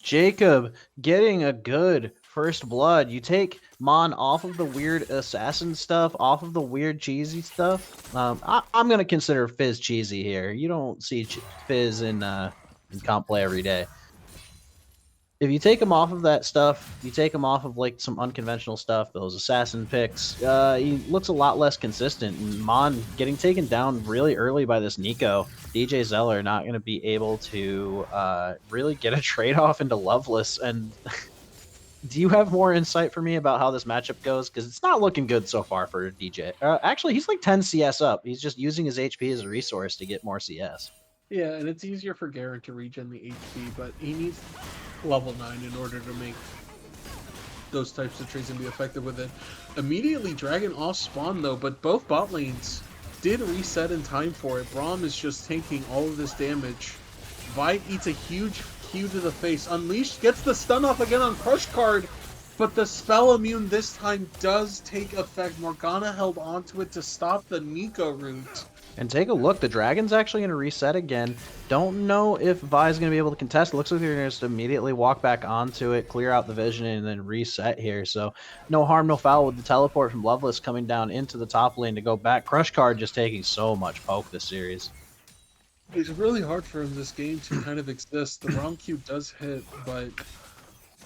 Jacob getting a good first blood. You take Mon off of the weird assassin stuff, off of the weird cheesy stuff. I'm gonna consider Fizz cheesy here. You don't see Fizz in comp play every day. If you take him off of that stuff, you take him off of like some unconventional stuff, those assassin picks, he looks a lot less consistent. And Mon getting taken down really early by this Nico, DJ Zeller not going to be able to really get a trade off into Loveless. And do you have more insight for me about how this matchup goes? Because it's not looking good so far for DJ. Actually, he's like 10 CS up. He's just using his HP as a resource to get more CS. Yeah, and it's easier for Garen to regen the HP, but he needs level 9 in order to make those types of trades and be effective with it. Immediately Dragon off spawn though, but both bot lanes did reset in time for it. Braum is just taking all of this damage. Vi eats a huge Q to the face. Unleashed gets the stun off again on Crush Card, but the spell immune this time does take effect. Morgana held onto it to stop the Nico route. And take a look, the Dragon's actually going to reset again. Don't know if Vi's going to be able to contest. It looks like they're going to just immediately walk back onto it, clear out the vision, and then reset here. So no harm, no foul with the teleport from Loveless coming down into the top lane to go back. Crush Card just taking so much poke this series. It's really hard for him this game to kind of exist. The wrong Q does hit, but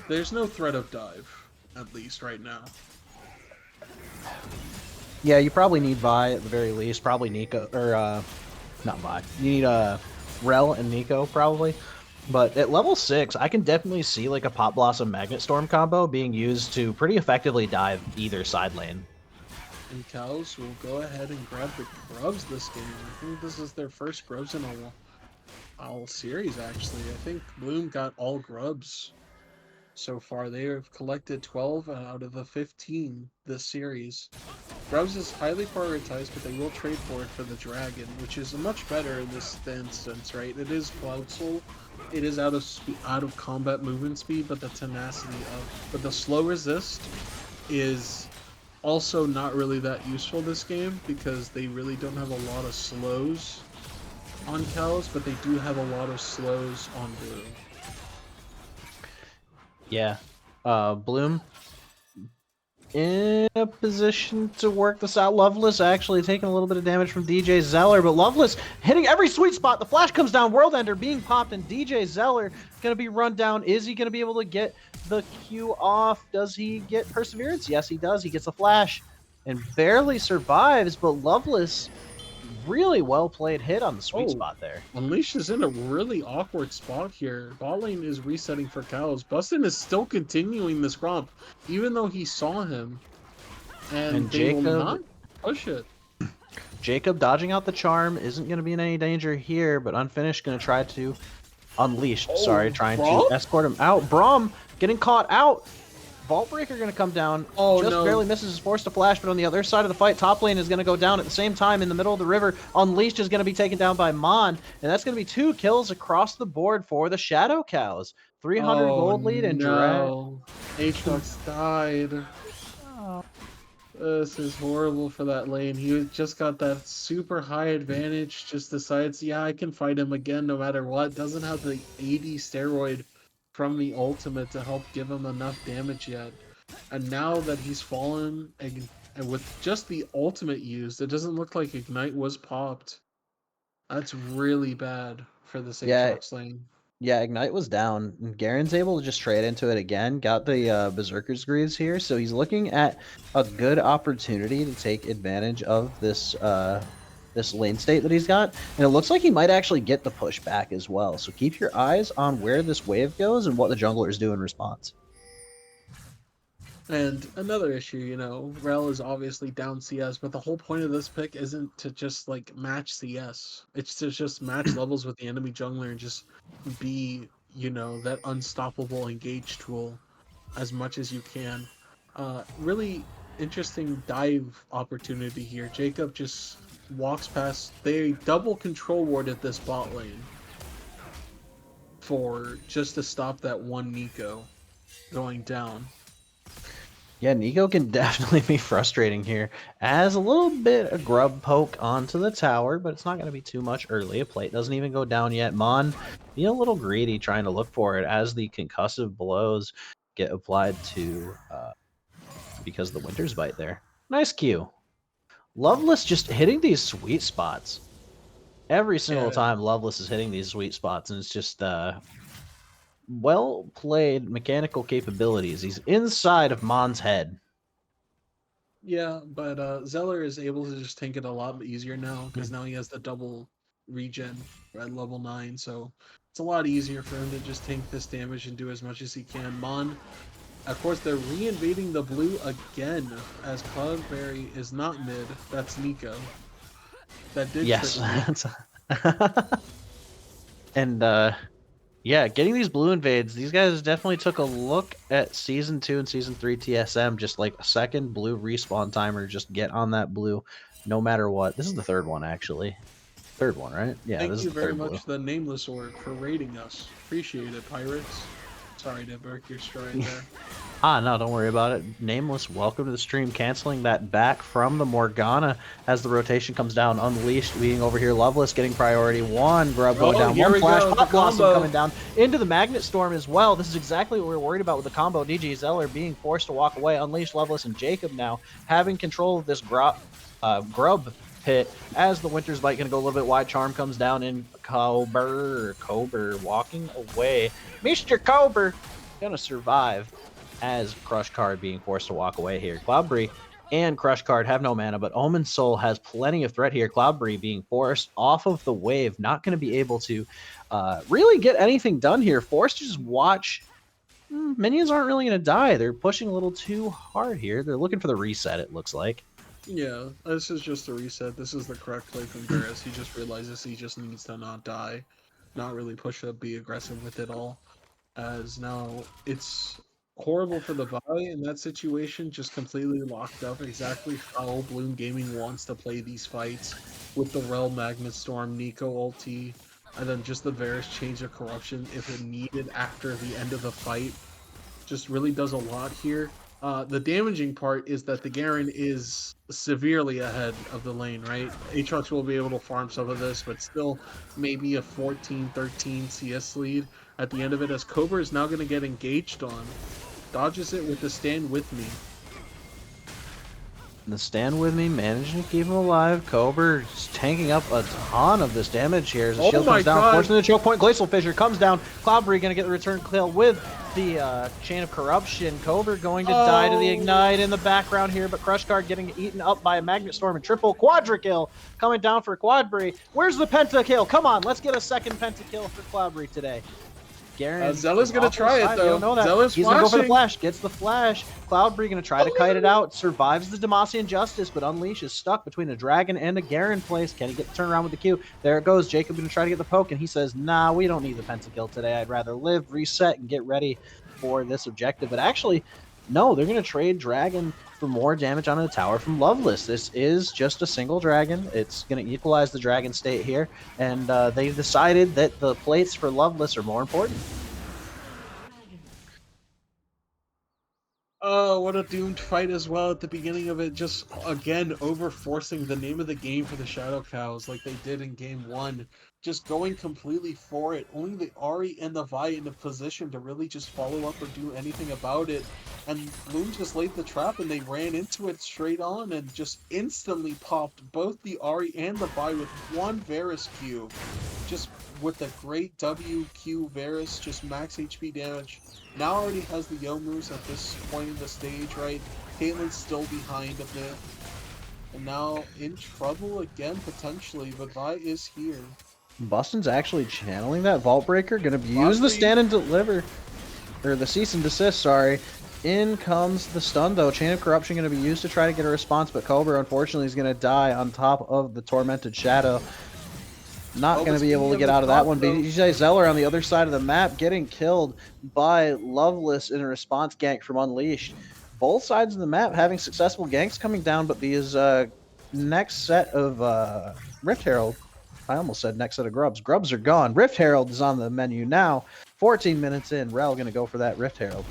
there's no threat of dive, at least right now. Yeah, you probably need Vi at the very least. Probably Nico, or not Vi. You need Rel and Nico probably. But at level 6, I can definitely see like a Pot Blossom Magnet Storm combo being used to pretty effectively dive either side lane. And Cows will go ahead and grab the grubs this game. I think this is their first grubs in a whole series, actually. I think Bloom got all grubs so far. They have collected 12 out of the 15 this series. Grubs is highly prioritized, but they will trade for it for the Dragon, which is much better in this instance, right? It is Cloud Soul. It is out of combat movement speed, but the tenacity of... But the slow resist is Also not really that useful this game because they really don't have a lot of slows on cows, but they do have a lot of slows on blue. Yeah. Bloom in a position to work this out. Loveless actually taking a little bit of damage from DJ Zeller, but Loveless hitting every sweet spot. The flash comes down, World Ender being popped, and DJ Zeller going to be run down. Is he going to be able to get the Q off? Does he get Perseverance? Yes, he does. He gets the flash and barely survives, but Loveless, really well played hit on the sweet spot there. Unleashed is in a really awkward spot here. Bot lane is resetting for cows. Bustin is still continuing this romp, even though he saw him. And they Jacob will not push it. Jacob dodging out the charm isn't going to be in any danger here, but Unfinished going to try to Unleashed. Trying to escort him out. Braum getting caught out. Vault Breaker going to come down. Barely misses, is forced to flash, but on the other side of the fight, top lane is going to go down at the same time in the middle of the river. Unleashed is going to be taken down by Mon, and that's going to be 2 kills across the board for the Shadow Cows. 300 gold lead and Aatrox died. This is horrible for that lane. He just got that super high advantage, just decides, yeah, I can fight him again no matter what. Doesn't have the AD steroid from the ultimate to help give him enough damage yet. And now that he's fallen, and with just the ultimate used, it doesn't look like Ignite was popped. That's really bad for the Aatrox lane. Yeah, Ignite was down. And Garen's able to just trade into it again. Got the Berserker's Greaves here, so he's looking at a good opportunity to take advantage of this this lane state that he's got. And it looks like he might actually get the push back as well. So keep your eyes on where this wave goes and what the junglers do in response. And another issue, you know, Rel is obviously down CS, but the whole point of this pick isn't to just like match CS. It's to just match levels with the enemy jungler and just be, you know, that unstoppable engage tool as much as you can. Really interesting dive opportunity here. Jacob just walks past. They double control warded this bot lane for just to stop that one Nico going down. Yeah, Nico can definitely be frustrating here. As a little bit of grub poke onto the tower, but it's not going to be too much early. A plate doesn't even go down yet. Mon being a little greedy, trying to look for it as the concussive blows get applied to because of the Winter's Bite there. Nice Q. Loveless just hitting these sweet spots. Every single time Loveless is hitting these sweet spots, and it's just well played mechanical capabilities. He's inside of Mon's head. Yeah, but Zeller is able to just tank it a lot easier now because now he has the double regen at level 9, so it's a lot easier for him to just tank this damage and do as much as he can. Mon, of course, they're re-invading the blue again as Cloudberry is not mid. That's Nico. That did and yeah, getting these blue invades, these guys definitely took a look at Season 2 and Season 3 TSM, just like a second blue respawn timer, just get on that blue no matter what. This is the third one, actually. Third one, right? Yeah, Thank this is you the very third much, blue. the Nameless Org, for raiding us. Appreciate it, Pirates. Sorry to break your stride there. No, don't worry about it. Nameless, welcome to the stream. Canceling that back from the Morgana as the rotation comes down. Unleashed, leading over here. Loveless getting priority. One grub going down. One flash. Pop Blossom coming down into the Magnet Storm as well. This is exactly what we were worried about with the combo. DJ Zeller being forced to walk away. Unleashed, Loveless, and Jacob now having control of this grub pit as the Winter's Bite going to go a little bit wide. Charm comes down in Kober walking away. Mr. Kober going to survive as Crush Card being forced to walk away here. Cloudberry and Crush Card have no mana, but Omen Soul has plenty of threat here. Cloudberry being forced off of the wave, not going to be able to really get anything done here. Forced to just watch. Minions aren't really going to die. They're pushing a little too hard here. They're looking for the reset, it looks like. Yeah, this is just a reset. This is the correct play from Varus. He just realizes he just needs to not die. Not really push up, be aggressive with it all. As now it's horrible for the Vi in that situation, just completely locked up exactly how Bloom Gaming wants to play these fights with the Rel Magnet Storm, Nico ulti, and then just the Varus change of corruption if it needed after the end of the fight. Just really does a lot here. The damaging part is that the Garen is severely ahead of the lane, right? Aatrox will be able to farm some of this, but still maybe a 14-13 CS lead at the end of it, as Cobra is now going to get engaged on. Dodges it with the stand with me. The stand with me, managing to keep him alive. Cobra tanking up a ton of this damage here as the shield comes down. Forcing the choke point. Glacial Fissure comes down. Cloudberry going to get the return kill with the Chain of Corruption. Cobra going to die to the Ignite in the background here, but Crush Guard getting eaten up by a Magnet Storm and triple Quadra kill coming down for Quadberry. Where's the Penta kill? Come on, let's get a second Penta kill for Cloudberry today. Garen, Zella's going to try it, though. Zella's He's going to go for the flash. Gets the flash. Cloudberry going to try to kite it out. Survives the Demacian Justice, but Unleash is stuck between a Dragon and a Garen place. Can he get the turnaround with the Q? There it goes. Jacob going to try to get the poke, and he says, nah, we don't need the pentakill today. I'd rather live, reset, and get ready for this objective. But actually, no, they're going to trade Dragon for more damage on the tower from Loveless. This is just a single dragon. It's going to equalize the dragon state here, and they've decided that the plates for Loveless are more important. Oh, what a doomed fight as well at the beginning of it. Just, again, over-forcing the name of the game for the Shadow Cows like they did in Game 1. Just going completely for it. Only the Ahri and the Vi in a position to really just follow up or do anything about it. And Bloom just laid the trap and they ran into it straight on and just instantly popped both the Ahri and the Vi with one Varus Q. Just with the great WQ Varus, just max HP damage. Now already has the Yomus at this point in the stage, right? Caitlyn's still behind a bit. And now in trouble again, potentially, but Vi is here. Bustin's actually channeling that Vault Breaker, gonna use the stand and deliver. Or the cease and desist, sorry. In comes the stun, though. Chain of Corruption going to be used to try to get a response, but Cobra, unfortunately, is going to die on top of the Tormented Shadow. Not going to be able to get out of that one. BJ Zeller on the other side of the map getting killed by Loveless in a response gank from Unleashed. Both sides of the map having successful ganks coming down, but these next set of Rift Herald, I almost said next set of Grubs. Grubs are gone. Rift Herald is on the menu now. 14 minutes in, Rel going to go for that Rift Herald.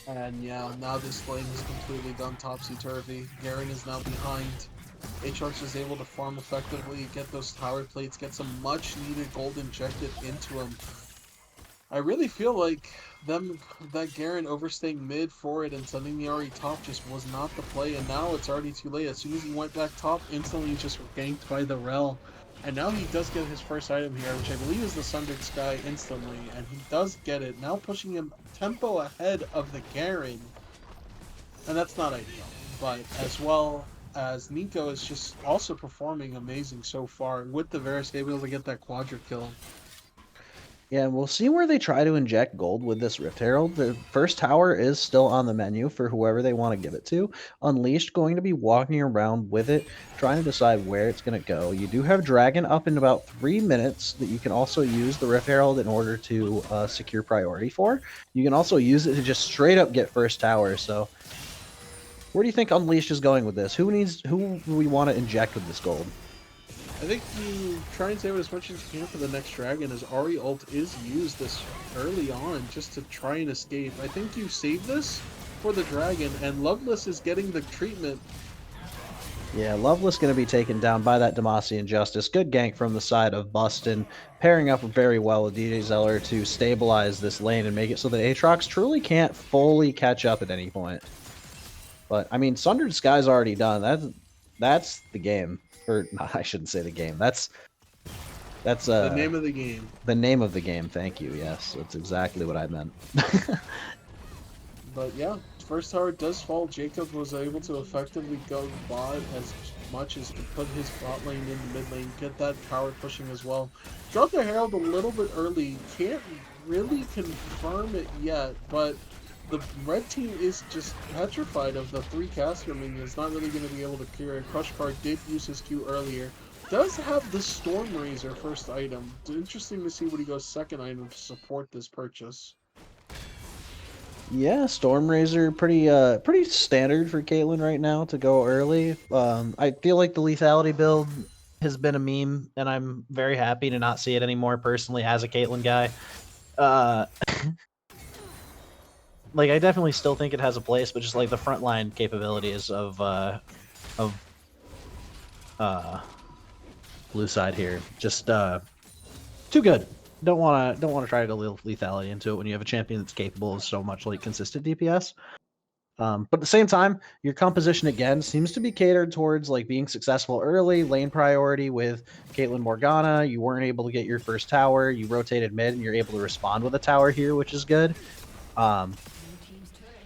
And yeah, now this lane is completely gone topsy-turvy. Garen is now behind. Aatrox is able to farm effectively, get those tower plates, get some much-needed gold injected into him. I really feel like that Garen overstaying mid for it and sending the Ahri top just was not the play, and now it's already too late. As soon as he went back top, instantly just ganked by the Rel. And now he does get his first item here, which I believe is the Sundered Sky instantly, and he does get it, now pushing him tempo ahead of the Garen. And that's not ideal, but as well as Nico is just also performing amazing so far, with the Varus able to get that Quadra kill. Yeah, we'll see where they try to inject gold with this Rift Herald. The first tower is still on the menu for whoever they want to give it to. Unleashed going to be walking around with it, trying to decide where it's going to go. You do have Dragon up in about 3 minutes that you can also use the Rift Herald in order to secure priority for. You can also use it to just straight up get first tower, so where do you think Unleashed is going with this? Who do we want to inject with this gold? I think you try and save it as much as you can for the next dragon, as Ahri ult is used this early on just to try and escape. I think you save this for the dragon, and Loveless is getting the treatment. Yeah, Loveless going to be taken down by that Demacian Justice. Good gank from the side of Bustin, pairing up very well with DJ Zeller to stabilize this lane and make it so that Aatrox truly can't fully catch up at any point. But, I mean, Sundered Sky's already done. That's the game. Or, no, I shouldn't say the game. That's the name of the game. The name of the game, thank you, yes. That's exactly what I meant. But yeah, first tower does fall. Jacob was able to effectively go bot as much as to put his bot lane in the mid lane, get that tower pushing as well. Drop the Herald a little bit early, can't really confirm it yet, but the red team is just petrified of the 3 caster minions, not really going to be able to clear it. Crush Card did use his Q earlier. Does have the Storm Razor first item. Interesting to see what he goes second item to support this purchase. Yeah, Storm Razor, pretty standard for Caitlyn right now to go early. I feel like the lethality build has been a meme, and I'm very happy to not see it anymore personally as a Caitlyn guy. like I definitely still think it has a place, but just like the frontline capabilities of uh blue side here, just too good. Don't wanna try to go lethality into it when you have a champion that's capable of so much like consistent DPS. But at the same time, your composition again seems to be catered towards like being successful early, lane priority with Caitlyn Morgana. You weren't able to get your first tower. You rotated mid, and you're able to respond with a tower here, which is good. Um,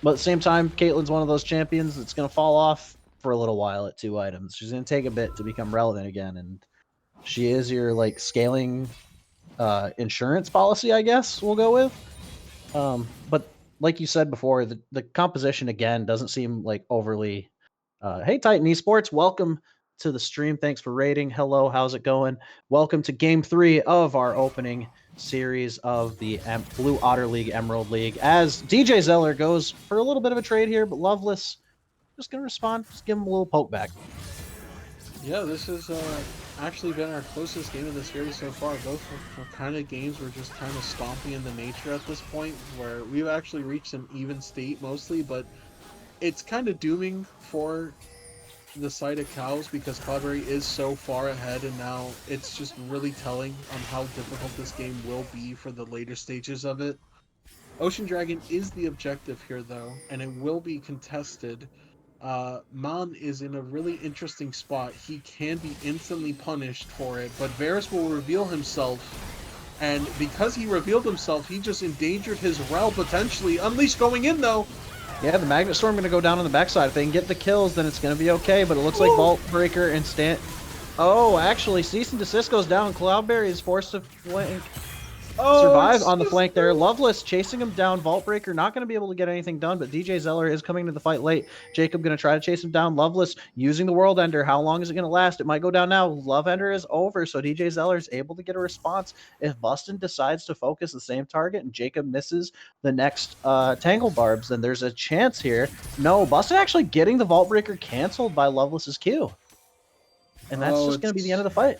but at the same time, Caitlyn's one of those champions that's going to fall off for a little while at 2 items. She's going to take a bit to become relevant again, and she is your like scaling insurance policy, I guess we'll go with. But like you said before, the composition again doesn't seem like overly. Hey, Titan Esports, welcome to the stream. Thanks for rating. Hello, how's it going? Welcome to Game 3 of our opening series of the Blue Otter League Emerald League. As DJ Zeller goes for a little bit of a trade here, but Loveless just gonna respond. Just give him a little poke back. Yeah, this has actually been our closest game of the series so far. Both were kind of games we're just kind of stompy in the nature at this point, where we've actually reached an even state mostly, but it's kind of dooming for the side of Cows because Cloudberry is so far ahead, and now it's just really telling on how difficult this game will be for the later stages of it. Ocean Dragon is the objective here, though, and it will be contested. Man is in a really interesting spot. He can be instantly punished for it, but Varus will reveal himself, and because he revealed himself, he just endangered his Rel potentially. Unleash going in, though. Yeah, the Magnet Storm going to go down on the backside. If they can get the kills, then it's going to be okay, but it looks like Vault Breaker and Oh, actually, Cease and Desist goes down. Cloudberry is forced to flank. Survive on the flank there. Loveless chasing him down. Vault Breaker not going to be able to get anything done, but DJ Zeller is coming to the fight late. Jacob going to try to chase him down. Loveless using the World Ender. How long is it going to last? It might go down now. Love Ender is over, so DJ Zeller is able to get a response. If Bustin decides to focus the same target and Jacob misses the next Tangle Barbs, then there's a chance here. No, Bustin actually getting the Vault Breaker canceled by Loveless's Q. And that's just going to be the end of the fight.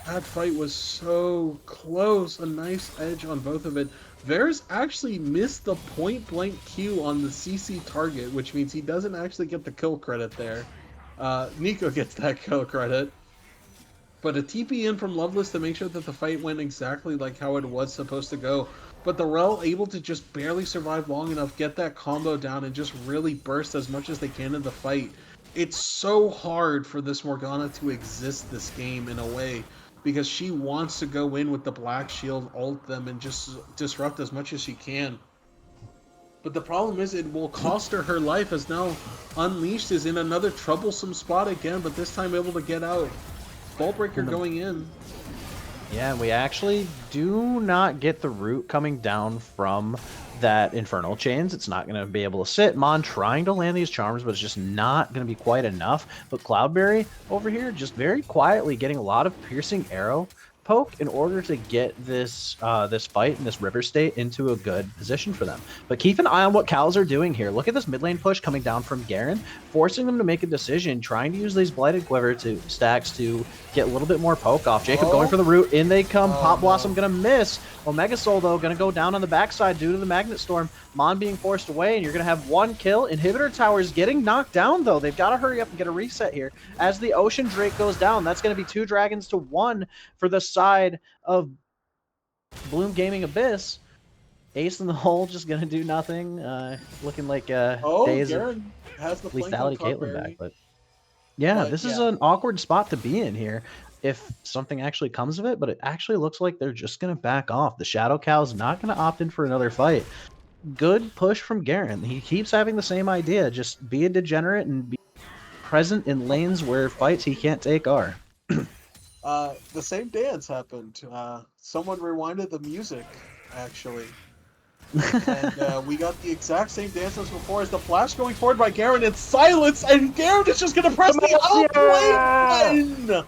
That fight was so close. A nice edge on both of it. Varus actually missed the point-blank Q on the CC target, which means he doesn't actually get the kill credit there. Nico gets that kill credit. But a TP in from Loveless to make sure that the fight went exactly like how it was supposed to go. But the Rel able to just barely survive long enough, get that combo down, and just really burst as much as they can in the fight. It's so hard for this Morgana to exist this game in a way, because she wants to go in with the Black Shield, ult them, and just disrupt as much as she can. But the problem is it will cost her life, as now Unleashed is in another troublesome spot again, but this time able to get out. Vault Breaker going in. Yeah, and we actually do not get the root coming down from that Infernal Chains. It's not going to be able to sit. Mon trying to land these charms, but it's just not going to be quite enough. But Cloudberry over here just very quietly getting a lot of piercing arrow poke in order to get this this fight and this river state into a good position for them. But keep an eye on what Cows are doing here. Look at this mid lane push coming down from Garen, forcing them to make a decision, trying to use these Blighted Quiver to stacks to get a little bit more poke off. Jacob going for the root. In they come. Pop Blossom gonna miss. Omega Soul, though, gonna go down on the backside due to the Magnet Storm. Mon being forced away, and you're gonna have one kill. Inhibitor Towers getting knocked down, though. They've got to hurry up and get a reset here. As the Ocean Drake goes down, that's gonna be 2 dragons to 1 for the side of Bloom Gaming Abyss. Ace in the hole just gonna do nothing. Looking like days Garen has the lethality Caitlyn back, but yeah, this is an awkward spot to be in here if something actually comes of it, but it actually looks like they're just going to back off. The Shadow Cow's not going to opt in for another fight. Good push from Garen. He keeps having the same idea, just be a degenerate and be present in lanes where fights he can't take are. The same dance happened. Someone rewinded the music, actually. And we got the exact same dance as before, as the flash going forward by Garen. It's silence, and Garen is just going to press the outplay button!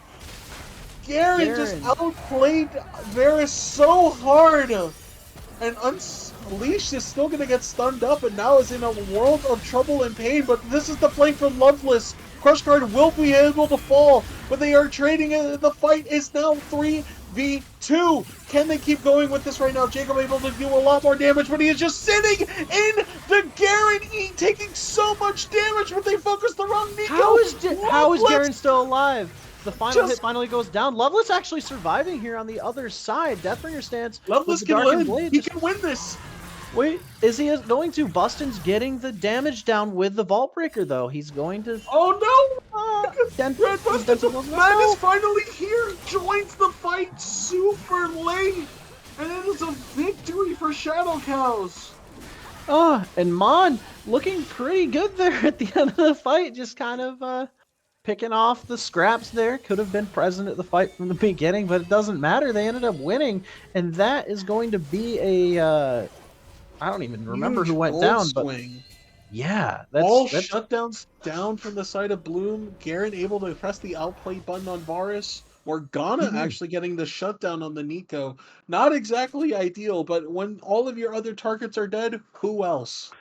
Garen just outplayed Varus so hard, and Unleashed is still going to get stunned up, and now is in a world of trouble and pain. But this is the flank from Loveless. Crush Guard will be able to fall. but they are trading it. The fight is now 3v2. Can they keep going with this right now? Jacob able to do a lot more damage, but he is just sitting in the Garen E, taking so much damage, but they focused the wrong Nico. How is Garen still alive? The final hit Just- finally goes down. Loveless actually surviving here on the other side. Deathbringer stance. Loveless with the can Darkened win. Blade He just- can win this. Wait, is he going to? Bustin's getting the damage down with the Vault Breaker, though. He's going to... Oh no! Red Bustin, Denton man is finally here. Joins the fight super late, and it is a victory for Shadow Cows. Oh, and Mon looking pretty good there at the end of the fight. Just kind of picking off the scraps there. Could have been present at the fight from the beginning, but it doesn't matter. They ended up winning, and that is going to be a... I don't even remember Huge who went gold down, swing. but yeah, that's All shutdowns down from the side of Bloom. Garen able to press the outplay button on Varus. Morgana actually getting the shutdown on the Nico. Not exactly ideal, but when all of your other targets are dead, who else?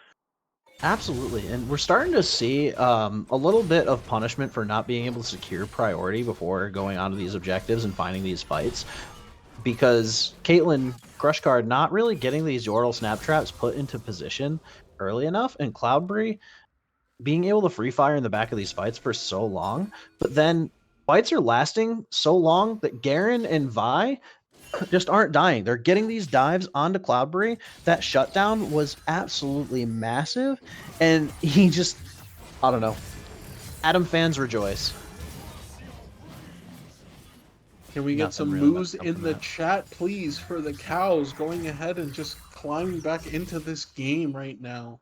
absolutely. And we're starting to see a little bit of punishment for not being able to secure priority before going on to these objectives and finding these fights. Because Caitlyn Crushcard not really getting these Yordle snap traps put into position early enough, and Cloudberry being able to free fire in the back of these fights for so long, but then fights are lasting so long that Garen and Vi just aren't dying. They're getting these dives onto Cloudberry. That shutdown was absolutely massive, and he just, I don't know. Adam fans rejoice. Can we get Nothing some really moves much in from the that. chat, please, for the Cows going ahead and just climbing back into this game right now?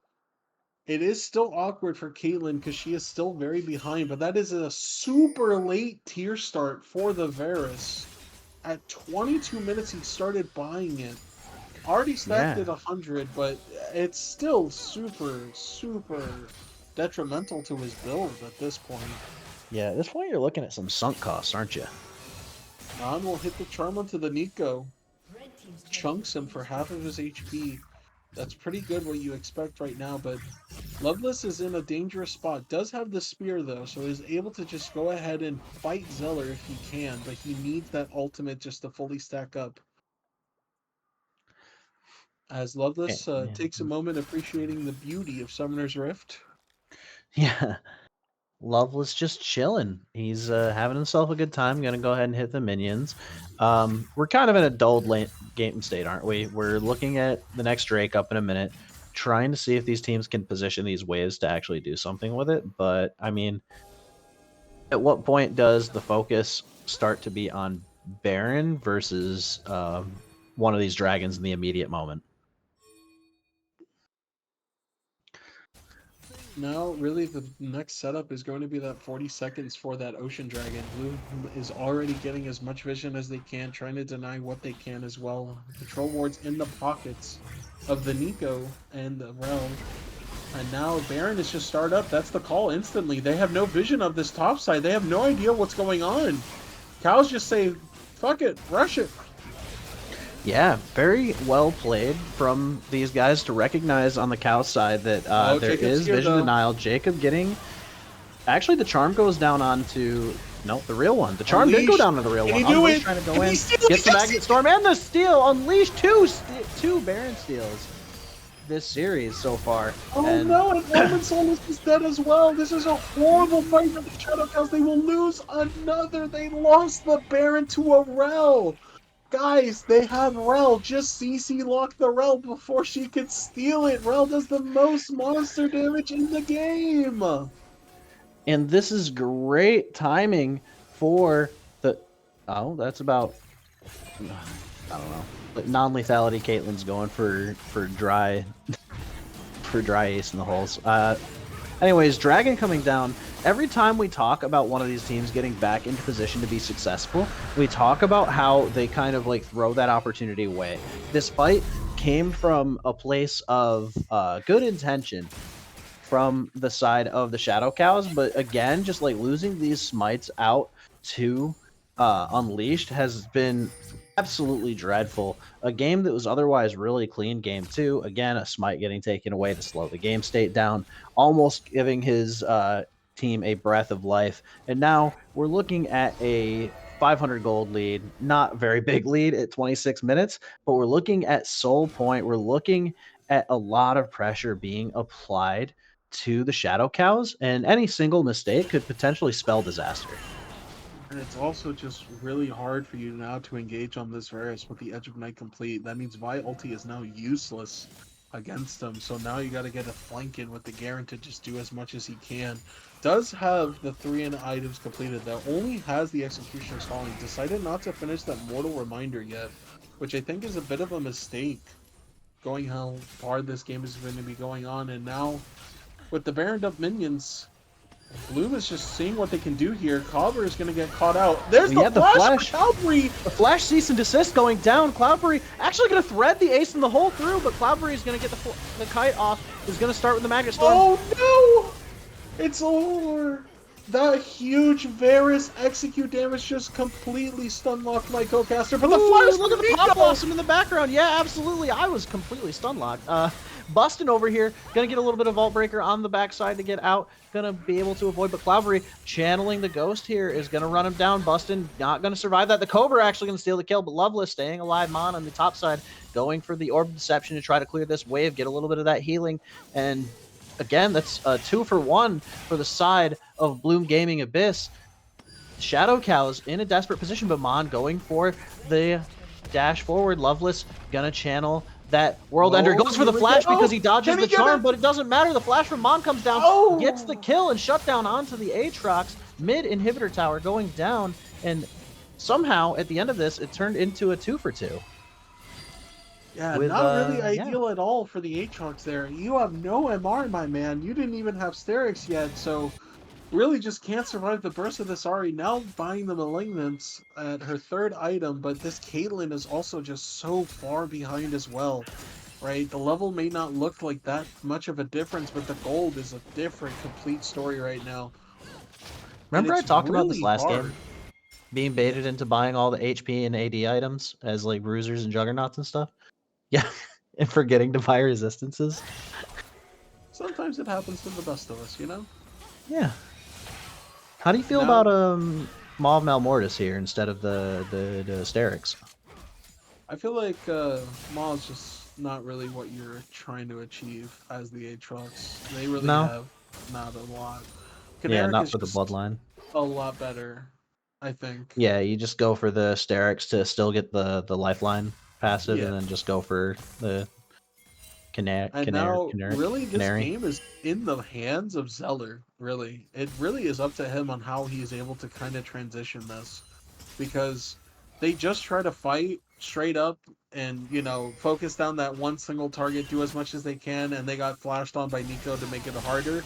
It is still awkward for Caitlyn because she is still very behind, but that is a super late tier start for the Varus. At 22 minutes, he started buying it. Already stacked Yeah. at 100, but it's still super, super detrimental to his build at this point. Yeah, at this point you're looking at some sunk costs, aren't you? Ron will hit the charm onto the Nico. Chunks him for half of his HP. That's pretty good what you expect right now, but Loveless is in a dangerous spot. Does have the spear though, so is able to just go ahead and fight Zeller if he can, but he needs that ultimate just to fully stack up. As Loveless takes a moment appreciating the beauty of Summoner's Rift. Yeah. Loveless just chilling. He's having himself a good time. Gonna go ahead and hit the minions. We're kind of in a dulled game state, aren't we? We're looking at the next Drake up in a minute, trying to see if these teams can position these waves to actually do something with it. But I mean, at what point does the focus start to be on Baron versus one of these dragons in the immediate moment? Now, really, the next setup is going to be that 40 seconds for that Ocean Dragon. Blue is already getting as much vision as they can, trying to deny what they can as well. Control wards in the pockets of the Nico and the Realm. And now Baron is just start up. That's the call instantly. They have no vision of this top side. They have no idea what's going on. Cows just say, fuck it, rush it. Yeah, very well played from these guys to recognize on the cow side that there Jacob's is here, vision though. denial. Jacob getting... Actually, the charm goes down onto... No, the real one. The charm did go Unleash. down to the real Can one. he do Unleash it? trying to go Can he in. steal? Gets the Yes, Magnet Storm and the steal. Unleash two Baron steals this series so far. Oh and no, and Roman Solus is dead as well. This is a horrible fight for the Shadow Cows. They will lose another. They lost the Baron to a Rel. Guys, they have Rel. Just CC lock the Rel before she could steal it. Rel does the most monster damage in the game. And this is great timing for the... Oh, that's about... I don't know. But non-lethality, Caitlyn's going for dry... for dry ace in the holes. Anyways, Dragon coming down. Every time we talk about one of these teams getting back into position to be successful, we talk about how they kind of like throw that opportunity away. This fight came from a place of good intention from the side of the Shadow Cows, but again, just like losing these smites out to Unleashed has been absolutely dreadful. A game that was otherwise really clean game 2. Again, a smite getting taken away to slow the game state down, almost giving his team a breath of life. And now we're looking at a 500 gold lead, not very big lead at 26 minutes, but we're looking at Soul Point. We're looking at a lot of pressure being applied to the Shadow Cows, and any single mistake could potentially spell disaster. And it's also just really hard for you now to engage on this Varus with the Edge of Night complete. That means Vi ulti is now useless against him. So now you got to get a flank in with the Garen to just do as much as he can. Does have the 3 items completed though. Only has the Executioner stalling. Decided not to finish that Mortal Reminder yet, which I think is a bit of a mistake, going how hard this game is going to be going on. And now with the Baroned up minions, Bloom is just seeing what they can do here. Cobber is going to get caught out. There's the flash for Cloudberry! The flash cease and desist going down. Cloudberry actually going to thread the ace in the hole through, but Cloudberry is going to get the kite off. Is going to start with the Magnet Storm. Oh no! It's over! That huge Varus execute damage just completely stun-locked my co-caster, but the flash, look at the Pop Blossom in the background. Yeah, absolutely. I was completely stun-locked. Bustin over here, gonna get a little bit of Vault Breaker on the backside to get out, gonna be able to avoid, but Cloudberry channeling the Ghost here is gonna run him down. Bustin not gonna survive that. The Cobra actually gonna steal the kill, but Loveless staying alive. Mon on the top side, going for the Orb of Deception to try to clear this wave, get a little bit of that healing, and again, that's a 2-for-1 for the side of Bloom Gaming Abyss. Shadow Cows in a desperate position, but Mon going for the dash forward. Loveless gonna channel that World Ender, goes for the flash because he dodges the charm, but it doesn't matter. The flash from Mon comes down, gets the kill, and shut down onto the Aatrox. Mid inhibitor tower going down, and somehow at the end of this, it turned into a 2-for-2. Yeah, not really ideal at all for the Aatrox there. You have no MR, my man. You didn't even have Sterix yet, so really just can't survive the burst of this Ahri. Now buying the Malignance at her 3rd item, but this Caitlyn is also just so far behind as well, right? The level may not look like that much of a difference, but the gold is a different, complete story right now. Remember I talked about this last game? Being baited into buying all the HP and AD items as like bruisers and juggernauts and stuff? Yeah, and forgetting to buy resistances. Sometimes it happens to the best of us, you know? Yeah. How do you feel about Mauve Malmortis here instead of the Sterix? I feel like Mauve's just not really what you're trying to achieve as the Aatrox. They really have not a lot. Yeah, not for the bloodline. A lot better, I think. Yeah, you just go for the Sterix to still get the lifeline passive, and then just go for the Canary. Really, this game is in the hands of Zeller, really. It really is up to him on how he's able to kind of transition this. Because they just try to fight straight up and, you know, focus down that one single target, do as much as they can, and they got flashed on by Nico to make it harder.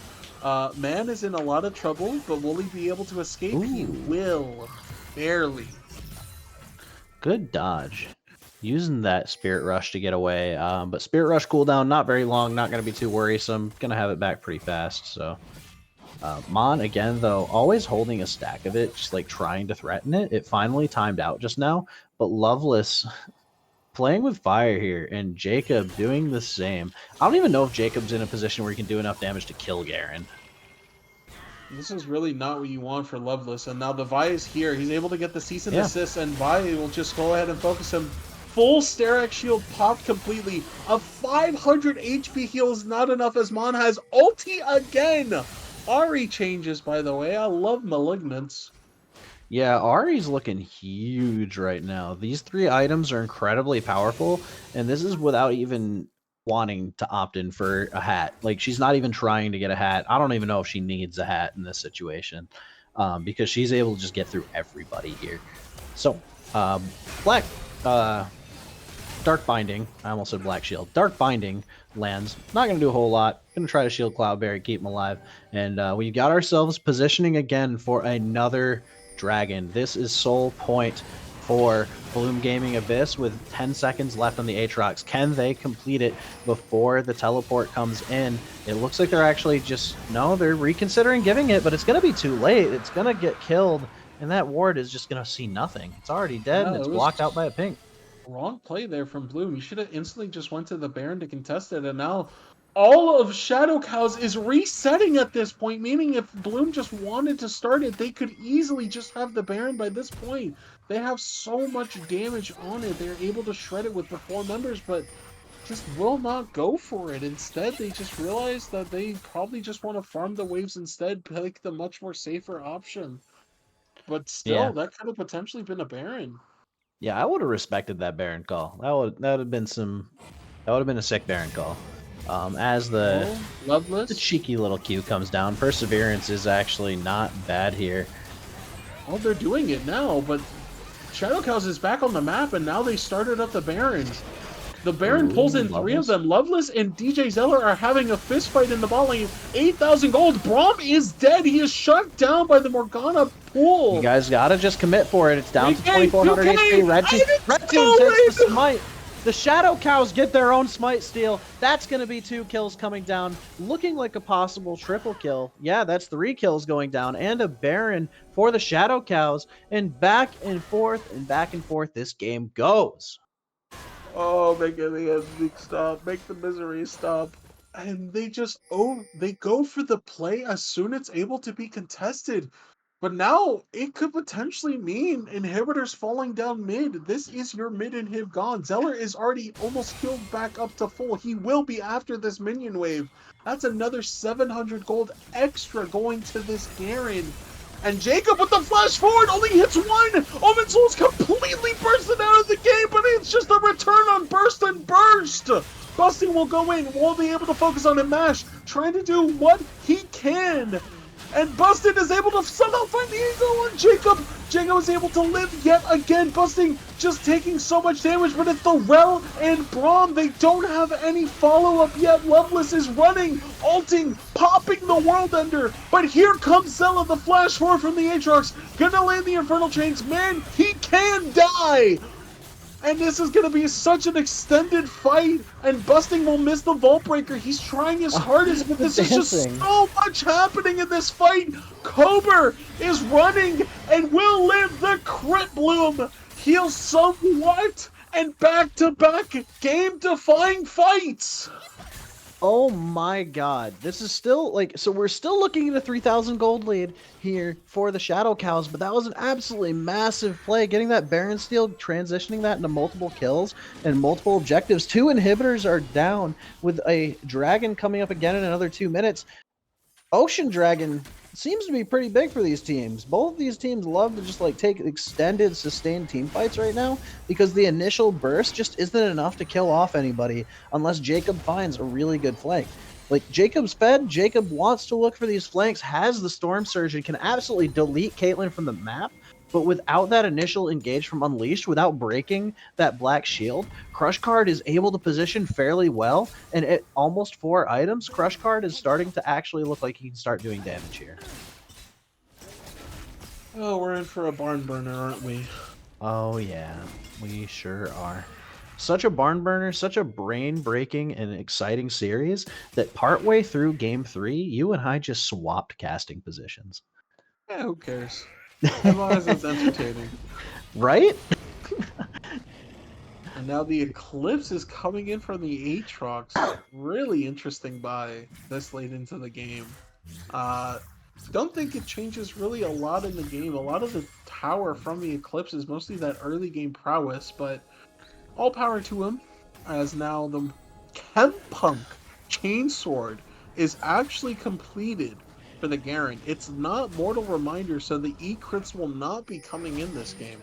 Man is in a lot of trouble, but will he be able to escape? He will. Barely. Good dodge. Using that Spirit Rush to get away, but Spirit Rush cooldown not very long, not going to be too worrisome, going to have it back pretty fast. So Mon again though, always holding a stack of it, just like trying to threaten it. It finally timed out just now, but Loveless playing with fire here, and Jacob doing the same. I don't even know if Jacob's in a position where he can do enough damage to kill Garen. This is really not what you want for Loveless, and now the Vi is here. He's able to get the cease and desist, and Vi will just go ahead and focus him. Full Sterak shield popped completely. A 500 HP heal is not enough as Mon has ulti again. Ahri changes, by the way. I love Malignance. Yeah, Ahri's looking huge right now. These 3 items are incredibly powerful, and this is without even wanting to opt in for a hat. Like, she's not even trying to get a hat. I don't even know if she needs a hat in this situation, because she's able to just get through everybody here. So, Dark Binding. I almost said Black Shield. Dark Binding lands. Not going to do a whole lot. Going to try to shield Cloudberry, keep him alive. And we got ourselves positioning again for another dragon. This is Soul Point for Bloom Gaming Abyss with 10 seconds left on the Aatrox. Can they complete it before the teleport comes in? It looks like they're actually they're reconsidering giving it, but it's going to be too late. It's going to get killed, and that ward is just going to see nothing. It's already dead, and it's blocked out by a pink. Wrong play there from Bloom. You should have instantly just went to the Baron to contest it, and now all of Shadow Cows is resetting at this point, meaning if Bloom just wanted to start it, they could easily just have the Baron by this point. They have so much damage on it. They're able to shred it with the 4 members, but just will not go for it. Instead, they just realize that they probably just want to farm the waves instead, pick the much more safer option. But still, Yeah. that could have potentially been a Baron. Yeah, I would have respected that Baron call. That would have been a sick Baron call. As the Oh, Loveless. cheeky little Q comes down, Perseverance is actually not bad here. Oh, they're doing it now, but Shadow Cows is back on the map, and now they started up the Barons. The Baron pulls in 3 of them. Loveless and DJ Zeller are having a fist fight in the bot lane. 8,000 gold. Braum is dead. He is shut down by the Morgana pool. You guys gotta just commit for it. It's down to 3K, 2,400 HP. Red Team takes the smite. The Shadow Cows get their own smite steal. That's going to be 2 kills coming down, looking like a possible triple kill. Yeah, that's 3 kills going down, and a Baron for the Shadow Cows. And back and forth this game goes. Oh, make the ending stop. Make the misery stop. And they just, they go for the play as soon as it's able to be contested. But now it could potentially mean inhibitors falling down mid. This is your mid inhib gone. Zeller is already almost healed back up to full. He will be after this minion wave. That's another 700 gold extra going to this Garen. And Jacob with the flash forward only hits 1. Omen Soul's completely bursted out of the game, but it's just a return on burst and burst. Busting will go in. Won't be able to focus on him. Mash trying to do what he can. And Busted is able to somehow find the angle on Jacob. Jacob is able to live yet again. Busting just taking so much damage, but it's the Rel and Braum. They don't have any follow-up yet. Loveless is running, ulting, popping the World Ender. But here comes Zella, the flash forward from the Aatrox. Gonna land the Infernal Chains. Man, he can die. And this is going to be such an extended fight, and Busting will miss the Vault Breaker. He's trying his hardest, but this is just so much happening in this fight. Kober is running and will live the crit bloom. Heals somewhat, and back-to-back game-defying fights. Oh my god. This is still, so we're still looking at a 3,000 gold lead here for the Shadow Cows, but that was an absolutely massive play. Getting that Baron steal, transitioning that into multiple kills and multiple objectives. 2 inhibitors are down with a dragon coming up again in another 2 minutes. Ocean Dragon seems to be pretty big for these teams. Both of these teams love to just take extended, sustained team fights right now because the initial burst just isn't enough to kill off anybody unless Jacob finds a really good flank. Jacob's fed, Jacob wants to look for these flanks, has the Storm Surge, and can absolutely delete Caitlyn from the map. But without that initial engage from Unleashed, without breaking that black shield, Crush Card is able to position fairly well, and at almost 4 items, Crush Card is starting to actually look like he can start doing damage here. Oh, we're in for a barn burner, aren't we? Oh yeah, we sure are. Such a barn burner, such a brain-breaking and exciting series that partway through Game 3, you and I just swapped casting positions. Yeah, who cares? As long as it's entertaining. Right? And now the Eclipse is coming in from the Aatrox. Really interesting buy this late into the game. Don't think it changes really a lot in the game. A lot of the tower from the Eclipse is mostly that early game prowess, but all power to him, as now the Chempunk Chainsword is actually completed for the Garen. It's not Mortal Reminder, so the E-crits will not be coming in this game.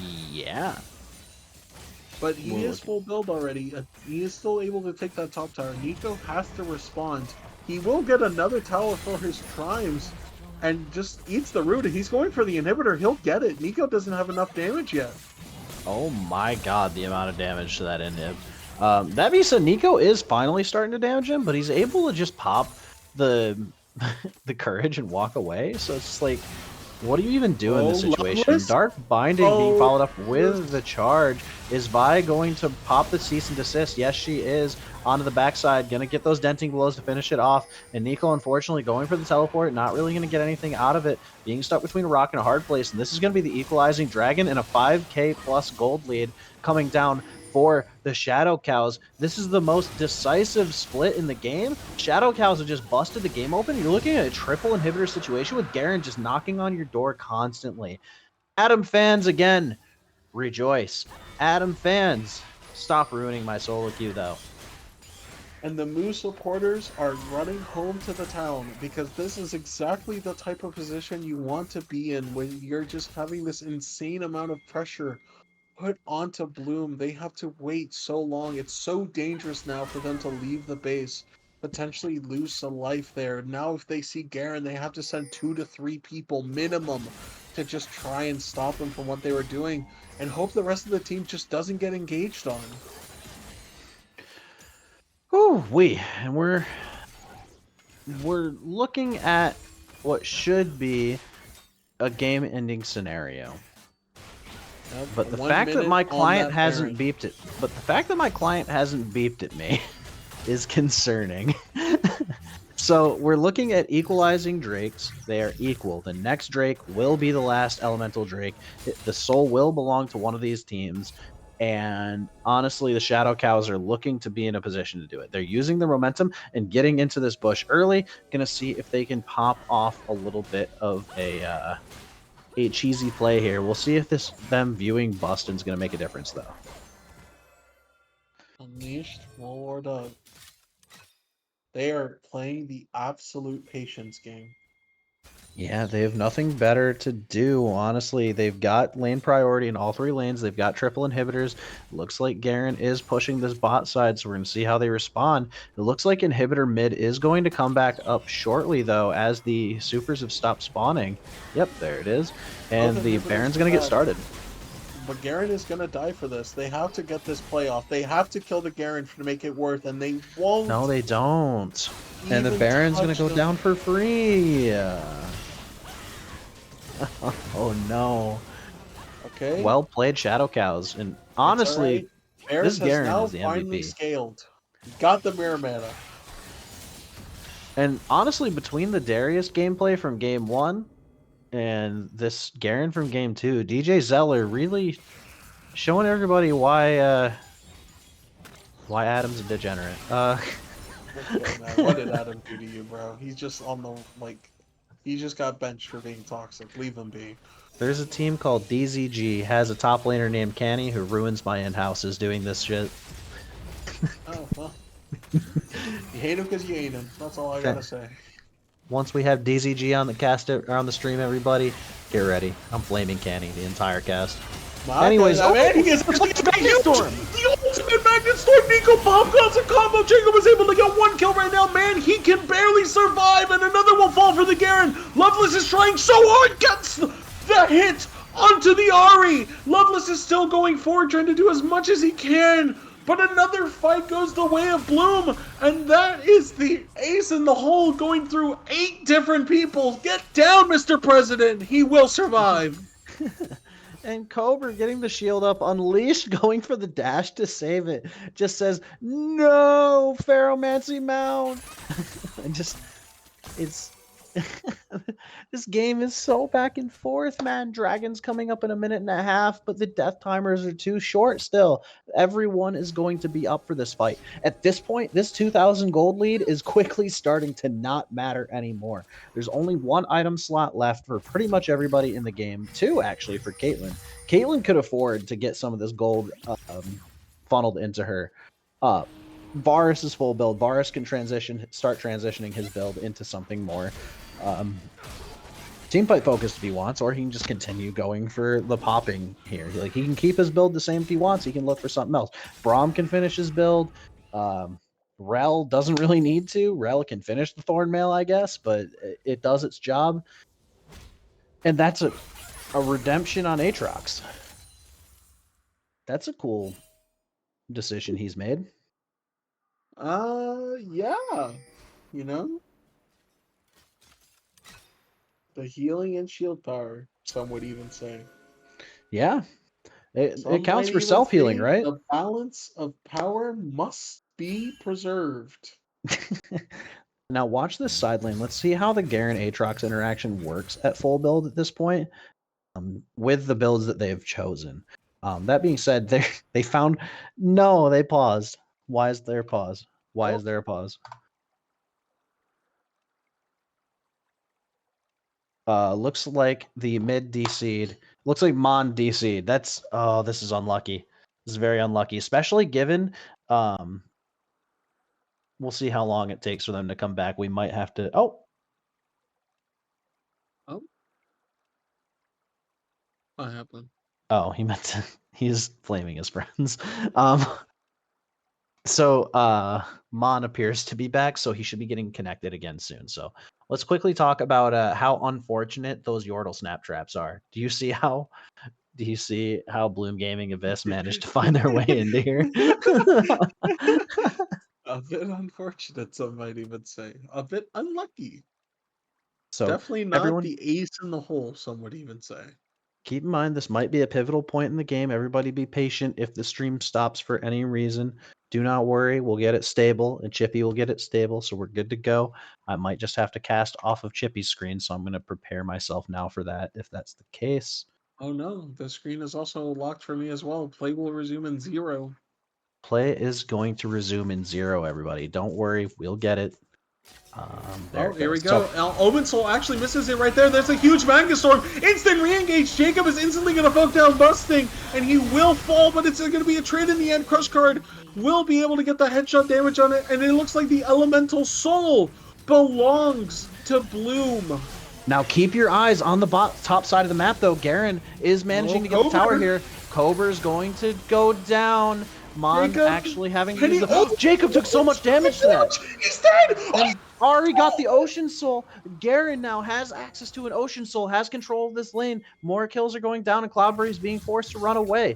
Yeah. But he is full build already. He is still able to take that top tower. Nico has to respond. He will get another tower for his Trimes and just eats the root. He's going for the inhibitor. He'll get it. Nico doesn't have enough damage yet. Oh my god, the amount of damage to that inhib. That being said, Nico is finally starting to damage him, but he's able to just pop the the courage and walk away. So it's just what do you even do in this situation? Loveless? Dark Binding being followed up with the charge. Is Vi going to pop the cease and desist? Yes, she is. Onto the backside, gonna get those denting blows to finish it off. And Nico, unfortunately, going for the teleport, not really gonna get anything out of it. Being stuck between a rock and a hard place. And this is gonna be the equalizing dragon and a 5k plus gold lead coming down for the Shadow Cows. This is the most decisive split in the game. Shadow Cows have just busted the game open. You're looking at a triple inhibitor situation with Garen just knocking on your door constantly. Adam fans, again, rejoice. Adam fans, stop ruining my solo queue, though. And the Moose supporters are running home to the town because this is exactly the type of position you want to be in when you're just having this insane amount of pressure put onto Bloom. They have to wait so long. It's so dangerous now for them to leave the base, potentially lose some life there. Now, if they see Garen, they have to send 2 to 3 people minimum to just try and stop them from what they were doing and hope the rest of the team just doesn't get engaged on. And we're looking at what should be a game-ending scenario. But the fact that my client hasn't beeped it, at me is concerning. So we're looking at equalizing drakes. They are equal. The next drake will be the last elemental drake. The soul will belong to one of these teams. And honestly, the Shadow Cows are looking to be in a position to do it. They're using the momentum and getting into this bush early. Gonna see if they can pop off a little bit of a cheesy play here. We'll see if them viewing Bustin's gonna make a difference, though. Unleashed Warlord up. They are playing the absolute patience game. Yeah, they have nothing better to do, honestly. They've got lane priority in all 3 lanes. They've got triple inhibitors. Looks like Garen is pushing this bot side, so we're going to see how they respond. It looks like inhibitor mid is going to come back up shortly, though, as the supers have stopped spawning. Yep, there it is. And the Baron's going to get started. But Garen is going to die for this. They have to get this play off. They have to kill the Garen to make it worth, and they won't. No, they don't. And the Baron's going to go down for free. Oh no. Okay. Well played, Shadow Cows. And honestly, right. this Garen now is the finally MVP. Scaled. Got the mirror mana. And honestly, between the Darius gameplay from game 1 and this Garen from game 2, DJ Zeller really showing everybody why Adam's a degenerate. What did Adam do to you, bro? He's just on the he just got benched for being toxic. Leave him be. There's a team called DZG, has a top laner named Canny who ruins my in-houses doing this shit. Oh, well. You hate him because you ain't him. That's all I gotta say. Once we have DZG on the cast or on the stream, everybody, get ready. I'm flaming Canny the entire cast. Anyways, man, he is Magnet Storm. The ultimate Magnet Storm. Nico Bomb goes a combo. Jacob was able to get 1 kill right now. Man, he can barely survive, and another will fall for the Garen. Loveless is trying so hard, gets the hit onto the Ahri. Loveless is still going forward, trying to do as much as he can. But another fight goes the way of Bloom, and that is the ace in the hole going through 8 different people. Get down, Mr. President. He will survive. And Cobra getting the shield up, Unleashed going for the dash to save it. Just says, no, Pharaohmancy Mount. And just, it's, this game is so back and forth, man. Dragon's coming up in a minute and a half, but the death timers are too short still. Everyone is going to be up for this fight. At this point, this 2,000 gold lead is quickly starting to not matter anymore. There's only 1 item slot left for pretty much everybody in the game. 2, actually, for Caitlyn. Caitlyn could afford to get some of this gold funneled into her. Varus is full build. Varus can start transitioning his build into something more team fight focused if he wants, or he can just continue going for the popping here. Like, he can keep his build the same if he wants. He can look for something else. Braum can finish his build. Rel doesn't really need to. Rel can finish the Thornmail, I guess, but it does its job. And that's a redemption on Aatrox. That's a cool decision he's made. Yeah. You know? The healing and shield power, some would even say. Yeah. It counts for self-healing, right? The balance of power must be preserved. Now watch this side lane. Let's see how the Garen Aatrox interaction works at full build at this point with the builds that they've chosen. That being said, they found no, they paused. Why is there a pause? Why Oh. is there a pause? Looks like the mid DC'd. Looks like Mon DC'd. That's this is unlucky. This is very unlucky, especially given we'll see how long it takes for them to come back. We might have to Oh. What happened? Oh, he meant to he's flaming his friends. Um So Mon appears to be back, so he should be getting connected again soon. So let's quickly talk about how unfortunate those Yordle snap traps are. Do you see how Bloom Gaming Abyss managed to find their way into here? A bit unfortunate, some might even say. A bit unlucky. So Definitely not everyone the ace in the hole, some would even say. keep in mind this might be a pivotal point in the game. Everybody be patient. If the stream stops for any reason, do not worry. We'll get it stable, and Chippy will get it stable, so we're good to go. I might just have to cast off of Chippy's screen, so I'm going to prepare myself now for that if that's the case. Oh no, the screen is also locked for me as well. Play will resume in 0. Play is going to resume in 0, everybody. Don't worry, we'll get it. There Oh, it here we goes. go. Omen Soul actually misses it right there. There's a huge Manga Storm. Instant re-engage. Jacob is instantly going to poke down Busting, and he will fall, but it's going to be a trade in the end. Crush Card will be able to get the headshot damage on it, and it looks like the Elemental Soul belongs to Bloom. Now keep your eyes on the top side of the map, though. Garen is managing to get the tower here. Kober's going to go down. Mon Jacob, actually having to use the... Jacob took so much damage to that. He's dead! And Ari got the Ocean Soul. Garen now has access to an Ocean Soul, has control of this lane. More kills are going down, and Cloudberry is being forced to run away.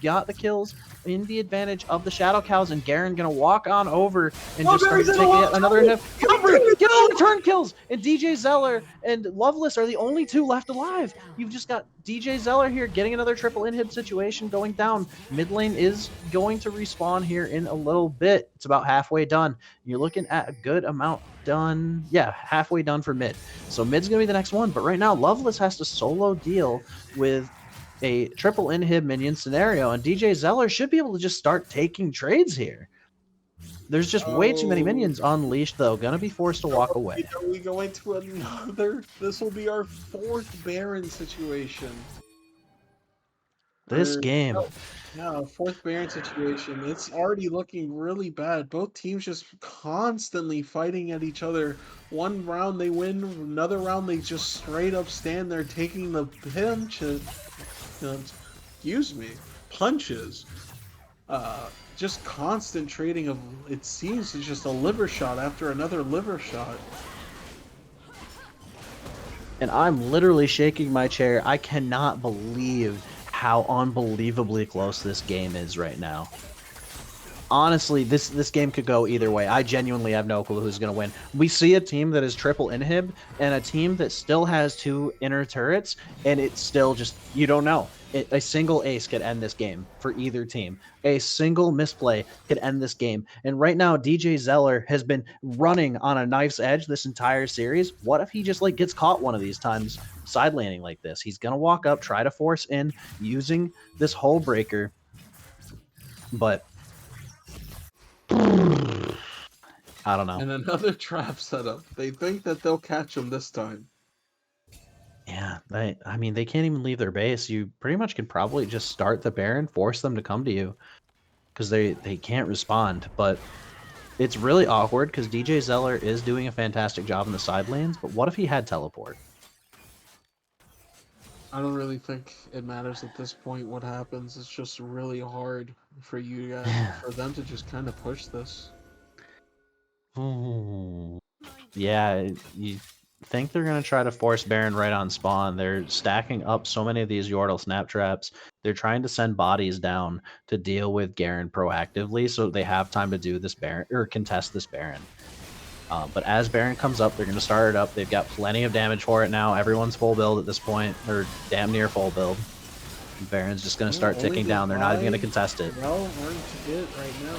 Got the kills in the advantage of the Shadow Cows, and Garen gonna walk on over and just start taking another hit. Cloudberry, get all return kills! And DJ Zeller and Loveless are the only two left alive. You've just got DJ Zeller here getting another triple inhib situation going down. Mid lane is going to respawn here in a little bit. It's about halfway done. You're looking at a good amount done. Yeah, halfway done for mid. So mid's gonna be the next one, but right now Loveless has to solo deal with a triple inhib minion scenario, and DJ Zeller should be able to just start taking trades here. There's just way too many minions unleashed, though. Gonna be forced to walk away. Are we going to another? This will be our 4th Baron situation. This game. Yeah, 4th Baron situation. It's already looking really bad. Both teams just constantly fighting at each other. One round they win, another round they just straight up stand there taking the punches. Just constant trading of, it seems it's just a liver shot after another liver shot. And I'm literally shaking my chair. I cannot believe how unbelievably close this game is right now. Honestly, this game could go either way. I genuinely have no clue who's going to win. We see a team that is triple inhib and a team that still has 2 inner turrets, and it's still just, you don't know. A single ace could end this game for either team. A single misplay could end this game. And right now, DJ Zeller has been running on a knife's edge this entire series. What if he just gets caught one of these times side laning like this? He's going to walk up, try to force in using this hull breaker. But I don't know. And another trap setup. They think that they'll catch him this time. Yeah, I mean, they can't even leave their base. You pretty much can probably just start the Baron, force them to come to you, because they can't respond. But it's really awkward because DJ Zeller is doing a fantastic job in the side lanes, but what if he had teleport? I don't really think it matters at this point what happens. It's just really hard for you guys, for them to just kind of push this. Yeah, you think they're going to try to force Baron right on spawn. They're stacking up so many of these Yordle snap traps. They're trying to send bodies down to deal with Garen proactively so they have time to do this Baron, or contest this Baron. But as Baron comes up, they're going to start it up. They've got plenty of damage for it now. Everyone's full build at this point, or damn near full build. Baron's just going to start ticking down. They're not even going to contest it. Well, earned to get right now.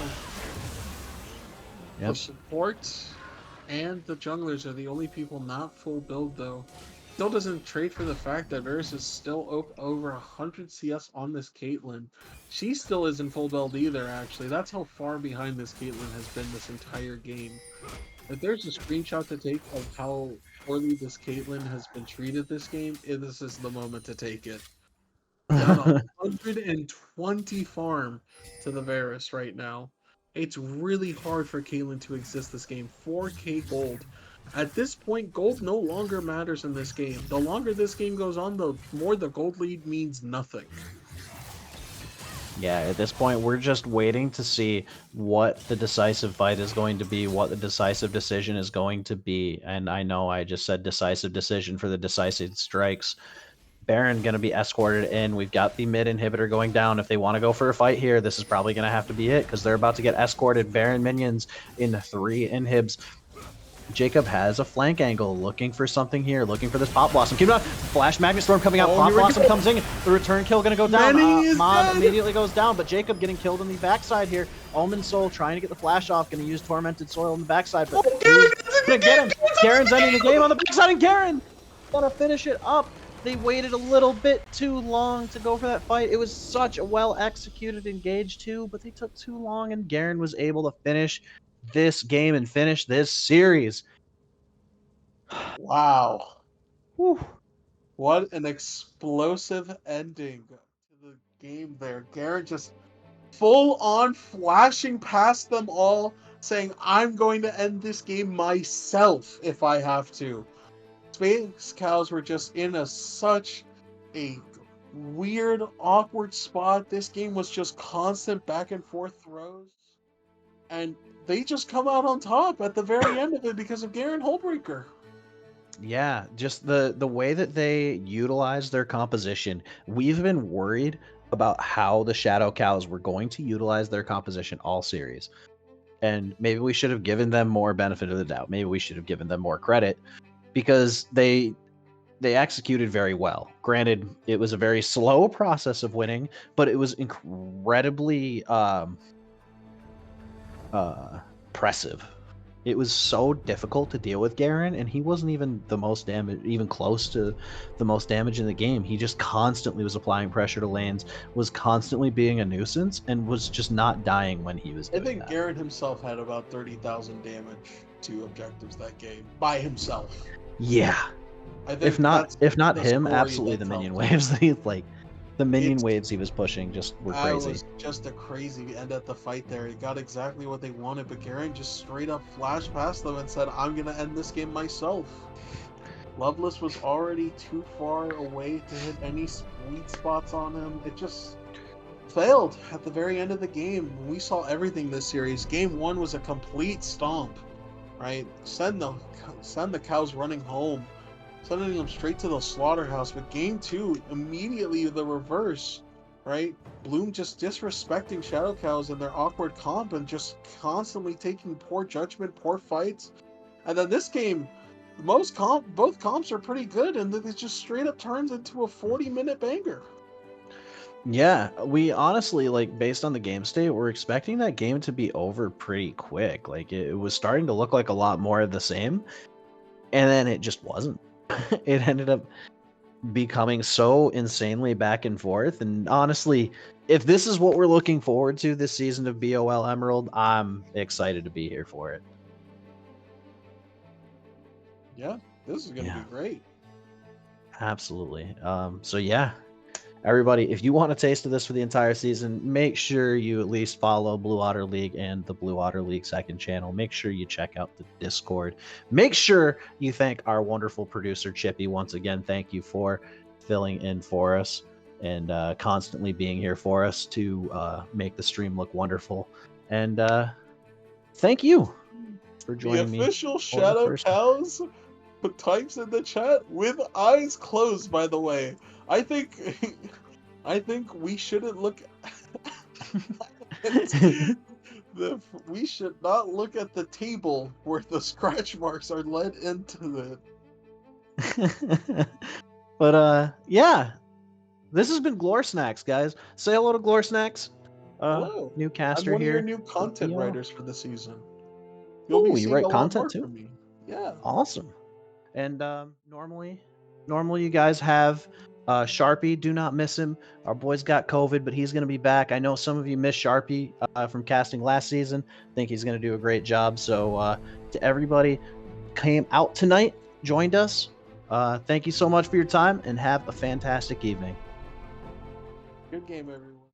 Yep. The support and the junglers are the only people not full build, though. still doesn't trade for the fact that Varus is still over 100 CS on this Caitlyn. She still isn't full build either, actually. That's how far behind this Caitlyn has been this entire game. If there's a screenshot to take of how poorly this Caitlyn has been treated this game, this is the moment to take it. Down 120 farm to the Varus right now. It's really hard for Caitlyn to exist this game. 4k gold. At this point, gold no longer matters in this game. The longer this game goes on, the more the gold lead means nothing. Yeah, at this point, we're just waiting to see what the decisive fight is going to be, what the decisive decision is going to be. And I know I just said decisive decision for the decisive strikes. Baron going to be escorted in. We've got the mid inhibitor going down. If they want to go for a fight here, this is probably going to have to be it because they're about to get escorted. Baron minions in 3 inhibs. Jacob has a flank angle, looking for something here, looking for this Pop Blossom. Keep it on. Flash Magnet Storm coming out. Pop Blossom comes in. The return kill going to go down. Mon immediately goes down, but Jacob getting killed on the backside here. Omen Soul trying to get the flash off, going to use Tormented Soil on the backside, but he's going to get him. Garen's ending the game on the backside, and Garen going to finish it up. They waited a little bit too long to go for that fight. It was such a well-executed engage too, but they took too long, and Garen was able to finish this game and finish this series. Wow. Whew. What an explosive ending to the game there. Garen just full on flashing past them all, saying, I'm going to end this game myself if I have to. Space Cows were just in such a weird, awkward spot. This game was just constant back and forth throws. And they just come out on top at the very end of it because of Garen Hullbreaker. Yeah, just the way that they utilize their composition. We've been worried about how the Shadow Cows were going to utilize their composition all series. And maybe we should have given them more benefit of the doubt. Maybe we should have given them more credit because they executed very well. Granted, it was a very slow process of winning, but it was incredibly impressive. It was so difficult to deal with Garen, and he wasn't even the most damage, even close to the most damage in the game. He just constantly was applying pressure to lanes, was constantly being a nuisance, and was just not dying when he was doing I think that. Garen himself had about 30,000 damage to objectives that game by himself. Yeah. I think If not him, absolutely the minion waves that he the minion waves he was pushing just were crazy. It was just a crazy end at the fight there. He got exactly what they wanted, but Garen just straight up flashed past them and said, I'm gonna end this game myself. Loveless was already too far away to hit any sweet spots on him. It just failed at the very end of the game. We saw everything this series. Game 1 was a complete stomp, right? Send the cows running home, sending them straight to the slaughterhouse. But game 2, immediately the reverse, right? Bloom just disrespecting Shadow Cows and their awkward comp and just constantly taking poor judgment, poor fights. And then this game, both comps are pretty good, and it just straight up turns into a 40-minute banger. Yeah, we honestly, based on the game state, we're expecting that game to be over pretty quick. It was starting to look like a lot more of the same, and then it just wasn't. It ended up becoming so insanely back and forth. And honestly, if this is what we're looking forward to this season of BOL Emerald, I'm excited to be here for it. Yeah, this is going to be great. Absolutely. So yeah, everybody, if you want a taste of this for the entire season, make sure you at least follow Blue Otter League and the Blue Otter League second channel. Make sure you check out the Discord. Make sure you thank our wonderful producer, Chippy. Once again, thank you for filling in for us and constantly being here for us to make the stream look wonderful. And thank you for joining me. The official Shadow Cows types in the chat with eyes closed, by the way. I think we shouldn't look we should not look at the table where the scratch marks are led into it. But yeah, this has been Glore Snacks, guys. Say hello to Glore Snacks. Hello, new caster I'm one here. Of your new content writers for the season. You'll be you write content too? From me. Yeah. Awesome. And normally Normally, you guys have Sharpie. Do not miss him. Our boy's got COVID, but he's going to be back. I know some of you missed Sharpie from casting last season. Think he's going to do a great job. So, to everybody came out tonight, joined us. Thank you so much for your time, and have a fantastic evening. Good game, everyone.